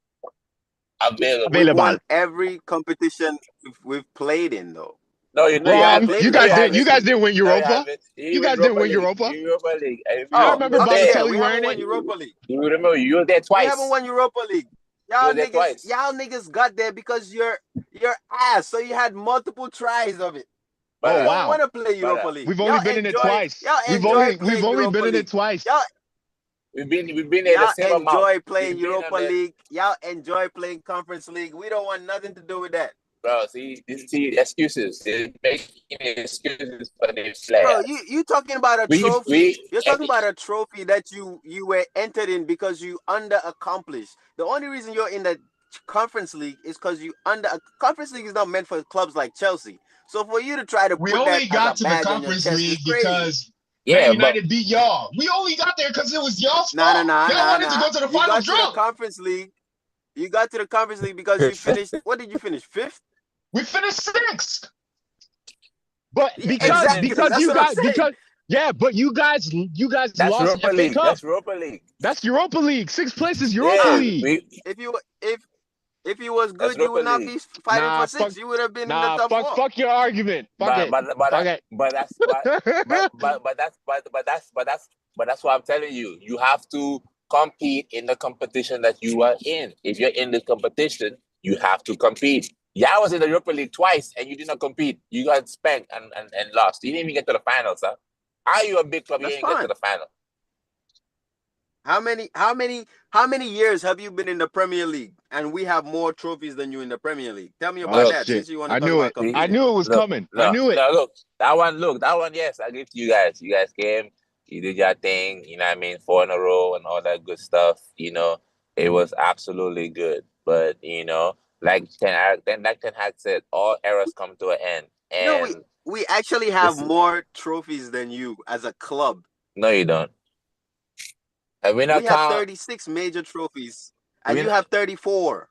Speaker 2: available.
Speaker 5: We've won every competition we've played in, though.
Speaker 2: No,
Speaker 1: you guys didn't win Europa. You guys didn't win Europa.
Speaker 2: Europa League.
Speaker 1: I remember Balotelli
Speaker 5: wearing it. Europa League.
Speaker 2: You remember you were there twice.
Speaker 5: We haven't won Europa League. Y'all niggas got there because you're ass. So you had multiple tries of it.
Speaker 2: But,
Speaker 1: Oh wow.
Speaker 5: want to play Europa
Speaker 2: brother,
Speaker 5: League.
Speaker 1: We've only been in it twice.
Speaker 5: Y'all
Speaker 1: We've
Speaker 5: enjoy
Speaker 1: only
Speaker 5: playing
Speaker 1: been
Speaker 5: Europa
Speaker 1: in it
Speaker 5: League.
Speaker 1: twice.
Speaker 2: we've been there the
Speaker 5: Y'all
Speaker 2: same amount.
Speaker 5: enjoy playing
Speaker 2: We've been
Speaker 5: Europa
Speaker 2: on it.
Speaker 5: League. Y'all enjoy playing Conference League. We don't want nothing to do with that.
Speaker 2: Bro, see excuses. They're making excuses for their
Speaker 5: Bro,
Speaker 2: players.
Speaker 5: you talking about a trophy. You're talking
Speaker 2: every-
Speaker 5: about a trophy that you were entered in because you under accomplished. The only reason you're in the Conference League is because you under Conference League is not meant for clubs like Chelsea. So for you to try to
Speaker 1: We
Speaker 5: put that
Speaker 1: only
Speaker 5: as a
Speaker 1: got to the
Speaker 5: badge on your
Speaker 1: Conference
Speaker 5: chest
Speaker 1: League
Speaker 5: is crazy.
Speaker 1: because Man
Speaker 2: yeah, but
Speaker 1: United beat y'all. We only got there because it was y'all's
Speaker 5: Nah.
Speaker 1: fault. Y'all wanted to go to the
Speaker 5: You
Speaker 1: final
Speaker 5: got to the
Speaker 1: drunk.
Speaker 5: Conference League. You got to the Conference League because you finished. What did you finish? 5th?
Speaker 1: We finished 6th.
Speaker 6: But
Speaker 5: Yeah,
Speaker 6: because
Speaker 5: exactly. That's
Speaker 6: you
Speaker 5: what I'm
Speaker 6: guys
Speaker 5: saying.
Speaker 6: but you guys
Speaker 2: that's
Speaker 6: lost
Speaker 2: Europa
Speaker 6: FA
Speaker 2: League.
Speaker 6: Cup.
Speaker 2: That's Europa League.
Speaker 6: That's Europa League. 6th place is Europa
Speaker 2: Yeah,
Speaker 6: League.
Speaker 5: If you was
Speaker 2: that's
Speaker 5: good, you
Speaker 2: Europa
Speaker 5: would not
Speaker 2: League.
Speaker 5: be fighting
Speaker 6: Nah,
Speaker 5: for 6. You would have been in the
Speaker 6: nah,
Speaker 5: top 4.
Speaker 6: fuck your argument. Fuck it. Fuck it.
Speaker 2: But that's what I'm telling you. You have to compete in the competition that you are in. If you're in the competition, you have to compete. Yeah, I was in the Europa League twice and you did not compete. You got spanked and lost. You didn't even get to the finals, huh? Are you a big club?
Speaker 5: That's
Speaker 2: You didn't get to
Speaker 5: fine.
Speaker 2: the final.
Speaker 5: How many years have you been in the Premier League? And we have more trophies than you in the Premier League. Tell me about that.
Speaker 1: Shit.
Speaker 5: Since you want to
Speaker 1: I
Speaker 5: talk
Speaker 1: knew
Speaker 5: about
Speaker 1: it.
Speaker 5: competing.
Speaker 1: I knew it was coming. I knew it.
Speaker 2: No, look, that one, yes, I give to you guys. You guys came, you did your thing, you know what I mean, 4 in a row and all that good stuff. You know, it was absolutely good. But, you know, like Ten Hag said, all eras come to an end. And
Speaker 5: we actually have more trophies than you as a club.
Speaker 2: No, you don't. And we
Speaker 5: have 36 major trophies, and you have 34.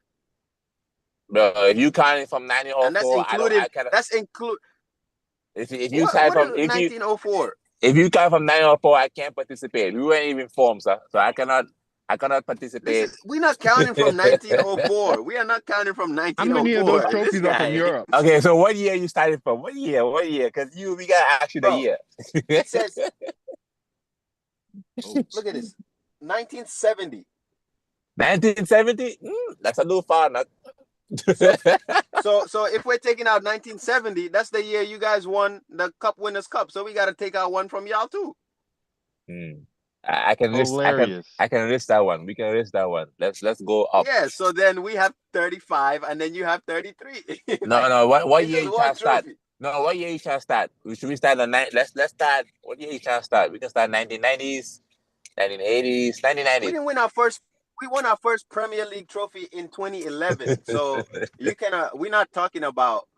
Speaker 2: Bro, if you counting from 1904,
Speaker 5: and that's including.
Speaker 2: If you count from
Speaker 5: 1904.
Speaker 2: If you count from 1904, I can't participate. We weren't even formed, sir. So I cannot participate.
Speaker 5: We're not counting from 1904. We are not counting from 1904.
Speaker 1: How many of those trophies are from Europe?
Speaker 2: Okay, so what year you started from? What year? Because we gotta ask you the year.
Speaker 5: It says, look at this, 1970.
Speaker 2: 1970? That's a little far, not.
Speaker 5: So if we're taking out 1970, that's the year you guys won the Cup Winners' Cup. So we got to take out one from y'all too.
Speaker 2: I can risk. I can risk that one. We can risk that one. Let's go up.
Speaker 5: Yeah. So then we have 35, and then you have 33.
Speaker 2: No. What year you trying to start? No, what year you trying to start? Should we start the Let's start. What year you trying to start? We can start 1990s, 1980s, 1990s.
Speaker 5: We didn't win our first. We won our first Premier League trophy in 2011. So you cannot. We're not talking about.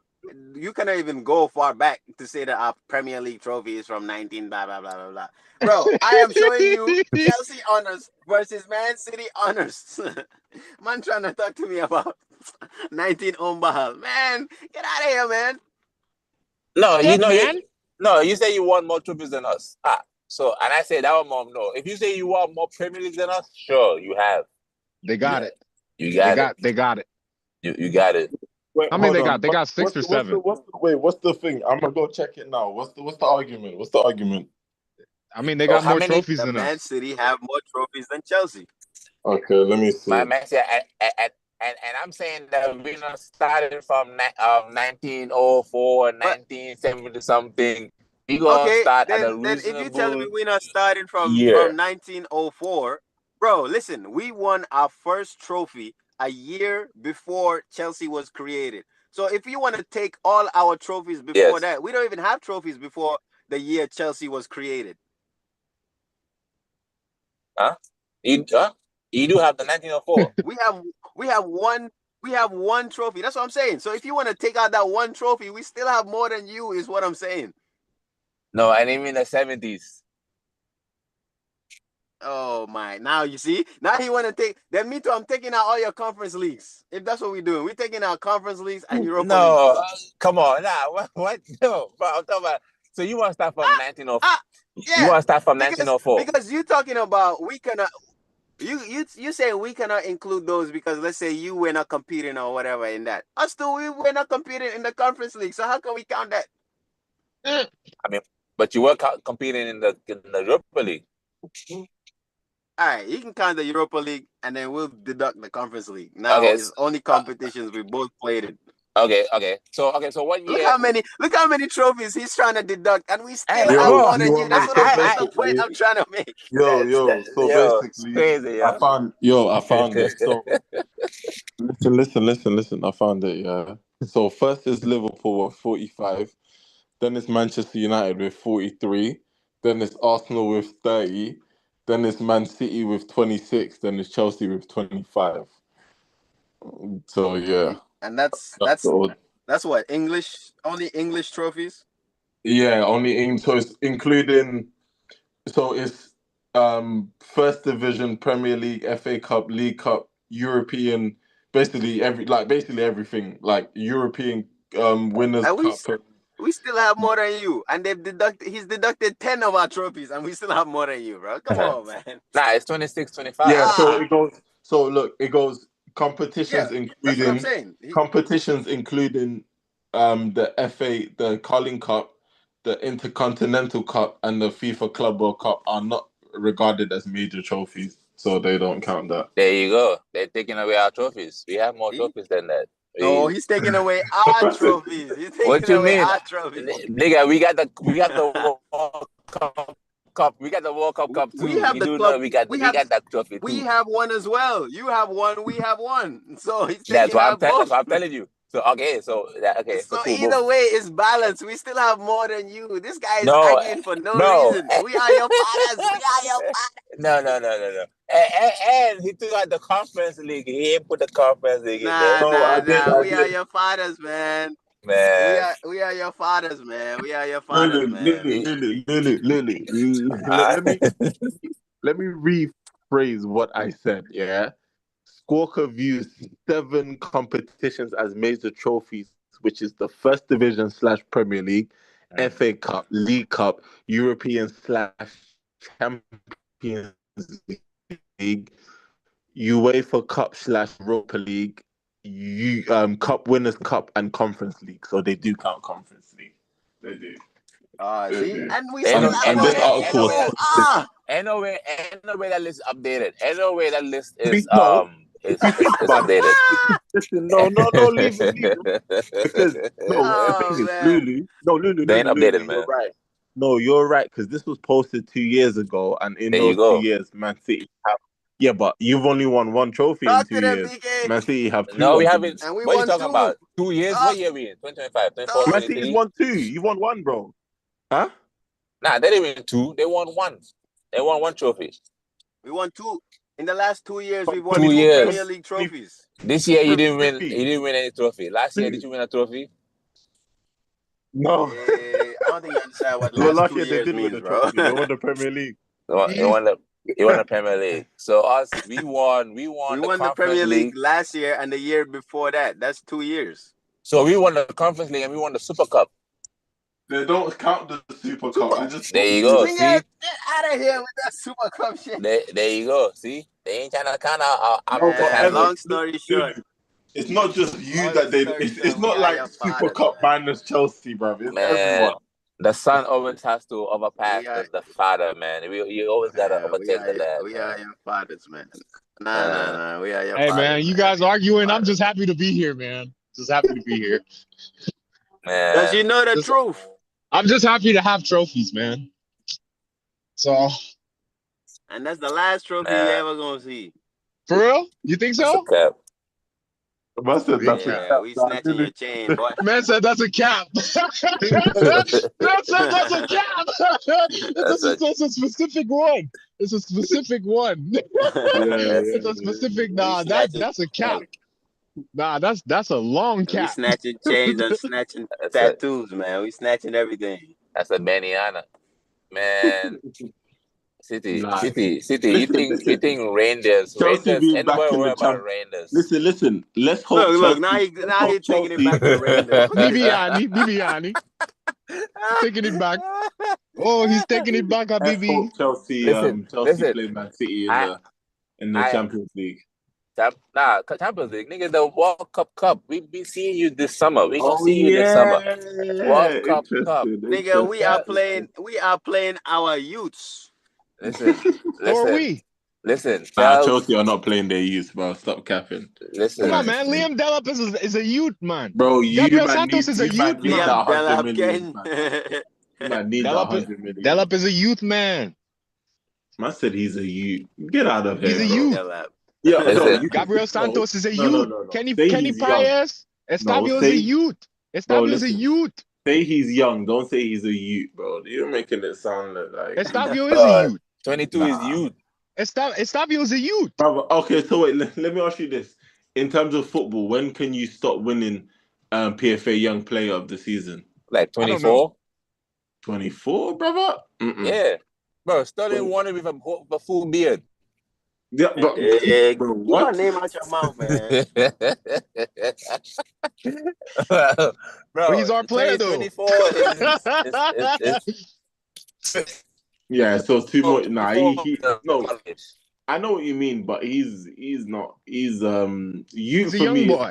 Speaker 5: You cannot even go far back to say that our Premier League trophy is from 19 blah blah blah blah blah. Bro, I am showing you Chelsea honors versus Man City honors. Man trying to talk to me about 19 Ombahal. Man, get out of here, man.
Speaker 2: No, you say you won more trophies than us. So and I say that one more. No, if you say you won more Premier League than us, sure, you have.
Speaker 1: They got it.
Speaker 2: You got it.
Speaker 1: They got it.
Speaker 2: You got it.
Speaker 3: Wait,
Speaker 1: how many they got? They got 6 or 7.
Speaker 3: What's the thing? I'm gonna go check it now. What's the argument? What's the argument?
Speaker 1: I mean, they got more trophies than
Speaker 5: Man
Speaker 1: us.
Speaker 5: City have more trophies than Chelsea.
Speaker 3: Okay, let me see.
Speaker 2: My Man City, and I'm saying that we're not starting from 1904, 1970 something. We gonna start at a reasonable.
Speaker 5: Then if you tell me we're not starting from 1904, bro, listen, we won our first trophy a year before Chelsea was created. So if you want to take all our trophies before that, we don't even have trophies before the year Chelsea was created.
Speaker 2: Huh? You do have the 1904.
Speaker 5: we have one trophy. That's what I'm saying. So if you want to take out that one trophy, we still have more than you, is what I'm saying.
Speaker 2: No, I didn't mean the 70s.
Speaker 5: Oh my! Now you see. Now you want to take. Then me too. I'm taking out all your conference leagues. If that's what we're doing, we're taking out conference leagues and Europa leagues.
Speaker 2: Come on, what? No, but I'm talking about. So you want to start from 1904?
Speaker 5: Yeah.
Speaker 2: You want to start from 1904
Speaker 5: because you're talking about we cannot. You say we cannot include those because let's say you were not competing or whatever in that. Us too, we were not competing in the conference league. So how can we count that?
Speaker 2: I mean, but you were competing in the Europa League.
Speaker 5: All right, you can count the Europa League, and then we'll deduct the Conference League. Now it's only competitions we both played in.
Speaker 2: Okay. So what
Speaker 5: Look
Speaker 2: year?
Speaker 5: how many trophies he's trying to deduct, and we still
Speaker 2: Hey,
Speaker 5: have
Speaker 2: bro,
Speaker 5: more than you. That's that's the point I'm trying to make.
Speaker 3: So
Speaker 2: it's
Speaker 3: basically,
Speaker 2: crazy,
Speaker 3: I found it. So listen. I found it. Yeah. So first is Liverpool with 45. Then it's Manchester United with 43. Then it's Arsenal with 30. Then it's Man City with 26. Then it's Chelsea with 25. So yeah,
Speaker 5: And
Speaker 3: that's the order.
Speaker 5: that's what only English trophies.
Speaker 3: Yeah, so it's including. So it's first division, Premier League, FA Cup, League Cup, European, basically everything, like European Winners'
Speaker 5: And
Speaker 3: Cup.
Speaker 5: we still have more than you, and he's deducted 10 of our trophies, and we still have more than you, bro. Come on, man.
Speaker 2: Nah, it's 26, 25.
Speaker 3: Yeah, so
Speaker 5: Ah.
Speaker 3: it goes. So look, it goes
Speaker 5: Yeah, that's what I'm saying.
Speaker 3: competitions including the FA, the Carling Cup, the Intercontinental Cup, and the FIFA Club World Cup are not regarded as major trophies, so they don't count that.
Speaker 2: There you go. They're taking away our trophies. We have more trophies than that.
Speaker 5: No, he's taking away our trophies. He's
Speaker 2: What
Speaker 5: taking
Speaker 2: you
Speaker 5: away
Speaker 2: mean?
Speaker 5: our trophies.
Speaker 2: Nigga, we got the World Cup. We got the World Cup too.
Speaker 5: We have
Speaker 2: You
Speaker 5: the
Speaker 2: do
Speaker 5: club.
Speaker 2: know we got that trophy too.
Speaker 5: We have one as well. You have one. We have one. So he's
Speaker 2: That's
Speaker 5: taking out both.
Speaker 2: that's what I'm telling you. So so cool.
Speaker 5: Either way, it's balanced. We still have more than you. This guy is
Speaker 2: No,
Speaker 5: arguing for no reason. We are your fathers. We are your fathers.
Speaker 2: No. And he took out the Conference League. He ain't put the Conference League in there.
Speaker 5: Nah. We are your fathers, man.
Speaker 2: Man.
Speaker 5: We are your fathers, man. We are your fathers, man.
Speaker 3: Lily. Let me rephrase what I said. Yeah. Squawka views 7 competitions as major trophies, which is the First Division / Premier League, FA Cup, League Cup, European / Champions League, UEFA Cup / Europa League, Cup Winners' Cup, and Conference League. So they do count Conference League. They do.
Speaker 5: See, and we
Speaker 2: Ain't
Speaker 5: still
Speaker 2: no-
Speaker 5: have
Speaker 2: ain't no-
Speaker 5: more than
Speaker 2: ain't
Speaker 5: you.
Speaker 2: Ain't no way that list is updated. Ain't no way that list is
Speaker 3: No.
Speaker 2: is updated.
Speaker 3: Listen, no, leave it. Because the thing is, Lulu,
Speaker 2: They ain't updated,
Speaker 3: you're
Speaker 2: man.
Speaker 3: right. No, you're right, because this was posted 2 years ago, and in
Speaker 2: There
Speaker 3: those
Speaker 2: you go.
Speaker 3: 2 years, Man City have. Yeah, but you've only won 1 trophy
Speaker 5: Talk
Speaker 3: in 2
Speaker 5: to them,
Speaker 3: years.
Speaker 5: BK.
Speaker 3: Man City have 2.
Speaker 2: No, we haven't.
Speaker 5: And we
Speaker 2: What are you
Speaker 5: won
Speaker 2: talking
Speaker 5: 2.
Speaker 2: about? 2 years? What year are we in? 2025, 24,
Speaker 3: Man City's
Speaker 2: 23?
Speaker 3: won 2. You won 1, bro. Huh?
Speaker 2: Nah, they didn't win 2. They won 1. They won 1 trophy.
Speaker 5: We won 2. In the last 2 years, we've won
Speaker 2: 2
Speaker 5: 2
Speaker 2: years.
Speaker 5: Premier League trophies.
Speaker 2: This year you didn't win. You didn't win any trophy. Last year, did you win a trophy?
Speaker 3: No.
Speaker 5: I don't think you understand what
Speaker 3: Well,
Speaker 5: last
Speaker 3: last
Speaker 5: 2
Speaker 3: year they
Speaker 5: years
Speaker 3: did win
Speaker 5: means,
Speaker 3: the
Speaker 5: bro.
Speaker 3: trophy. They won the Premier League.
Speaker 2: You won the Premier League. So us, we won
Speaker 5: We
Speaker 2: the
Speaker 5: won the
Speaker 2: Conference
Speaker 5: Premier League
Speaker 2: League
Speaker 5: last year and the year before that. That's 2 years.
Speaker 2: So we won the Conference League and we won the Super Cup.
Speaker 3: They don't count the Super Cup.
Speaker 2: There you go.
Speaker 5: Nigga,
Speaker 2: See,
Speaker 5: get out of here with that Super Cup shit.
Speaker 2: there you go. See, they ain't trying to count our
Speaker 5: Long story short,
Speaker 3: it's not just you that they. It's not like Super Cup minus Chelsea, bro. It's everyone.
Speaker 2: The son always has to overpass the father, man. You always gotta overtake the dad.
Speaker 5: We are your fathers, man. Nah. We are your
Speaker 1: Hey,
Speaker 5: fathers.
Speaker 1: man, you guys arguing. I'm just happy to be here, man. Just happy to be here.
Speaker 2: Man.
Speaker 5: Does you know the truth?
Speaker 1: I'm just happy to have trophies, man. So.
Speaker 5: And that's the last trophy you ever gonna see.
Speaker 1: For real? You think so?
Speaker 3: Man said that's a cap.
Speaker 5: We snatching your chain, boy.
Speaker 1: Man said that's a cap. Man said that's a cap. It's a specific one. It's a specific one. It's a specific. Nah, that's a cap. Nah, that's a long cap.
Speaker 5: We snatching chains and snatching tattoos, man. We snatching everything.
Speaker 2: That's a Beniana, man. City.
Speaker 3: You
Speaker 2: think reindeers?
Speaker 3: Chelsea being back in the
Speaker 2: about reindeers.
Speaker 3: Listen. Let's hope.
Speaker 5: Look. Now he's taking it back to reindeers.
Speaker 1: Bibiani. Taking it back. Oh, he's taking it back, Bibi.
Speaker 3: Chelsea played Man City in the Champions League.
Speaker 2: Champions League, nigga, the World Cup. We be seeing you this summer. We gonna see you this summer. World Cup.
Speaker 5: Nigga, we are playing our youths.
Speaker 2: Listen.
Speaker 1: Who are we?
Speaker 2: Listen,
Speaker 3: Nah,
Speaker 2: tell.
Speaker 3: Chelsea are not playing their youth, bro. Stop capping.
Speaker 2: Listen,
Speaker 1: Come on,
Speaker 3: Right.
Speaker 1: man. Liam Delap is a youth, man.
Speaker 3: Bro,
Speaker 1: Gabriel Santos is a
Speaker 3: you man
Speaker 1: youth,
Speaker 3: need
Speaker 1: man.
Speaker 3: that
Speaker 5: Liam
Speaker 3: 100
Speaker 5: Delap,
Speaker 3: million,
Speaker 5: Ken.
Speaker 3: man. You man need that
Speaker 1: Delap,
Speaker 3: 100 million.
Speaker 1: Delap is a youth, man.
Speaker 3: Man said he's a youth. Get out of
Speaker 1: He's
Speaker 3: here,
Speaker 1: a
Speaker 3: bro.
Speaker 1: youth.
Speaker 5: Delap.
Speaker 3: Yeah, no,
Speaker 2: listen.
Speaker 3: you can
Speaker 1: Gabriel
Speaker 3: no,
Speaker 1: Santos is a
Speaker 3: no, no,
Speaker 1: youth.
Speaker 3: no, no.
Speaker 1: Kenny
Speaker 3: Say
Speaker 1: Kenny
Speaker 3: he's young.
Speaker 1: Paez,
Speaker 3: No,
Speaker 1: Estavio is a
Speaker 3: say
Speaker 1: youth.
Speaker 3: bro,
Speaker 1: Estavio is a
Speaker 3: listen.
Speaker 1: youth.
Speaker 3: Say he's young. Don't say he's a youth, bro. You're making it sound like
Speaker 1: Estavio is a youth.
Speaker 2: 22 is
Speaker 3: nah.
Speaker 2: youth.
Speaker 1: Estavio is a youth.
Speaker 3: Brother, okay, so wait, let me ask you this. In terms of football, when can you stop winning PFA Young Player of the Season?
Speaker 2: Like
Speaker 1: I don't know.
Speaker 2: 24.
Speaker 3: 24, brother? Mm-mm.
Speaker 2: Yeah, bro. Sterling won it with a full beard.
Speaker 3: Yeah, bro,
Speaker 5: Hey,
Speaker 3: bro,
Speaker 5: keep your
Speaker 3: what?
Speaker 5: name out your mouth, man.
Speaker 2: Bro,
Speaker 1: But he's our player, though.
Speaker 2: 2024 is
Speaker 3: Yeah, so two more. Nah,
Speaker 2: 24
Speaker 3: no.
Speaker 2: college.
Speaker 3: I know what you mean, but he's not. He's youth
Speaker 1: He's a
Speaker 3: for
Speaker 1: young
Speaker 3: me.
Speaker 1: boy.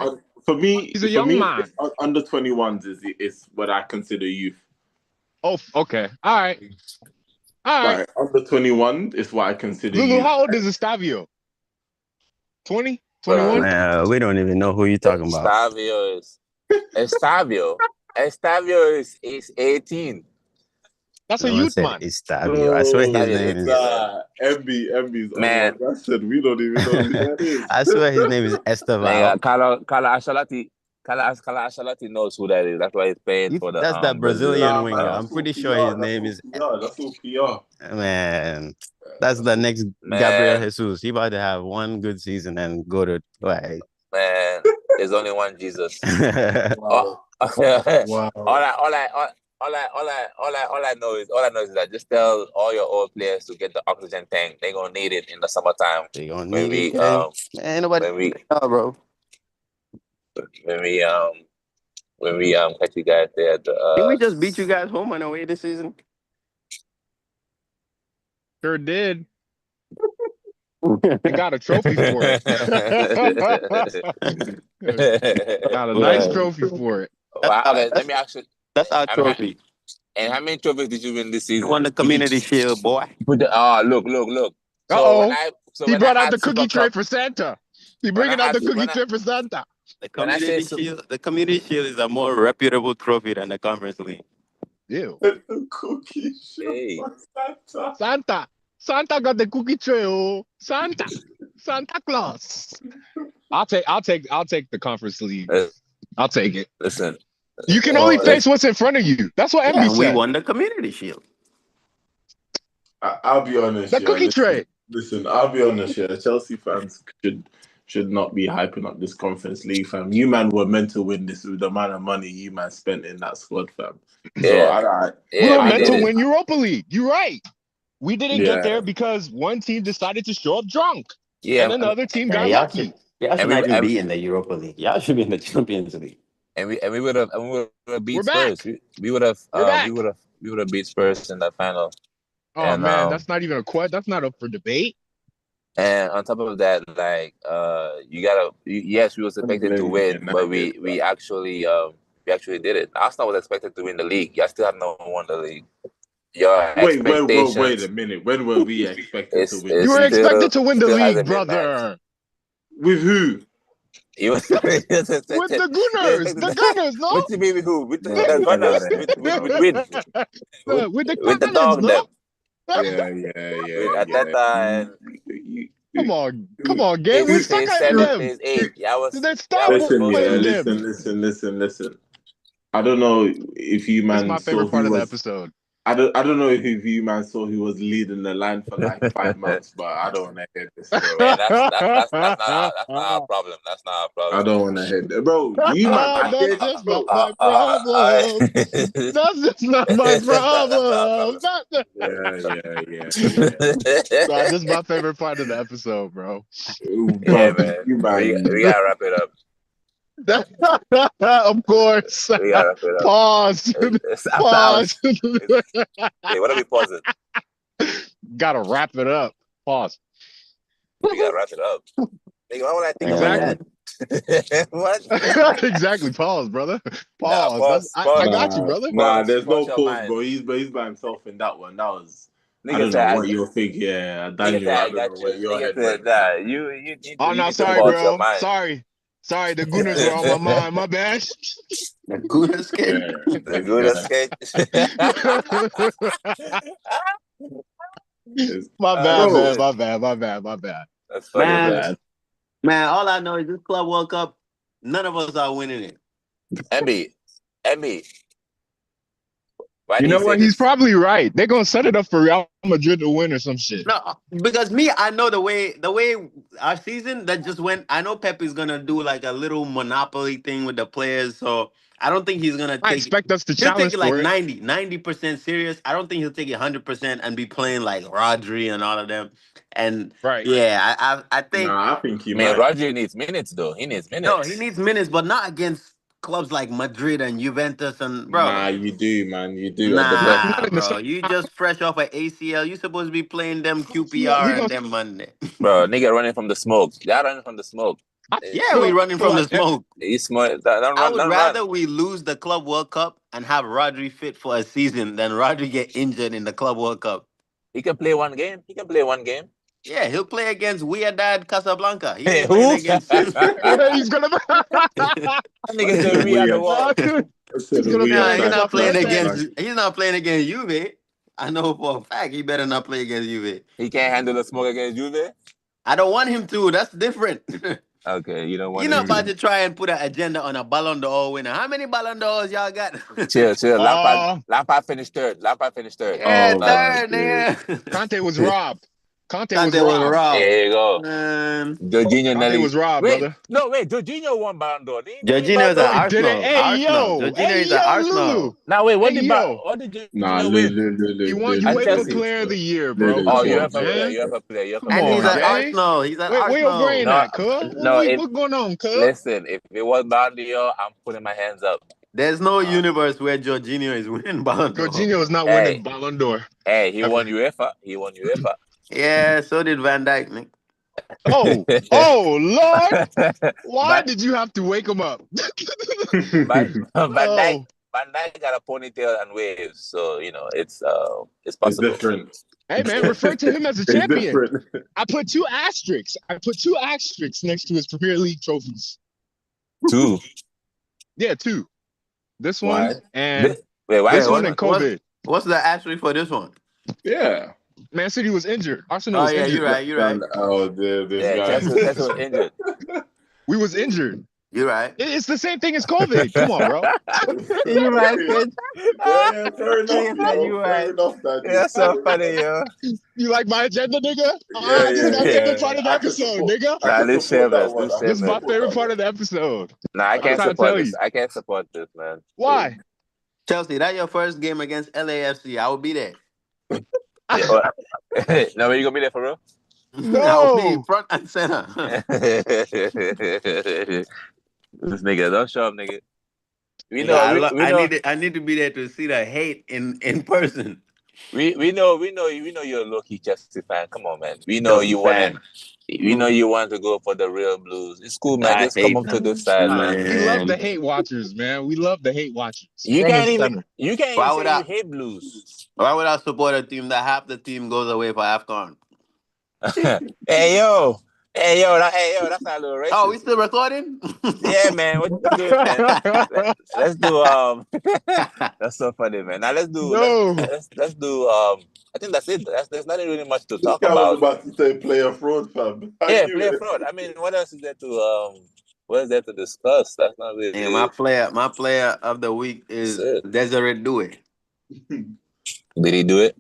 Speaker 1: He's a
Speaker 3: For
Speaker 1: young
Speaker 3: me,
Speaker 1: man.
Speaker 3: under 21s is what I consider youth.
Speaker 1: Oh, okay. All right. All right.
Speaker 3: Right, under 21 is what I consider
Speaker 1: Lulu,
Speaker 3: youth.
Speaker 1: how old is Estavio? 20?
Speaker 2: Bro,
Speaker 1: 21?
Speaker 5: Man, we don't even know who you're talking about.
Speaker 2: Estavio is 18.
Speaker 1: That's a
Speaker 5: No one
Speaker 1: youth,
Speaker 5: said
Speaker 1: man.
Speaker 5: Estavio. I swear his
Speaker 2: Estavio is
Speaker 5: name is.
Speaker 2: 18, man.
Speaker 3: MB's on
Speaker 2: Man.
Speaker 3: one. I said we don't even know who that is.
Speaker 5: I swear his name is Esteval.
Speaker 2: Kala Ashalati knows who that is. That's why he's paying for the
Speaker 5: That's that
Speaker 2: Brazil.
Speaker 5: Brazilian
Speaker 3: Nah,
Speaker 5: winger.
Speaker 3: man,
Speaker 5: I'm
Speaker 3: that's all
Speaker 5: pretty sure his
Speaker 3: PR.
Speaker 5: name is.
Speaker 3: That's all PR.
Speaker 5: Man, that's the next
Speaker 2: Man.
Speaker 5: Gabriel Jesus. He about to have one good season and go to like.
Speaker 2: Man, there's only one Jesus.
Speaker 3: Wow.
Speaker 2: Wow. All I know is that just tell all your old players to get the oxygen tank. They're gonna need it in the summertime.
Speaker 5: They gonna need it. Man, nobody. Bro.
Speaker 2: When we catch you guys there at the
Speaker 5: Did we just beat you guys home and away this season?
Speaker 1: Sure did. And got a trophy for it. Got a nice trophy for it.
Speaker 2: Okay, let me ask you.
Speaker 5: That's our trophy.
Speaker 2: And how many trophies did you win this season?
Speaker 5: You won the community shield, boy.
Speaker 2: Look.
Speaker 1: Uh-oh. He brought out the
Speaker 2: Super
Speaker 1: cookie tray
Speaker 2: Cup,
Speaker 1: for Santa. He bringing out the cookie tray for Santa.
Speaker 5: The community shield is a more reputable trophy than the conference league.
Speaker 1: Ew.
Speaker 3: Cookie
Speaker 2: Hey.
Speaker 1: Santa got the cookie tray. Oh, Santa Claus. I'll take the conference league. I'll take it.
Speaker 2: Listen.
Speaker 1: You can only face what's in front of you. That's what MB said.
Speaker 5: We won the community shield.
Speaker 3: I'll be honest.
Speaker 1: The cookie tray.
Speaker 3: Listen, I'll be honest. Yeah, Chelsea fans should not be hyping up this conference league, fam. You man were meant to win this with the amount of money you man spent in that squad, fam.
Speaker 2: Yeah.
Speaker 1: We were meant to win Europa League. You're right. We didn't get there because one team decided to show up drunk.
Speaker 2: Yeah.
Speaker 1: And another team got lucky.
Speaker 5: Y'all should not even be in the Europa League. Y'all should be in the Champions League.
Speaker 2: And we would have beat Spurs. We would have beat Spurs in that final.
Speaker 1: Oh man, that's not even a question. That's not up for debate.
Speaker 2: And on top of that, like yes, we was expected to win, but we actually did it. Arsenal was expected to win the league. Y'all still have not won the league.
Speaker 3: Wait a minute. When were we expected to win?
Speaker 1: You were expected to win the league, brother.
Speaker 3: With who?
Speaker 2: With
Speaker 1: the Gunners. The Gunners, no?
Speaker 2: What you mean with who? With the Gunners? With the dog, no?
Speaker 3: Yeah.
Speaker 2: At that time.
Speaker 1: Come on, game. We stuck at them.
Speaker 3: Listen. I don't know if you man.
Speaker 1: That's my favorite part of the episode.
Speaker 3: I don't know if you man saw he was leading the line for like 5 months, but I don't want to hear this. Bro.
Speaker 2: Man, that's not our problem. That's not our problem.
Speaker 3: I don't want to hear that, bro. You man,
Speaker 1: that's just not my problem. That's just not my problem.
Speaker 3: Yeah.
Speaker 1: Nah, this is my favorite part of the episode, bro.
Speaker 2: Yeah, man. We gotta wrap it up.
Speaker 1: Of course.
Speaker 2: We gotta wrap it up.
Speaker 1: Pause.
Speaker 2: Hey, what are we pausing?
Speaker 1: Gotta wrap it up. Pause.
Speaker 2: We gotta wrap it up. Why would I think
Speaker 1: exactly.
Speaker 2: What?
Speaker 1: Exactly. Pause, brother.
Speaker 2: Pause.
Speaker 1: I got you, brother.
Speaker 3: Nah, there's no pause, bro. He's by himself in that one. That I don't know what you're thinking. Yeah, Daniel, I don't know where your head went.
Speaker 2: You need
Speaker 1: Oh no,
Speaker 2: to
Speaker 1: sorry,
Speaker 2: pause your
Speaker 1: bro.
Speaker 2: mind.
Speaker 1: Sorry. The Gooners were on my mind. My bad.
Speaker 5: The good skate.
Speaker 3: Yeah.
Speaker 2: The good skate.
Speaker 1: My bad,
Speaker 3: Bro,
Speaker 1: man. My bad.
Speaker 2: That's funny,
Speaker 3: my
Speaker 5: Man,
Speaker 2: man.
Speaker 3: bad.
Speaker 5: man, all I know is this Club World Cup, none of us are winning it.
Speaker 2: MB, why
Speaker 1: You
Speaker 2: do you
Speaker 1: know
Speaker 2: say
Speaker 1: what? He's
Speaker 2: this?
Speaker 1: probably right. They're gonna set it up for Real Madrid to win or some shit.
Speaker 5: No, because me, I know the way our season that just went. I know Pep is gonna do like a little monopoly thing with the players, so I don't think he's gonna
Speaker 1: I
Speaker 5: take it.
Speaker 1: expect us to
Speaker 5: He'll take
Speaker 1: challenge
Speaker 5: it like
Speaker 1: for it.
Speaker 5: 90% serious. I don't think he'll take it 100% and be playing like Rodri and all of them. And
Speaker 1: Right.
Speaker 5: yeah, I think
Speaker 3: Nah, I think he
Speaker 2: I mean,
Speaker 3: might.
Speaker 2: Roger needs minutes though. He needs
Speaker 5: no, he
Speaker 2: minutes.
Speaker 5: needs minutes, but not against clubs like Madrid and Juventus and
Speaker 3: Nah,
Speaker 5: bro.
Speaker 3: you do, man. You do. At the
Speaker 1: Not,
Speaker 3: best.
Speaker 5: Nah,
Speaker 1: not in the
Speaker 5: bro.
Speaker 1: same.
Speaker 5: You just fresh off an ACL. You supposed to be playing them
Speaker 1: We
Speaker 5: QPR
Speaker 1: gonna.
Speaker 5: and them Monday.
Speaker 2: Bro, nigga running from the smoke. Y'all running from the smoke.
Speaker 1: I
Speaker 5: Yeah, we
Speaker 1: feel
Speaker 5: running from the
Speaker 1: like that.
Speaker 5: smoke.
Speaker 2: He's smart. Don't
Speaker 5: I
Speaker 2: run,
Speaker 5: would
Speaker 2: don't run.
Speaker 5: rather we lose the Club World Cup and have Rodri fit for a season than Rodri get injured in the Club World Cup.
Speaker 2: He can play one game. He can play one game.
Speaker 5: Yeah, he'll play against Dad Casablanca. He
Speaker 2: Hey,
Speaker 5: ain't playing
Speaker 2: who?
Speaker 5: against.
Speaker 1: He's gonna.
Speaker 2: That nigga said we
Speaker 3: We
Speaker 2: are the
Speaker 3: had,
Speaker 2: wall.
Speaker 3: I said
Speaker 1: He's gonna
Speaker 3: we
Speaker 1: play
Speaker 5: Nah,
Speaker 3: had
Speaker 5: he's
Speaker 1: against
Speaker 3: that
Speaker 1: my
Speaker 5: not playing
Speaker 3: class.
Speaker 1: fiance.
Speaker 5: against. He's not playing against Juve. I know for a fact he better not play against Juve.
Speaker 2: He can't handle the smoke against Juve.
Speaker 5: I don't want him to. That's different.
Speaker 2: Okay, you don't want
Speaker 5: You're
Speaker 2: him
Speaker 5: not about
Speaker 2: to.
Speaker 5: to try and put an agenda on a Ballon d'Or winner. How many Ballon d'Ors y'all got?
Speaker 2: Chill.
Speaker 1: Uh,
Speaker 2: Lampard finished third.
Speaker 5: Yeah,
Speaker 3: Oh
Speaker 2: Not,
Speaker 3: my
Speaker 5: third,
Speaker 3: days.
Speaker 5: nigga.
Speaker 1: Conte was robbed. Conte was
Speaker 5: Conte was
Speaker 1: robbed.
Speaker 5: robbed.
Speaker 2: there you go. Jorginho
Speaker 1: Conte
Speaker 2: Nelly.
Speaker 1: was robbed, brother.
Speaker 2: Wait. Jorginho won Ballon d'Or. Didn't he win
Speaker 5: Jorginho
Speaker 2: Ballon
Speaker 5: is at
Speaker 1: No,
Speaker 2: d'Or?
Speaker 1: he didn't.
Speaker 5: Arsenal. Arsenal.
Speaker 1: Hey
Speaker 5: Jorginho is at
Speaker 1: yo, Lulu.
Speaker 5: Arsenal.
Speaker 2: Now wait,
Speaker 1: Hey yo.
Speaker 2: what did
Speaker 3: Nah,
Speaker 2: Jorginho win?
Speaker 1: He won
Speaker 2: At
Speaker 1: UEFA
Speaker 2: Chelsea.
Speaker 1: Player of the Year, bro.
Speaker 3: Lulu,
Speaker 2: Oh,
Speaker 1: Come
Speaker 3: chill,
Speaker 1: on,
Speaker 2: UEFA
Speaker 3: chill,
Speaker 2: player,
Speaker 1: man.
Speaker 3: chill.
Speaker 1: Come
Speaker 5: And he's
Speaker 1: on,
Speaker 2: No,
Speaker 5: at
Speaker 1: gang.
Speaker 5: Arsenal. He's at
Speaker 1: Where your
Speaker 5: Arsenal.
Speaker 1: brain
Speaker 2: no,
Speaker 1: at, cuz?
Speaker 2: no.
Speaker 1: What going on, cuz?
Speaker 2: Listen, if it was Ballon d'Or, I'm putting my hands up.
Speaker 5: There's no universe where Jorginho is winning Ballon d'Or.
Speaker 1: Jorginho is not winning
Speaker 2: Hey,
Speaker 1: Ballon d'Or
Speaker 2: he
Speaker 1: ever.
Speaker 2: won UEFA. He won UEFA.
Speaker 5: Yeah, so did Van Dijk, man.
Speaker 1: Oh, Lord. Why
Speaker 2: but
Speaker 1: did you have to wake him up?
Speaker 2: but
Speaker 1: Oh,
Speaker 2: Van Dijk got a ponytail and waves, so you know it's
Speaker 3: It's
Speaker 2: possible.
Speaker 3: different.
Speaker 1: hey, man, refer to him as a
Speaker 3: It's
Speaker 1: champion.
Speaker 3: different.
Speaker 1: I put two asterisks next to his Premier League trophies.
Speaker 2: Two.
Speaker 1: Yeah, two. This
Speaker 3: Why?
Speaker 1: one and
Speaker 2: Wait, why
Speaker 1: this
Speaker 2: this
Speaker 1: one
Speaker 2: one?
Speaker 1: and COVID.
Speaker 5: What's the asterisk for this one?
Speaker 3: Yeah.
Speaker 1: Man City was injured. Arsenal
Speaker 5: Oh
Speaker 1: was
Speaker 5: yeah,
Speaker 1: injured.
Speaker 5: you're right. You're right.
Speaker 3: This
Speaker 2: Yeah,
Speaker 3: guy.
Speaker 2: Chelsea was injured.
Speaker 1: We was injured.
Speaker 5: You're right.
Speaker 1: It's the same thing as COVID. Come on, bro.
Speaker 2: You right, kid.
Speaker 3: Yeah, fair enough,
Speaker 2: You
Speaker 3: Fair
Speaker 2: right.
Speaker 3: enough, Daniel.
Speaker 2: Yeah, so funny, yo.
Speaker 1: You like my agenda, nigga?
Speaker 3: Yeah,
Speaker 1: This is my
Speaker 3: yeah.
Speaker 1: favorite part of the
Speaker 3: I can
Speaker 1: episode,
Speaker 3: support.
Speaker 1: nigga.
Speaker 3: I
Speaker 2: Nah,
Speaker 3: can
Speaker 2: this
Speaker 3: support that
Speaker 2: shameless.
Speaker 3: one.
Speaker 2: This
Speaker 3: I can
Speaker 1: This is my
Speaker 2: shameless.
Speaker 3: support
Speaker 1: favorite
Speaker 3: that
Speaker 1: part
Speaker 3: one.
Speaker 1: of the episode.
Speaker 2: Nah, I
Speaker 1: I'm
Speaker 2: can't
Speaker 1: trying to
Speaker 2: support
Speaker 1: tell
Speaker 2: this.
Speaker 1: you.
Speaker 2: I can't support this, man.
Speaker 1: Why?
Speaker 5: Chelsea, that's your first game against LAFC. I will be there.
Speaker 2: No, you gonna be there for real?
Speaker 5: I will be
Speaker 1: No.
Speaker 5: front and center.
Speaker 2: This nigga, don't show up, nigga. We
Speaker 5: Nigga,
Speaker 2: know,
Speaker 5: I need to be there to see the hate in person.
Speaker 2: we know you're a low key Chelsea fan. Come on, man. We know
Speaker 5: Chelsea
Speaker 2: you want
Speaker 5: fan.
Speaker 2: to. We know you want to go for the real blues. It's cool, man.
Speaker 5: I
Speaker 2: Just come
Speaker 5: hate
Speaker 2: up to
Speaker 5: them.
Speaker 2: this side, man.
Speaker 1: We love
Speaker 5: Man.
Speaker 1: the hate watchers, man. We love the hate watchers.
Speaker 2: You
Speaker 1: Front
Speaker 2: can't
Speaker 1: and
Speaker 2: even
Speaker 1: center.
Speaker 5: Why would
Speaker 2: say you
Speaker 5: I
Speaker 2: hate blues.
Speaker 5: support a team that half the team goes away for AFCON?
Speaker 2: Hey yo, that's not a little
Speaker 5: Oh, we
Speaker 2: racist.
Speaker 5: still recording?
Speaker 2: Yeah, man. What you doing, man? Let's do That's so funny, man. Now let's do
Speaker 1: No.
Speaker 2: let's do I think that's it. There's not really much to
Speaker 3: This
Speaker 2: talk
Speaker 3: guy was
Speaker 2: about.
Speaker 3: about to say player fraud, fam. I
Speaker 2: Yeah,
Speaker 3: knew
Speaker 2: play
Speaker 3: it.
Speaker 2: fraud. I mean, what else is there to what is there to discuss? That's not
Speaker 5: And
Speaker 2: really
Speaker 5: my player of the week
Speaker 2: that's
Speaker 5: is
Speaker 2: it.
Speaker 5: Desiree Due.
Speaker 2: Did he do it?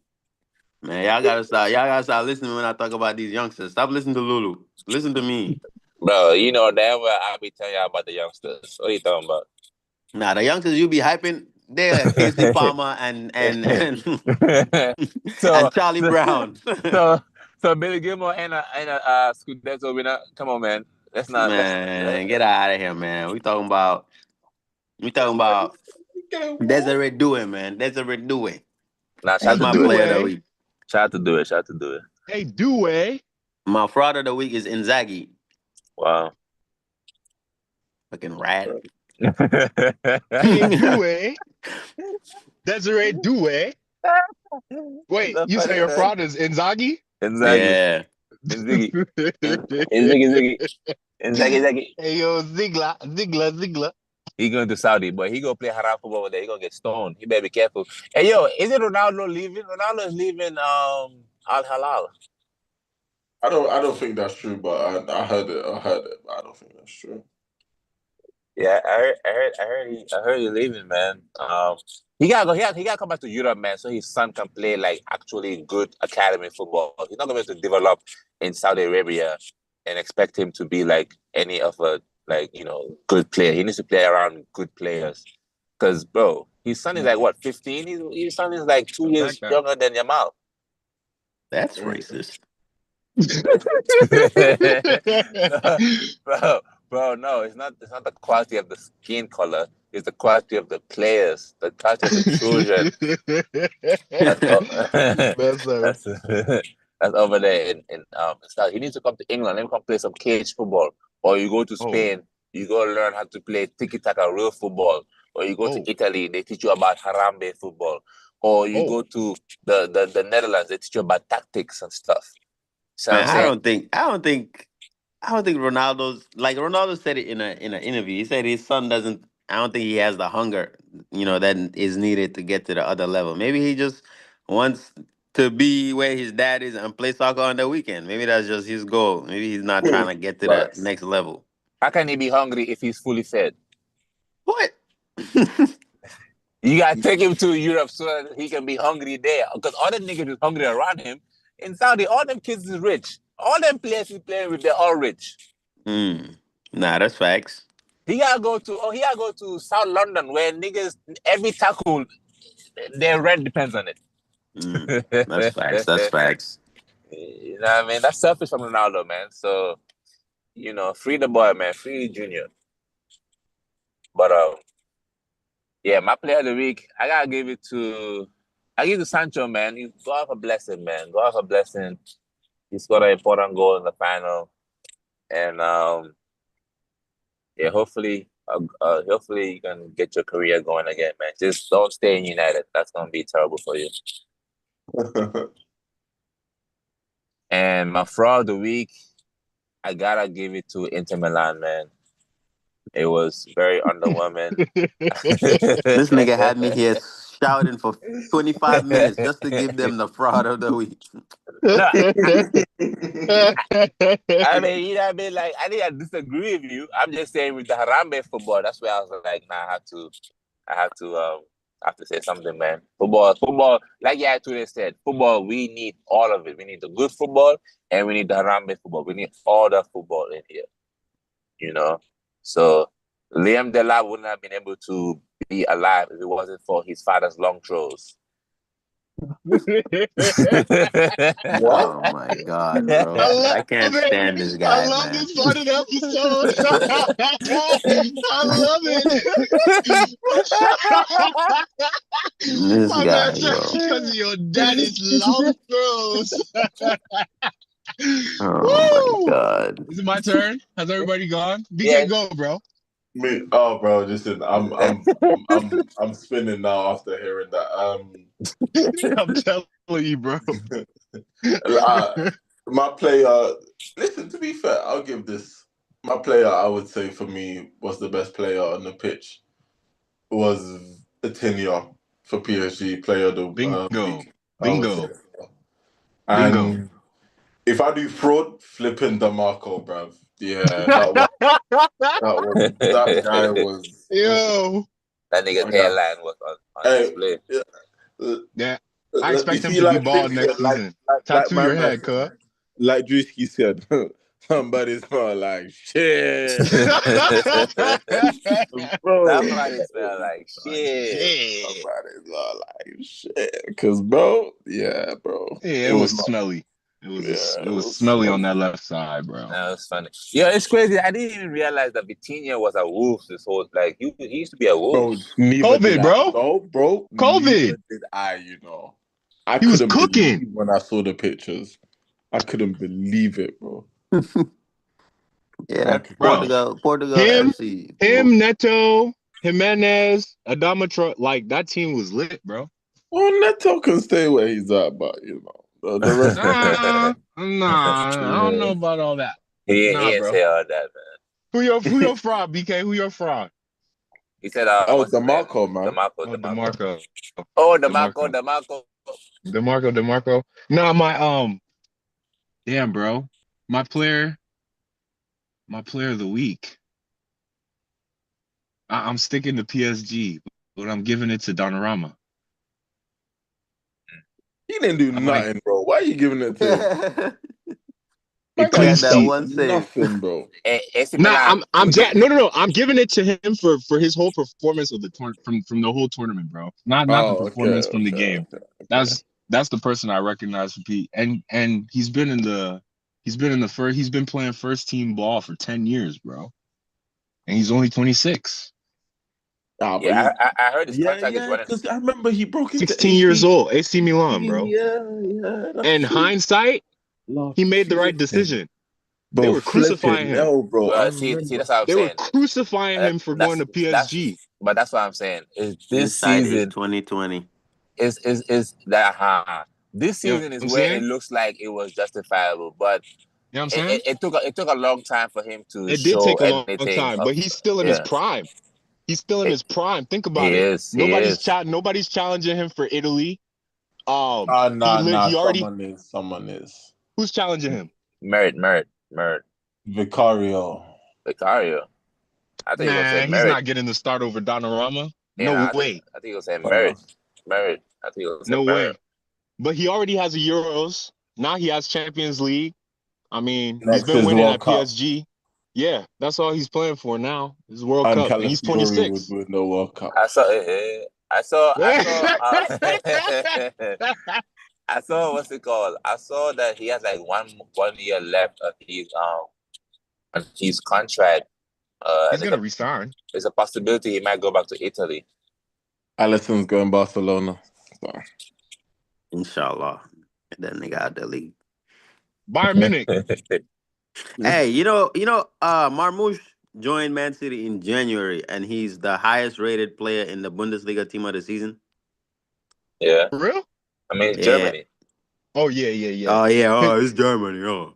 Speaker 5: Man, y'all gotta start listening when I talk about these youngsters. Stop listening to Lulu. Listen to me.
Speaker 2: Bro, you know damn well I'll be telling y'all about the youngsters. What are you talking about?
Speaker 5: Nah, the youngsters you be hyping, they're Casey Palmer and
Speaker 2: so,
Speaker 5: and Charlie Brown.
Speaker 2: so Billy Gilmore and a Scudetto winner. Come on, man.
Speaker 5: Man, get out of here, man. We talking about Desiree Due, man. Desiree Due.
Speaker 2: Nah,
Speaker 5: That's
Speaker 2: shout to
Speaker 5: my
Speaker 2: do it.
Speaker 5: player of the week.
Speaker 2: Shout to do it.
Speaker 1: Hey, Due.
Speaker 5: My fraud of the week is Inzaghi.
Speaker 2: Wow.
Speaker 5: Fucking rat.
Speaker 1: Hey, Due. Desiree Due. Wait, you say your fraud is Inzaghi?
Speaker 2: Inzaghi.
Speaker 5: Yeah.
Speaker 2: Inzaghi. Inzaghi. Inzaghi.
Speaker 1: Hey yo, Ziggler.
Speaker 2: He going to Saudi, but he gonna play haram football over there. He gonna get stoned. He better be careful. Hey yo, is it Ronaldo leaving? Ronaldo is leaving Al Hilal.
Speaker 3: I don't think that's true, but I heard it. But I don't think that's true.
Speaker 2: Yeah, I heard he's leaving, man. He gotta go. He gotta come back to Europe, man, so his son can play like actually good academy football. He's not going to develop in Saudi Arabia and expect him to be like any of a good player. He needs to play around good players. Because bro, his son is like what, 15? His son is like 2 years younger than Yamal.
Speaker 5: That's racist.
Speaker 2: Bro, no, it's not the quality of the skin color, it's the quality of the players, the quality of the children. That's over there in South. He needs to come to England. Let him come play some cage football. Or you go to Spain, you go learn how to play tiki-taka real football. Or you go to Italy, they teach you about Harambe football. Or you go to the Netherlands, they teach you about tactics and stuff. So
Speaker 5: Man, I don't think Ronaldo said it in an interview. He said his son doesn't. I don't think he has the hunger, that is needed to get to the other level. Maybe he just wants to be where his dad is and play soccer on the weekend. Maybe that's just his goal. Maybe he's not trying to get to the next level.
Speaker 2: How can he be hungry if he's fully fed?
Speaker 5: What?
Speaker 2: You gotta take him to Europe so that he can be hungry there. Because all the niggas is hungry around him. In Saudi, all them kids is rich. All them players he's playing with, they're all rich.
Speaker 5: Nah, that's facts.
Speaker 2: He gotta go to South London where niggas, every tackle, their rent depends on it.
Speaker 5: That's facts. That's facts.
Speaker 2: You know what I mean? That's selfish from Ronaldo, man. So, free the boy, man. Free Junior. But yeah, my player of the week, I gotta give it to Sancho, man. He's got a blessing, man. Got a blessing. He scored an important goal in the final, and yeah, hopefully you can get your career going again, man. Just don't stay in United. That's gonna be terrible for you. And my fraud of the week, I gotta give it to Inter Milan, man. It was very underwhelming.
Speaker 5: This nigga had me here shouting for 25 minutes just to give them the fraud of the week.
Speaker 2: I mean, like, I think I disagree with you. I'm just saying with the Harambe football, that's where I was like, nah, I have to say something, man. Football, like Yaya said, football, we need all of it. We need the good football and we need the Harambe football. We need all the football in here. So Liam Delap wouldn't have been able to be alive if it wasn't for his father's long throws.
Speaker 5: Oh my God, bro! I can't stand this guy,
Speaker 1: I love
Speaker 5: man.
Speaker 1: this part of the episode. I love it.
Speaker 5: This
Speaker 1: My
Speaker 5: guy,
Speaker 1: man said
Speaker 5: bro.
Speaker 1: because of your daddy's long throws.
Speaker 5: Oh my God!
Speaker 1: Is it my turn? Has everybody gone? BK, go, bro.
Speaker 3: Bro, listen, I'm spinning now after hearing that.
Speaker 1: I'm telling you, bro.
Speaker 3: My player, listen, to be fair, I'll give this. My player, I would say for me, was the best player on the pitch. Was Etienne for PSG, player of the week.
Speaker 1: Bingo.
Speaker 3: And if I do fraud, flipping DeMarco, bruv. Yeah, that guy was.
Speaker 1: Yo.
Speaker 2: That nigga's hairline was on display.
Speaker 1: Yeah. I expect him to be bald next season. Tattoo your head, cuz.
Speaker 3: Like Drewski said, somebody's smell like shit. Bro,
Speaker 2: somebody smell like shit.
Speaker 3: Somebody smell like shit. Because, bro, yeah, bro.
Speaker 1: Yeah, it was smelly. It was smelly on that left side, bro.
Speaker 2: That was funny. Yeah, it's crazy. I didn't even realize that Vitinha was a Wolves this whole, like, he used to be a Wolves.
Speaker 3: Bro,
Speaker 1: COVID, bro.
Speaker 3: No, bro.
Speaker 1: COVID.
Speaker 3: Neither did I, He was cooking when I saw the pictures. I couldn't believe it, bro.
Speaker 5: Yeah, Portugal FC.
Speaker 1: Him, Neto, Jimenez, Adama, like that team was lit, bro.
Speaker 3: Well, Neto can stay where he's at, but the rest.
Speaker 1: Nah, I don't know about all that.
Speaker 2: He
Speaker 1: Nah,
Speaker 2: ain't
Speaker 1: bro.
Speaker 2: say all that, man.
Speaker 1: Who your fraud, BK? Who your fraud?
Speaker 2: He said,
Speaker 3: Oh,
Speaker 2: what's his name?
Speaker 3: DeMarco, man.
Speaker 2: DeMarco.
Speaker 1: Oh, DeMarco.
Speaker 2: Oh,
Speaker 1: DeMarco. DeMarco. Nah, damn, bro. My player of the week. I'm sticking to PSG, but I'm giving it to Donnarumma.
Speaker 3: He didn't do nothing, bro. Why are you giving it to him?
Speaker 1: It
Speaker 5: He got that
Speaker 1: clean
Speaker 5: one save.
Speaker 3: Nothing, bro.
Speaker 2: AC
Speaker 1: Nah,
Speaker 2: Milan.
Speaker 1: no. I'm giving it to him for his whole performance of the from the whole tournament, bro. Not the
Speaker 3: Oh,
Speaker 1: performance from the
Speaker 3: okay.
Speaker 1: game. That's the person I recognize for Pete. And he's been playing first team ball for 10 years, bro. And he's only 26.
Speaker 3: Ah, but
Speaker 2: Yeah, I heard his contract is
Speaker 3: yeah,
Speaker 2: running.
Speaker 3: because I remember he broke into
Speaker 1: 16 years old, AC Milan,
Speaker 3: 18.
Speaker 1: bro.
Speaker 3: Yeah, that's
Speaker 1: And
Speaker 3: true.
Speaker 1: hindsight,
Speaker 3: Love
Speaker 1: he made the right
Speaker 3: flipping.
Speaker 1: decision.
Speaker 3: Bro,
Speaker 1: They were crucifying him.
Speaker 3: hell, bro. I
Speaker 2: Well, see,
Speaker 3: remember.
Speaker 2: that's what I'm
Speaker 1: They were
Speaker 2: saying.
Speaker 1: crucifying him for going to PSG.
Speaker 2: But that's what I'm saying. Is this
Speaker 5: Inside is
Speaker 2: season
Speaker 5: 2020.
Speaker 2: is that this
Speaker 1: You know what
Speaker 2: season is
Speaker 1: I'm
Speaker 2: where
Speaker 1: saying?
Speaker 2: it looks like it was justifiable, but
Speaker 1: You know what I'm saying?
Speaker 2: it took a long time for him to
Speaker 1: It did
Speaker 2: show
Speaker 1: take a long
Speaker 2: anything.
Speaker 1: time, but he's still in his prime. He's still in his prime. Think about
Speaker 2: He
Speaker 1: it.
Speaker 2: is. He is.
Speaker 1: Nobody's challenging him for Italy.
Speaker 3: Nah,
Speaker 1: He already.
Speaker 3: someone is.
Speaker 1: Who's challenging him?
Speaker 2: Merit.
Speaker 3: Vicario.
Speaker 2: Vicario. I think you're gonna say
Speaker 1: Nah, he's
Speaker 2: Merit.
Speaker 1: not getting the start over Donnarumma.
Speaker 2: Yeah,
Speaker 1: No way.
Speaker 2: I think you're gonna say Merit. Merit. I think you're gonna say
Speaker 1: No
Speaker 2: Merit.
Speaker 1: way. But he already has a Euros. Now he has Champions League. I mean, he's
Speaker 3: Next
Speaker 1: been
Speaker 3: is
Speaker 1: winning
Speaker 3: World
Speaker 1: at
Speaker 3: Cup.
Speaker 1: PSG. Yeah, that's all he's playing for now. Is World
Speaker 3: And
Speaker 1: Cup, and he's
Speaker 3: Calafiori would
Speaker 1: 26.
Speaker 3: win the World Cup.
Speaker 2: I saw I saw what's it called? I saw that he has like one year left of his contract.
Speaker 1: He's gonna resign.
Speaker 2: There's a possibility he might go back to Italy.
Speaker 3: Alisson's going Barcelona. So.
Speaker 5: Inshallah. That nigga out the league.
Speaker 1: Bayern Munich.
Speaker 5: Hey, Marmoush joined Man City in January, and he's the highest rated player in the Bundesliga team of the season.
Speaker 2: Yeah.
Speaker 1: For real?
Speaker 2: I mean, it's
Speaker 5: Yeah.
Speaker 2: Germany.
Speaker 1: Oh yeah.
Speaker 5: Oh yeah. It's Germany. Oh.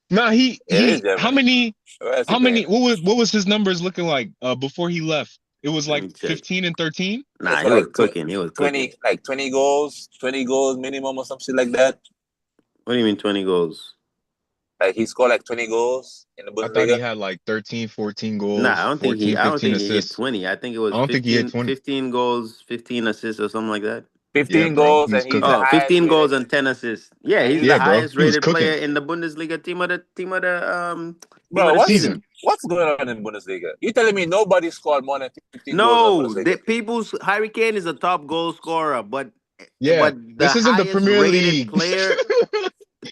Speaker 1: Nah,
Speaker 2: It is Germany.
Speaker 1: How many? What was his numbers looking like before he left? It was
Speaker 5: Let
Speaker 1: like
Speaker 5: me check.
Speaker 1: 15 and 13.
Speaker 5: Nah,
Speaker 2: So
Speaker 5: he
Speaker 2: like
Speaker 5: was cooking. He was cooking.
Speaker 2: 20 goals minimum or some shit like that.
Speaker 5: What do you mean 20 goals?
Speaker 2: Like he scored like 20 goals in the
Speaker 1: I thought he
Speaker 2: Bundesliga.
Speaker 1: had like 13, 14
Speaker 5: Nah,
Speaker 1: goals,
Speaker 5: I don't think
Speaker 1: 14,
Speaker 5: he
Speaker 1: 15
Speaker 5: hit
Speaker 1: assists.
Speaker 5: 20. I think it was
Speaker 1: I don't think he hit 20.
Speaker 5: 15 goals, 15 assists or something like that.
Speaker 2: 15
Speaker 1: bro,
Speaker 2: goals,
Speaker 1: he's
Speaker 2: and he's the
Speaker 1: cooking.
Speaker 5: Oh,
Speaker 2: highest
Speaker 5: 15 goals
Speaker 2: rated.
Speaker 5: and 10 assists. Yeah, he's
Speaker 1: Yeah,
Speaker 5: the
Speaker 1: bro,
Speaker 5: highest
Speaker 1: he was
Speaker 5: rated
Speaker 1: cooking.
Speaker 5: player in the Bundesliga team of the
Speaker 2: Bro,
Speaker 5: season.
Speaker 2: what's going on in Bundesliga? You telling me nobody scored more than 15 goals
Speaker 5: No,
Speaker 2: in the Bundesliga?
Speaker 5: Harry Kane is a top goal scorer, but
Speaker 1: Yeah,
Speaker 5: the
Speaker 1: this isn't the
Speaker 5: highest
Speaker 1: Premier
Speaker 5: rated
Speaker 1: League.
Speaker 5: player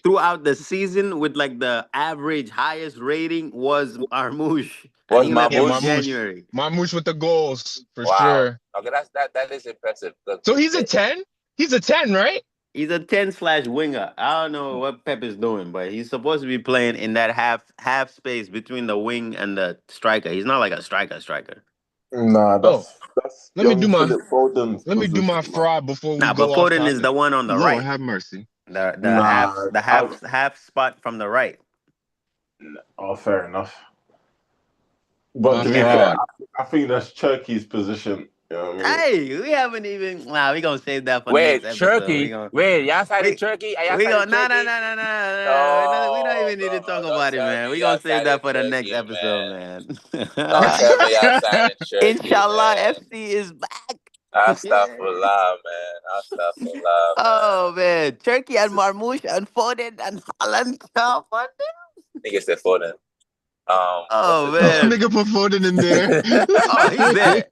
Speaker 5: throughout the season with like the average highest rating was Marmoush, and
Speaker 2: Was
Speaker 5: he left
Speaker 1: Yeah,
Speaker 5: in
Speaker 2: Marmoush?
Speaker 5: January.
Speaker 1: Marmoush with the goals for
Speaker 2: Wow.
Speaker 1: sure.
Speaker 2: Okay, that is impressive.
Speaker 1: So he's a 10. He's a 10, right?
Speaker 5: He's a 10/winger. I don't know what Pep is doing, but he's supposed to be playing in that half space between the wing and the striker. He's not like a striker.
Speaker 3: Nah,
Speaker 1: Oh,
Speaker 3: that's
Speaker 1: let me do my
Speaker 3: Philip Foden's position, man.
Speaker 1: fraud before we
Speaker 5: Nah, but
Speaker 1: go off
Speaker 5: Foden is
Speaker 1: topic.
Speaker 5: the one on the
Speaker 1: Lord
Speaker 5: right.
Speaker 1: have mercy.
Speaker 3: Nah,
Speaker 5: Half spot from the right.
Speaker 3: Oh, fair enough. But
Speaker 1: My
Speaker 3: to be
Speaker 1: fraud.
Speaker 3: fair, I think that's Turkey's position. You know what I mean?
Speaker 5: Hey, we haven't even. Nah, we gonna save that for
Speaker 2: Wait,
Speaker 5: next episode.
Speaker 2: Turkey? Wait, y'all sided
Speaker 5: We,
Speaker 2: Turkey?
Speaker 5: we
Speaker 2: Y'all
Speaker 5: gonna
Speaker 2: sided Turkey?
Speaker 5: no. We don't even need to talk
Speaker 2: Don't
Speaker 5: about it,
Speaker 2: tell
Speaker 5: man.
Speaker 2: me
Speaker 5: We
Speaker 2: y'all
Speaker 5: gonna save that
Speaker 2: sided
Speaker 5: for the next
Speaker 2: Turkey,
Speaker 5: episode,
Speaker 2: man.
Speaker 5: man.
Speaker 2: Don't tell me y'all sided Turkey,
Speaker 5: Inshallah,
Speaker 2: man.
Speaker 5: FC is back.
Speaker 2: Astaghfirullah, man. Astaghfirullah,
Speaker 5: Oh
Speaker 2: man.
Speaker 5: man, Turkey and Marmoush and Foden and Holland. Oh
Speaker 2: Nigga said Foden. What's it
Speaker 5: man.
Speaker 1: Nigga put Foden in there.
Speaker 5: Oh, he's there.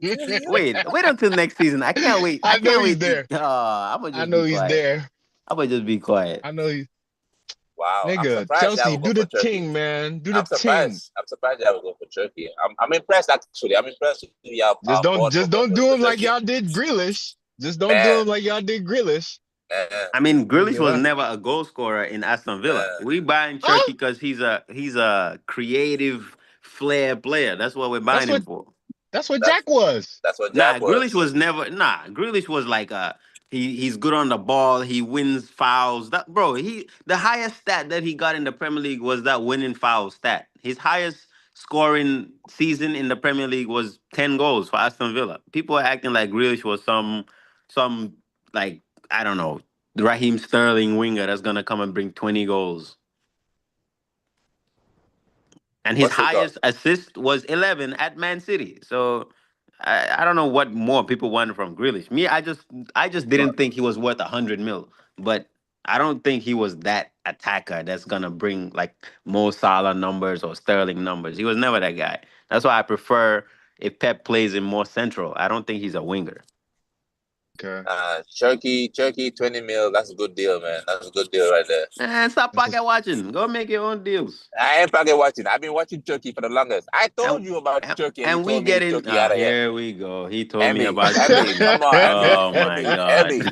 Speaker 2: called?
Speaker 5: Wait until next season. I can't wait.
Speaker 1: I know he's
Speaker 5: wait.
Speaker 1: there.
Speaker 5: I'm gonna
Speaker 1: I
Speaker 5: just
Speaker 1: know
Speaker 5: be
Speaker 1: he's
Speaker 5: quiet.
Speaker 1: there.
Speaker 5: I'm gonna just be quiet.
Speaker 1: I know he's
Speaker 2: Wow, I'm
Speaker 1: nigga.
Speaker 2: surprised y'all
Speaker 1: Chelsea,
Speaker 2: would go
Speaker 1: do
Speaker 2: for
Speaker 1: the
Speaker 2: Turkey.
Speaker 1: ting, man. Do the
Speaker 2: I'm
Speaker 1: ting.
Speaker 2: surprised. I'm surprised y'all would go for Turkey. I'm impressed actually. I'm impressed with y'all.
Speaker 1: Just don't do him like
Speaker 2: Turkey.
Speaker 1: y'all did Grealish. Just don't do
Speaker 2: Man,
Speaker 1: him like y'all did Grealish.
Speaker 2: man,
Speaker 5: I mean, Grealish was
Speaker 1: Nigga.
Speaker 5: never a goal scorer in Aston Villa.
Speaker 2: man.
Speaker 5: We buying
Speaker 1: Huh?
Speaker 5: Turkey because he's a creative flair player. That's what we're buying him for.
Speaker 1: That's what
Speaker 2: That's
Speaker 1: Jack was.
Speaker 2: that's what
Speaker 5: Nah,
Speaker 2: Jack
Speaker 5: Grealish
Speaker 2: was.
Speaker 5: was never. Nah, Grealish was like a He's good on the ball. He wins fouls. The highest stat that he got in the Premier League was that winning foul stat. His highest scoring season in the Premier League was 10 goals for Aston Villa. People are acting like Grealish was some like I don't know, Raheem Sterling winger that's gonna come and bring 20 goals. And his
Speaker 2: What's it called?
Speaker 5: highest assist was 11 at Man City. So I don't know what more people wanted from Grealish. I just didn't think he was worth 100 mil. But I don't think he was that attacker that's gonna bring like Mo Salah numbers or Sterling numbers. He was never that guy. That's why I prefer if Pep plays him more central. I don't think he's a winger.
Speaker 1: Okay.
Speaker 2: Turkey, 20 mil. That's a good deal, man. That's a good deal right there.
Speaker 5: And stop
Speaker 1: This is
Speaker 5: pocket watching. Go make your own deals.
Speaker 2: I ain't fucking watching. I've been watching Turkey for the longest. I told
Speaker 5: And
Speaker 2: you about
Speaker 5: and,
Speaker 2: Turkey, and you
Speaker 5: and we
Speaker 2: told me
Speaker 5: getting
Speaker 2: Turkey out of here.
Speaker 5: here we go. He told me
Speaker 2: Emmy,
Speaker 5: about
Speaker 2: Emmy, come on,
Speaker 5: oh my God.
Speaker 2: Emmy.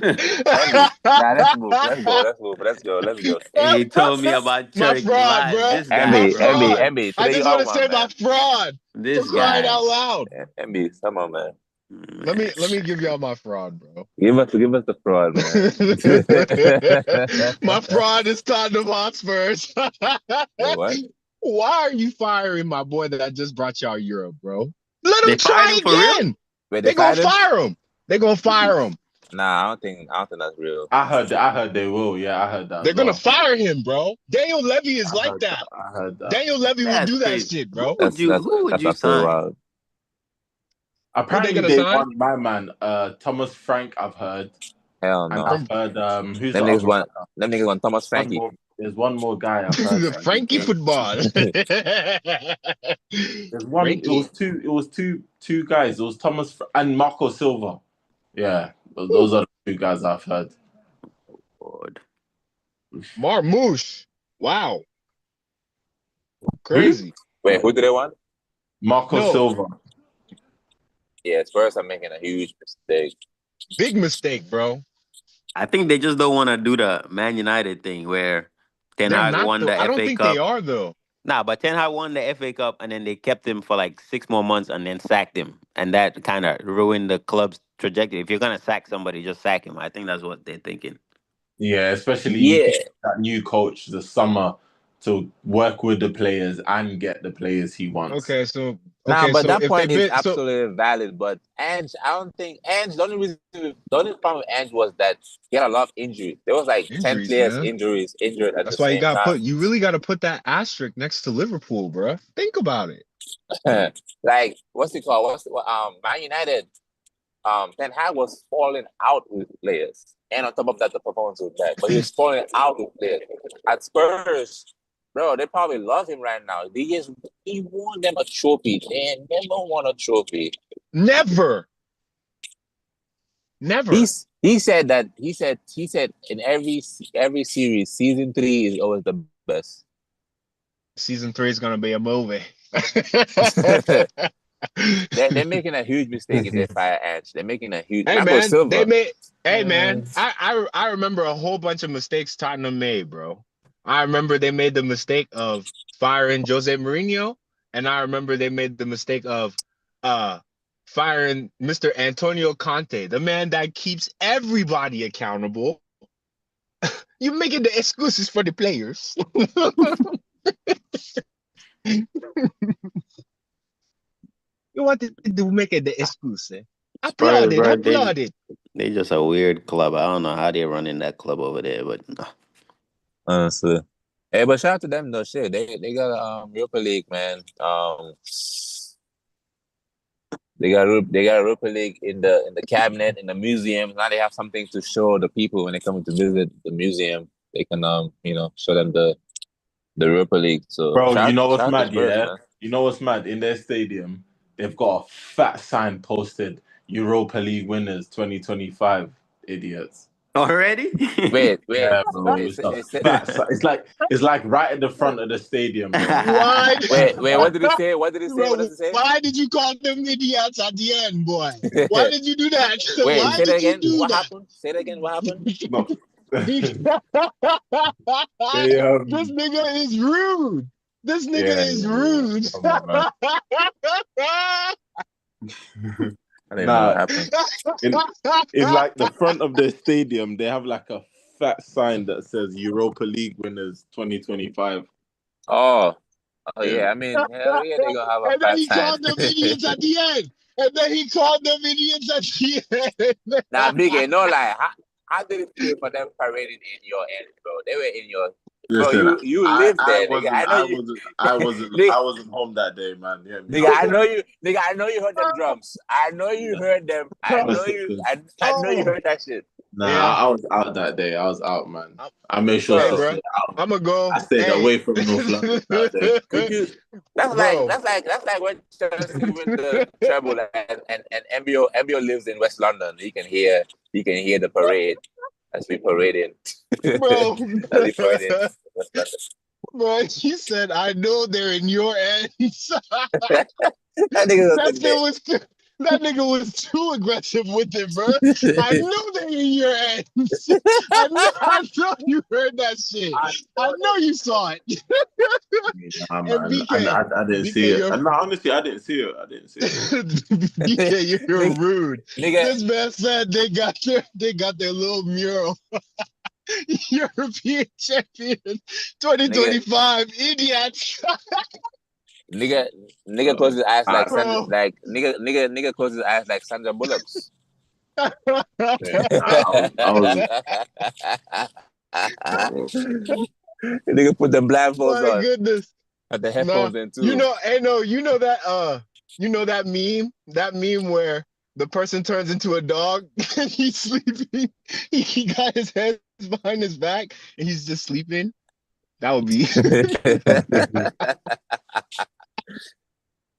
Speaker 2: Nah, let's move. Let's go.
Speaker 5: He told me about
Speaker 1: my
Speaker 5: Turkey
Speaker 1: fraud,
Speaker 5: live.
Speaker 1: bro.
Speaker 5: This
Speaker 1: My
Speaker 5: guy,
Speaker 2: Emmy,
Speaker 5: bro.
Speaker 1: fraud. I
Speaker 2: Today you
Speaker 1: just want
Speaker 2: are
Speaker 1: to say
Speaker 2: one,
Speaker 1: my
Speaker 2: man.
Speaker 1: fraud for
Speaker 5: This
Speaker 1: crying
Speaker 5: guy.
Speaker 1: out loud.
Speaker 2: Emmy, come on, man.
Speaker 1: Let me give y'all my fraud, bro.
Speaker 2: Give us the fraud, man.
Speaker 1: My fraud is Tottenham Hotspurs.
Speaker 2: Wait, what?
Speaker 1: Why are you firing my boy that I just brought y'all Europe, bro? Let
Speaker 5: They
Speaker 1: him
Speaker 5: fired
Speaker 1: try
Speaker 5: him for real?
Speaker 1: again.
Speaker 2: Wait, they
Speaker 1: They gonna
Speaker 2: fired him?
Speaker 1: fire him. They gonna fire him.
Speaker 2: Nah, I don't think that's real.
Speaker 3: I heard they will. Yeah, I heard that
Speaker 1: They're
Speaker 3: as
Speaker 1: gonna
Speaker 3: well.
Speaker 1: fire him, bro. Daniel Levy is like that.
Speaker 3: I heard that.
Speaker 1: Daniel Levy will
Speaker 5: That's
Speaker 1: do that
Speaker 5: crazy.
Speaker 1: shit,
Speaker 5: Who
Speaker 1: bro.
Speaker 5: would
Speaker 2: That's
Speaker 5: you
Speaker 2: absolutely
Speaker 5: sign?
Speaker 2: wild.
Speaker 1: Who they
Speaker 3: Apparently
Speaker 1: gonna
Speaker 3: they
Speaker 1: sign?
Speaker 3: want my man, Thomas Frank. I've heard,
Speaker 2: Hell
Speaker 3: and
Speaker 2: no.
Speaker 3: I've heard who's
Speaker 2: Them
Speaker 3: the
Speaker 2: niggas
Speaker 3: other
Speaker 2: want
Speaker 3: one?
Speaker 2: them niggas want Thomas
Speaker 3: One
Speaker 2: Frankie.
Speaker 3: more. There's one more guy I've heard.
Speaker 1: The Frankie football.
Speaker 3: There's one. It
Speaker 1: Frankie.
Speaker 3: was two. It was two guys. It was and Marco Silva. Yeah, those are the two guys I've heard.
Speaker 5: Lord.
Speaker 1: Marmouche. Wow.
Speaker 3: Who?
Speaker 1: Crazy.
Speaker 2: Wait, who do they want?
Speaker 3: Marco
Speaker 1: No.
Speaker 3: Silva.
Speaker 2: Yeah, Spurs are making a huge mistake.
Speaker 1: Big mistake, bro.
Speaker 5: I think they just don't want to do the Man United thing where Ten
Speaker 1: They're
Speaker 5: Hag
Speaker 1: not
Speaker 5: won
Speaker 1: though.
Speaker 5: the
Speaker 1: I don't
Speaker 5: FA
Speaker 1: think they
Speaker 5: Cup.
Speaker 1: are though.
Speaker 5: Nah, but Ten Hag won the FA Cup and then they kept him for like 6 more months and then sacked him. And that kind of ruined the club's trajectory. If you're going to sack somebody, just sack him. I think that's what they're thinking.
Speaker 3: Yeah, especially you
Speaker 2: Yeah.
Speaker 3: get that new coach the summer to work with the players and get the players he wants.
Speaker 1: Okay, so
Speaker 2: Nah, but that
Speaker 1: if they
Speaker 2: point is
Speaker 1: bid so
Speaker 2: absolutely valid. But Ange, I don't think Ange. The only problem with Ange was that he had a lot of injuries. There was like 10
Speaker 1: injuries,
Speaker 2: players
Speaker 1: man.
Speaker 2: injured at the
Speaker 1: That's why
Speaker 2: same time.
Speaker 1: you really gotta put that asterisk next to Liverpool, bro. Think about it.
Speaker 2: Like what's it called? Man United. Ten Hag was falling out with players, and on top of that, the performance was bad. But he was falling out with players. At Spurs, bro, they probably love him right now. He won them a trophy. They never won a trophy.
Speaker 1: Never.
Speaker 2: He said in every series, season 3 is always the best.
Speaker 1: Season 3 is gonna be a movie.
Speaker 2: They're making a huge mistake if they fire Ange. They're making a huge.
Speaker 1: Hey
Speaker 2: Marco
Speaker 1: man,
Speaker 2: Silva.
Speaker 1: hey man, I remember a whole bunch of mistakes Tottenham made, bro. I remember they made the mistake of firing Jose Mourinho, and I remember they made the mistake of firing Mr. Antonio Conte, the man that keeps everybody accountable. You making the excuses for the players. You wanted to make it the excuse. Applaud it,
Speaker 5: Bro,
Speaker 1: applaud it.
Speaker 5: they just a weird club. I don't know how they're running that club over there, but
Speaker 2: Honestly. Hey, but shout out to them though. Shit, they got Europa League, man. They got Europa League in the cabinet in the museum. Now they have something to show the people when they come to visit the museum. They can show them the Europa League. So
Speaker 3: Bro, you know what's
Speaker 2: shout out to
Speaker 3: mad,
Speaker 2: Spurs,
Speaker 3: yeah?
Speaker 2: man.
Speaker 3: You know what's mad? In their stadium, they've got a fat sign posted, Europa League winners 2025, idiots.
Speaker 5: already?
Speaker 2: Wait.
Speaker 3: Yeah, bro. It's a fat sign. It's like right at the front of the stadium, bro.
Speaker 1: Why?
Speaker 2: Wait, what did he say? What did he say?
Speaker 1: Bro,
Speaker 2: What does it say?
Speaker 1: why did you call them idiots at the end, boy? Why did you do that?
Speaker 2: Wait,
Speaker 1: Why
Speaker 2: say that
Speaker 1: did you
Speaker 2: again.
Speaker 1: do
Speaker 2: What
Speaker 1: that?
Speaker 2: happened? Say that again. What happened?
Speaker 3: No.
Speaker 1: This nigga is rude. This nigga is rude.
Speaker 3: Come on, man.
Speaker 2: I didn't know what
Speaker 3: Nah,
Speaker 2: happened.
Speaker 3: in like the front of their stadium, they have like a fat sign that says Europa League winners 2025.
Speaker 2: Oh
Speaker 3: Yeah.
Speaker 2: yeah. I mean, hell yeah, they gonna have a
Speaker 1: And then
Speaker 2: fat
Speaker 1: he
Speaker 2: sign.
Speaker 1: called them idiots at the end. And then he called them idiots at the end.
Speaker 2: Nah, Biggie, no lie. How did it feel for them parading in your end, bro? They were in your. Bro,
Speaker 3: Listen,
Speaker 2: you
Speaker 3: I,
Speaker 2: live
Speaker 3: I
Speaker 2: there, nigga.
Speaker 3: wasn't
Speaker 2: I know
Speaker 3: I
Speaker 2: you.
Speaker 3: wasn't I wasn't
Speaker 2: Nigga,
Speaker 3: I wasn't home that day, man. Yeah, me.
Speaker 2: nigga, I know you. Nigga, I know you heard them drums. I know you heard them. I know
Speaker 3: Listen,
Speaker 2: you. I know you heard that shit.
Speaker 3: nah,
Speaker 1: Yeah.
Speaker 3: I was out that day. I was out, man. I made sure
Speaker 1: Hey,
Speaker 3: to
Speaker 2: Bro,
Speaker 1: bro,
Speaker 3: stay out.
Speaker 1: I'm gonna go.
Speaker 3: I stayed
Speaker 1: Hey,
Speaker 3: away from North London that day.
Speaker 2: could you? That's
Speaker 1: bro.
Speaker 2: like when Chelsea win the treble and MBO lives in West London. He can hear the parade as we parade in.
Speaker 1: Bro,
Speaker 2: As we parade in West London.
Speaker 1: bro, he said, "I know they're in your ends."
Speaker 2: That nigga
Speaker 1: That
Speaker 2: was
Speaker 1: nigga was too, that nigga was too aggressive with it, bro. I know they're in your ends. I know you heard that shit. I know you saw it.
Speaker 3: Nah,
Speaker 1: And
Speaker 3: man, I didn't see it.
Speaker 1: you're
Speaker 3: No, honestly, I didn't see it.
Speaker 1: BK, you're rude.
Speaker 2: nigga,
Speaker 1: This man said they got their little mural. European champion 2025 idiots.
Speaker 2: nigga closes his eyes like
Speaker 1: Bro.
Speaker 2: nigga closes his eyes like Sandra Bullock's.
Speaker 3: Yeah, I was
Speaker 2: Nigga put the blindfolds
Speaker 1: My
Speaker 2: on.
Speaker 1: goodness.
Speaker 2: But the
Speaker 1: Nah,
Speaker 2: headphones in too.
Speaker 1: you know that meme where the person turns into a dog and he's sleeping. He got his hands behind his back and he's just sleeping. That would be.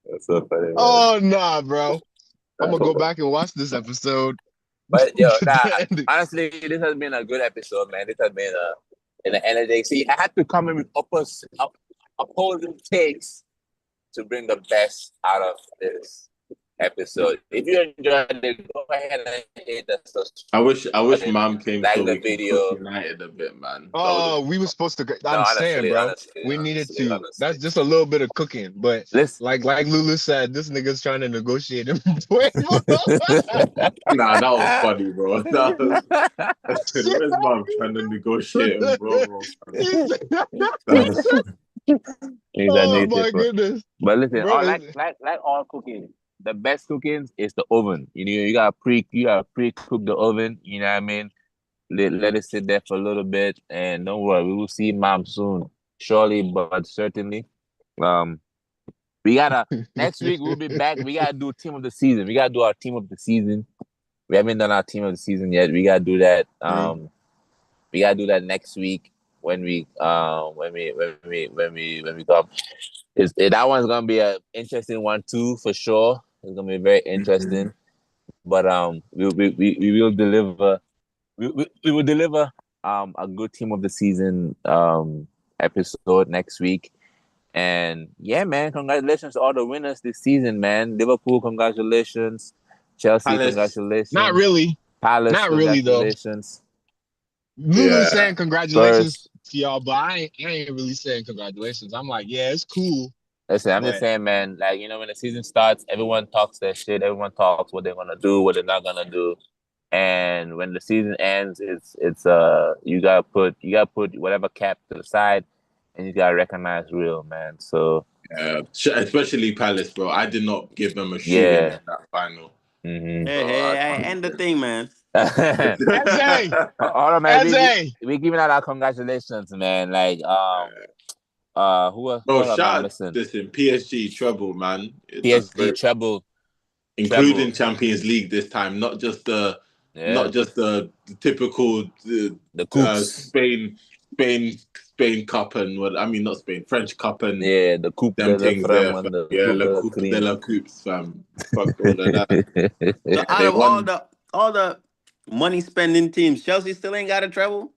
Speaker 2: That's so funny, man.
Speaker 1: Oh nah, bro. I'm gonna go back and watch this episode.
Speaker 2: But yo, honestly, this has been a good episode, man. This has been an energetic. See, I had to come in with opposing takes to bring the best out of this episode. If you enjoyed it, go ahead and hit the subscribe.
Speaker 3: I wish Mom came
Speaker 2: like
Speaker 3: so
Speaker 2: the
Speaker 3: we could
Speaker 2: video.
Speaker 3: push United a bit, man.
Speaker 1: Oh, we were supposed to. I'm saying, bro, we needed to.
Speaker 2: Honestly.
Speaker 1: That's just a little bit of cooking, but like Lulu said, this nigga's trying to negotiate him.
Speaker 3: Nah, that was funny, bro. I said, where's Mom trying to negotiate him, bro?
Speaker 1: Oh my goodness!
Speaker 2: But listen,
Speaker 1: Bro,
Speaker 2: like all cooking, the best cooking is the oven. You know, you gotta pre-cook the oven. You know what I mean? Let it sit there for a little bit, and don't worry, we will see Mom soon, surely but certainly. We gotta next week we'll be back. We gotta do team of the season. We gotta do our team of the season. We haven't done our team of the season yet. We gotta do that. We gotta do that next week when we come. That one's gonna be an interesting one too, for sure. It's gonna be very interesting. But we will deliver. We will deliver a good team of the season episode next week. And yeah, man, congratulations to all the winners this season, man. Liverpool, congratulations. Chelsea, congratulations.
Speaker 1: Not really.
Speaker 2: Palace,
Speaker 1: not really though.
Speaker 2: Congratulations.
Speaker 1: Lulu's saying congratulations
Speaker 2: Spurs.
Speaker 1: to y'all, but I ain't really saying congratulations. I'm like, yeah, it's cool.
Speaker 2: Listen, I'm just saying, man, like, you know, when the season starts, everyone talks their shit. Everyone talks what they're gonna do, what they're not gonna do. And when the season ends, it's you gotta put whatever cap to the side, and you gotta recognize real, man. So
Speaker 3: especially Palace, bro. I did not give them a shooting in that final.
Speaker 2: Mm-hmm.
Speaker 5: Hey, end the thing, man.
Speaker 1: Eze,
Speaker 2: hold on, man. We giving out our congratulations, man. Like who else?
Speaker 3: Bro, shout out this in PSG treble, man.
Speaker 2: PSG treble,
Speaker 3: including Champions League this time, not just the typical Spain Cup and what I mean, not Spain, French Cup and
Speaker 2: the Coupe
Speaker 3: them
Speaker 2: de
Speaker 3: things
Speaker 2: there,
Speaker 3: Le Coupe de la Coupes, fam. Fuck all of that.
Speaker 5: So out of all the money spending teams, Chelsea still ain't got a treble.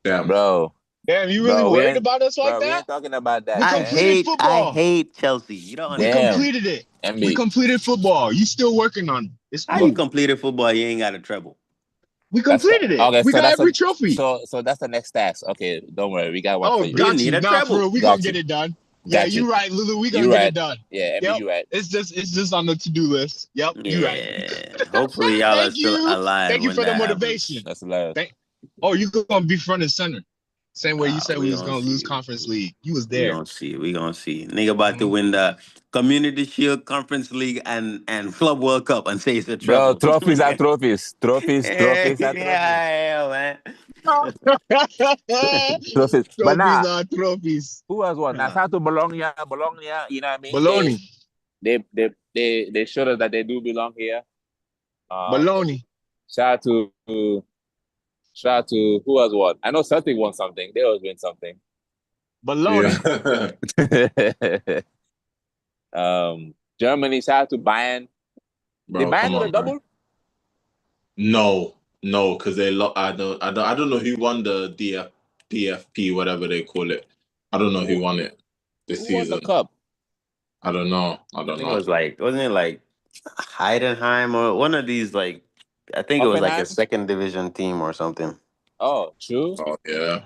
Speaker 3: Damn,
Speaker 2: bro.
Speaker 1: Damn, you really worried about us like that?
Speaker 2: We ain't talking about that.
Speaker 1: We completed football.
Speaker 5: I hate Chelsea. You don't
Speaker 1: understand. We completed it.
Speaker 2: MB.
Speaker 1: We completed football. You still working on it.
Speaker 5: How you completed football? You ain't got a treble.
Speaker 1: We completed it. Okay, we got every trophy.
Speaker 2: So that's the next task. Okay, don't worry. We got one for you.
Speaker 1: Got you. Nah, for real, we gonna get it done. Yeah,
Speaker 2: Got you.
Speaker 1: you right, Lulu. We gonna
Speaker 2: You
Speaker 1: get
Speaker 2: right.
Speaker 1: it done.
Speaker 2: Yeah, Emmy,
Speaker 1: Yep.
Speaker 2: you right.
Speaker 1: It's just on the to-do list. Yep, you right.
Speaker 5: Yeah. Hopefully y'all are
Speaker 1: Thank
Speaker 5: still
Speaker 1: you.
Speaker 5: alive
Speaker 1: Thank you
Speaker 5: when
Speaker 1: for the
Speaker 5: that
Speaker 1: motivation.
Speaker 5: happens.
Speaker 2: That's hilarious.
Speaker 1: Oh, you gonna be front and center. Same way you said
Speaker 5: We
Speaker 1: we was
Speaker 5: gonna
Speaker 1: gonna lose
Speaker 5: see.
Speaker 1: conference league. You was
Speaker 5: We
Speaker 1: there.
Speaker 5: gonna see. We gonna see. Nigga about to
Speaker 1: Mhm.
Speaker 5: win the Community Shield, Conference League, and Club World Cup and say it's a
Speaker 2: Bro,
Speaker 5: treble.
Speaker 2: trophies are trophies. Trophies are trophies.
Speaker 5: Yeah, man.
Speaker 2: Trophies. But
Speaker 1: Trophies
Speaker 2: now,
Speaker 1: are trophies.
Speaker 2: who has won? Now, shout out to Bologna, you know what I mean?
Speaker 1: Baloney.
Speaker 2: They showed us that they do belong here.
Speaker 1: Baloney.
Speaker 2: Shout out to who has won? I know Celtic won something. They always win something.
Speaker 1: Baloney.
Speaker 3: Yeah.
Speaker 2: Germany, shout out to Bayern. Did
Speaker 3: Bro,
Speaker 2: Bayern
Speaker 3: come
Speaker 2: do the
Speaker 3: on,
Speaker 2: double?
Speaker 3: man. No, because they I don't know who won the DFP, whatever they call it. I don't know who won it this
Speaker 2: Who won the
Speaker 3: season.
Speaker 2: cup?
Speaker 3: I don't know.
Speaker 5: I think it was wasn't it like Heidenheim or one of these like I think it was like a
Speaker 2: Hoffenheim?
Speaker 5: second division team or something.
Speaker 2: Oh, true.
Speaker 3: Oh yeah.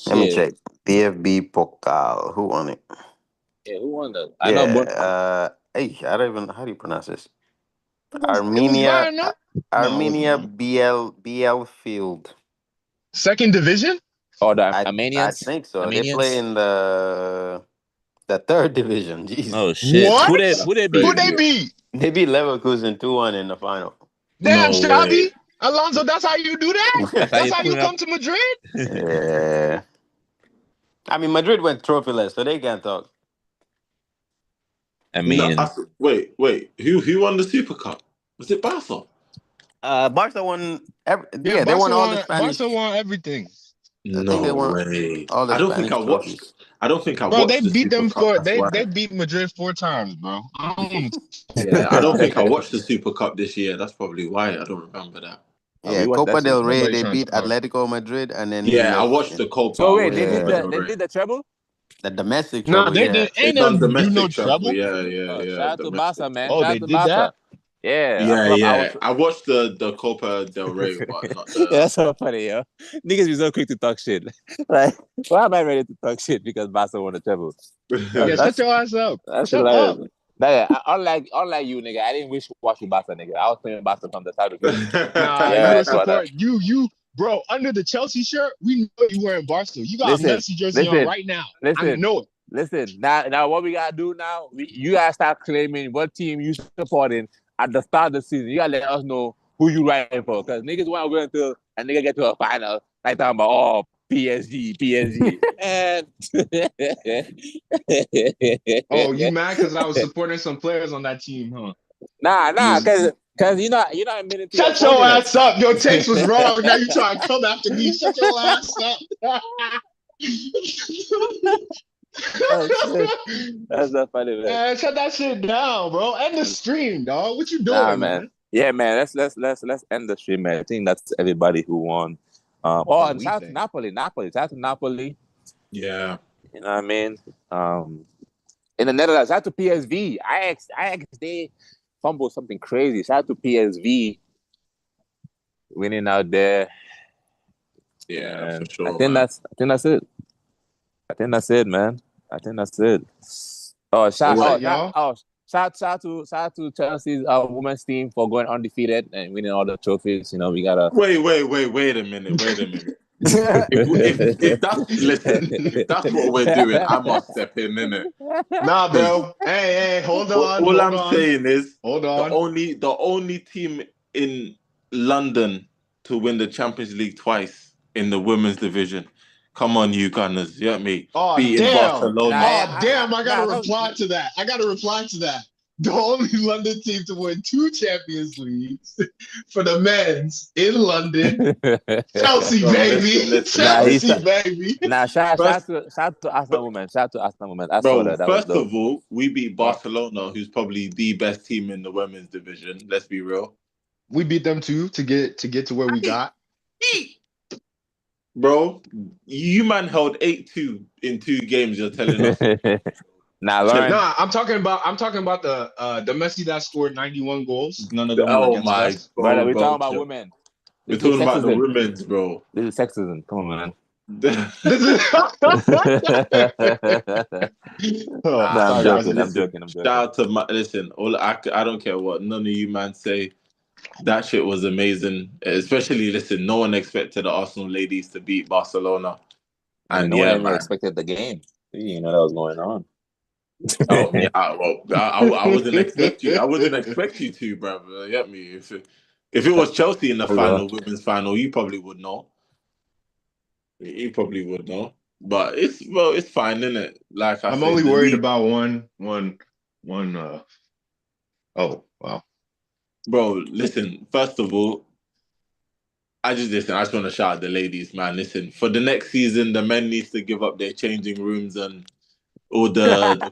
Speaker 5: Let me
Speaker 2: Shit.
Speaker 5: check. DFB Pokal. Who won it?
Speaker 2: Yeah, who won that? I know, but
Speaker 5: I don't even how do you pronounce this?
Speaker 1: It was
Speaker 5: Armenia
Speaker 1: Bayern, no?
Speaker 3: No, it wasn't
Speaker 5: Armenia
Speaker 3: them.
Speaker 5: BL Field.
Speaker 1: Second division?
Speaker 2: the
Speaker 5: I
Speaker 2: Armenians.
Speaker 5: think so. They
Speaker 2: Armenians.
Speaker 5: play in the third division. Jeez.
Speaker 2: Oh shit!
Speaker 1: What?
Speaker 2: Who they
Speaker 1: Who
Speaker 2: beat?
Speaker 1: they
Speaker 3: Crazy.
Speaker 1: beat?
Speaker 5: They beat Leverkusen 2-1 in the final.
Speaker 1: Damn,
Speaker 3: No way.
Speaker 1: Shabby. Alonso, that's how you do that?
Speaker 2: That's how
Speaker 1: That's
Speaker 2: you
Speaker 1: how
Speaker 2: put
Speaker 1: you
Speaker 2: it up.
Speaker 1: come to Madrid?
Speaker 5: Yeah. I mean Madrid went trophyless, so they can't talk.
Speaker 2: I
Speaker 3: No,
Speaker 2: mean,
Speaker 3: wait. Who won the Super Cup? Was it Barca?
Speaker 5: Barca won
Speaker 1: Yeah,
Speaker 5: they won all the Spanish.
Speaker 1: Barca won everything.
Speaker 5: I think they
Speaker 3: No
Speaker 5: won
Speaker 3: way.
Speaker 5: all the
Speaker 3: I don't think I
Speaker 5: Spanish
Speaker 3: watched.
Speaker 5: trophies.
Speaker 3: I don't think I
Speaker 1: Bro, they
Speaker 3: watched the
Speaker 1: beat
Speaker 3: Super
Speaker 1: them
Speaker 3: Cup.
Speaker 1: for
Speaker 3: That's why.
Speaker 1: they beat Madrid 4 times, bro. I don't
Speaker 3: Yeah, I don't think I watched the Super Cup this year. That's probably why I don't remember that.
Speaker 5: Yeah,
Speaker 2: we watched
Speaker 5: Copa
Speaker 2: that shit.
Speaker 5: del Rey,
Speaker 1: Nobody
Speaker 5: they
Speaker 1: trying to
Speaker 5: beat
Speaker 1: talk.
Speaker 5: Atletico Madrid and then in
Speaker 3: Yeah, I
Speaker 5: the
Speaker 3: watched the Copa.
Speaker 2: So
Speaker 3: I
Speaker 2: wait,
Speaker 3: watched
Speaker 2: they
Speaker 3: the
Speaker 2: did
Speaker 3: Copa
Speaker 5: yeah,
Speaker 3: del
Speaker 2: they
Speaker 3: Rey.
Speaker 2: did the treble.
Speaker 5: the domestic
Speaker 1: Nah,
Speaker 5: trouble,
Speaker 1: they
Speaker 5: yeah.
Speaker 1: did
Speaker 3: They
Speaker 1: ain't
Speaker 3: done
Speaker 1: them do no
Speaker 3: domestic travel.
Speaker 1: trouble.
Speaker 3: Yeah.
Speaker 2: Shout out to Barca,
Speaker 3: Domestic
Speaker 2: man.
Speaker 3: travel.
Speaker 1: Oh,
Speaker 2: Shout
Speaker 1: they
Speaker 2: out to
Speaker 1: did that?
Speaker 2: Barca. Yeah, a
Speaker 3: Yeah,
Speaker 2: club I
Speaker 3: yeah.
Speaker 2: was.
Speaker 3: I watched the Copa del Rey, but not
Speaker 2: Yeah,
Speaker 3: the.
Speaker 2: that's so funny, yo. Niggas be so quick to talk shit. Like, why am I ready to talk shit because Barca won the treble?
Speaker 1: Yeah, shut
Speaker 2: That's
Speaker 1: your ass up.
Speaker 2: that's
Speaker 1: Shut
Speaker 2: hilarious.
Speaker 1: up.
Speaker 2: Unlike you, nigga, I didn't wish watching Barca, nigga. I was playing Barca from the start of the season.
Speaker 1: Nah, you
Speaker 2: Yeah,
Speaker 1: were
Speaker 2: brother.
Speaker 1: support you bro, under the Chelsea shirt, we know you wearing Barca. You got a
Speaker 2: Listen,
Speaker 1: Messi jersey on right now. I
Speaker 2: listen.
Speaker 1: know it.
Speaker 2: Listen, now what we gotta do now? You gotta start claiming what team you supporting at the start of the season. You gotta let us know who you rooting for, because niggas want to wait until a nigga get to a final, like talking about PSG, and
Speaker 1: Oh, you mad because I was supporting some players on that team, huh?
Speaker 2: nah,
Speaker 1: You
Speaker 2: because you're not admitting to your
Speaker 1: shut your ass
Speaker 2: opponents.
Speaker 1: up. Your takes was wrong. Now you trying to come after me. Shut your ass up.
Speaker 2: Oh shit, that's not funny, man.
Speaker 1: Man, shut that shit down, bro. End the stream, dog. What you
Speaker 2: Nah,
Speaker 1: doing,
Speaker 2: man.
Speaker 1: man?
Speaker 2: Yeah, man. Let's end the stream, man. I think that's everybody who won. And
Speaker 1: We
Speaker 2: shout out to
Speaker 1: think.
Speaker 2: Napoli. Shout out to Napoli.
Speaker 3: Yeah.
Speaker 2: You know what I mean? In the Netherlands, shout out to PSV. Ajax, they fumbled something crazy. Shout out to PSV winning out there.
Speaker 3: Yeah,
Speaker 2: And
Speaker 3: for sure,
Speaker 2: I think
Speaker 3: man.
Speaker 2: that's it. I think that's it, man. I think that's it. Oh,
Speaker 1: That's it, y'all.
Speaker 2: shout out to Chelsea's women's team for going undefeated and winning all the trophies. You know, we gotta
Speaker 3: Wait a minute. If that's listen, if that's what we're doing, I must step in, innit?
Speaker 1: Nah, bro. Hey, hold on.
Speaker 3: All
Speaker 1: Hold
Speaker 3: I'm
Speaker 1: on.
Speaker 3: saying is
Speaker 1: Hold
Speaker 3: the
Speaker 1: on.
Speaker 3: only team in London to win the Champions League twice in the women's division. Come on, you Gunners, you get me?
Speaker 1: Oh,
Speaker 3: Beating
Speaker 1: damn.
Speaker 3: Barcelona.
Speaker 1: Oh, damn. I got to
Speaker 2: Nah,
Speaker 1: reply to that. The only London team to win 2 Champions Leagues for the men's in London. Chelsea,
Speaker 3: Bro,
Speaker 1: baby. Chelsea, baby.
Speaker 2: shout
Speaker 3: First,
Speaker 2: out to Arsenal women. Shout out to Arsenal women. I saw
Speaker 3: bro,
Speaker 2: that. That was
Speaker 3: first
Speaker 2: dope.
Speaker 3: of all, we beat Barcelona, who's probably the best team in the women's division. Let's be real.
Speaker 1: We beat them too to get to where we got.
Speaker 3: Bro, you man held 8-2 in 2 games. You're telling us.
Speaker 2: Nah, Lauren.
Speaker 1: Nah, I'm talking about the Messi that scored 91 goals. None of them were
Speaker 3: Oh
Speaker 1: against
Speaker 3: my
Speaker 1: us.
Speaker 2: Brother,
Speaker 3: god,
Speaker 2: we're
Speaker 3: bro.
Speaker 2: talking about women.
Speaker 3: We're
Speaker 2: This is
Speaker 3: talking about the
Speaker 2: sexism.
Speaker 3: women's, bro.
Speaker 2: This is sexism. Come on, man.
Speaker 1: This is. Oh,
Speaker 2: Nah, I'm
Speaker 1: sorry, guys.
Speaker 2: joking. I'm
Speaker 3: Listen,
Speaker 2: joking. I'm
Speaker 3: shout
Speaker 2: joking.
Speaker 3: out to my listen. I don't care what none of you man say. That shit was amazing. Especially listen, no one expected the Arsenal ladies to beat Barcelona.
Speaker 2: And
Speaker 3: And
Speaker 2: no one
Speaker 3: yeah,
Speaker 2: even
Speaker 3: man.
Speaker 2: expected the game. You didn't know that was going on.
Speaker 3: Oh yeah, I wasn't expect you. I wasn't expect you to, bro. You get me? If it was Chelsea in the
Speaker 2: Hold on.
Speaker 3: final, women's final, you probably would know. You probably would know. But it's fine, isn't it? Like I
Speaker 1: I'm
Speaker 3: said,
Speaker 1: only
Speaker 3: the
Speaker 1: worried
Speaker 3: league,
Speaker 1: about one. Oh, wow.
Speaker 3: bro. Listen, first of all, I just want to shout out the ladies, man. Listen, for the next season, the men needs to give up their changing rooms and all the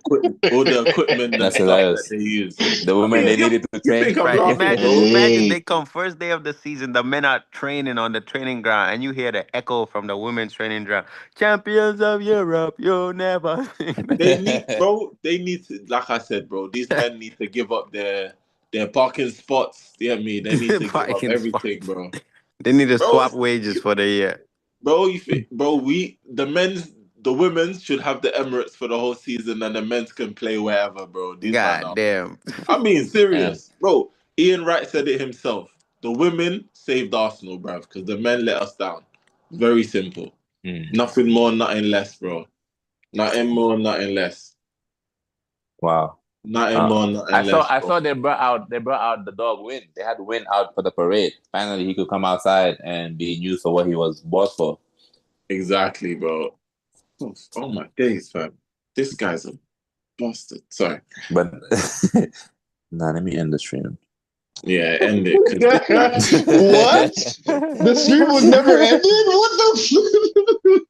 Speaker 3: equipment and
Speaker 2: That's
Speaker 3: stuff that
Speaker 2: hilarious.
Speaker 3: they use.
Speaker 2: The
Speaker 3: I
Speaker 2: women,
Speaker 3: mean,
Speaker 2: they needed to
Speaker 3: you
Speaker 2: train.
Speaker 3: think I'm
Speaker 5: Right,
Speaker 3: laughing,
Speaker 5: imagine,
Speaker 3: bro?
Speaker 5: imagine
Speaker 1: Hey,
Speaker 5: they come first day of the season. The men are training on the training ground, and you hear the echo from the women's training ground. Champions of Europe, you'll never.
Speaker 3: They need to, like I said, bro. These men need to give up their parking spots. You get me? They need to give up
Speaker 5: Parking spot.
Speaker 3: everything, bro.
Speaker 5: They need to
Speaker 3: Bro,
Speaker 5: swap wages for the year.
Speaker 3: the women's should have the Emirates for the whole season, and the men's can play wherever, bro. These man
Speaker 5: God
Speaker 3: are.
Speaker 5: damn.
Speaker 3: I'm being
Speaker 2: Damn.
Speaker 3: serious, bro. Ian Wright said it himself. The women saved Arsenal, bruv, because the men let us down. Very simple.
Speaker 2: Mm.
Speaker 3: Nothing more, nothing less, bro. Nothing more, nothing less.
Speaker 2: Wow.
Speaker 3: Nothing more,
Speaker 2: I
Speaker 3: nothing
Speaker 2: saw
Speaker 3: less,
Speaker 2: I
Speaker 3: bro.
Speaker 2: saw they brought out the dog Win. They had Win out for the parade. Finally he could come outside and be used for what he was bought for.
Speaker 3: Exactly, bro. Oh my days, fam. This guy's a bastard. Sorry.
Speaker 2: But nah, let me end the stream.
Speaker 3: Yeah, end it. Because this guy.
Speaker 1: what? The stream was never ended? What the?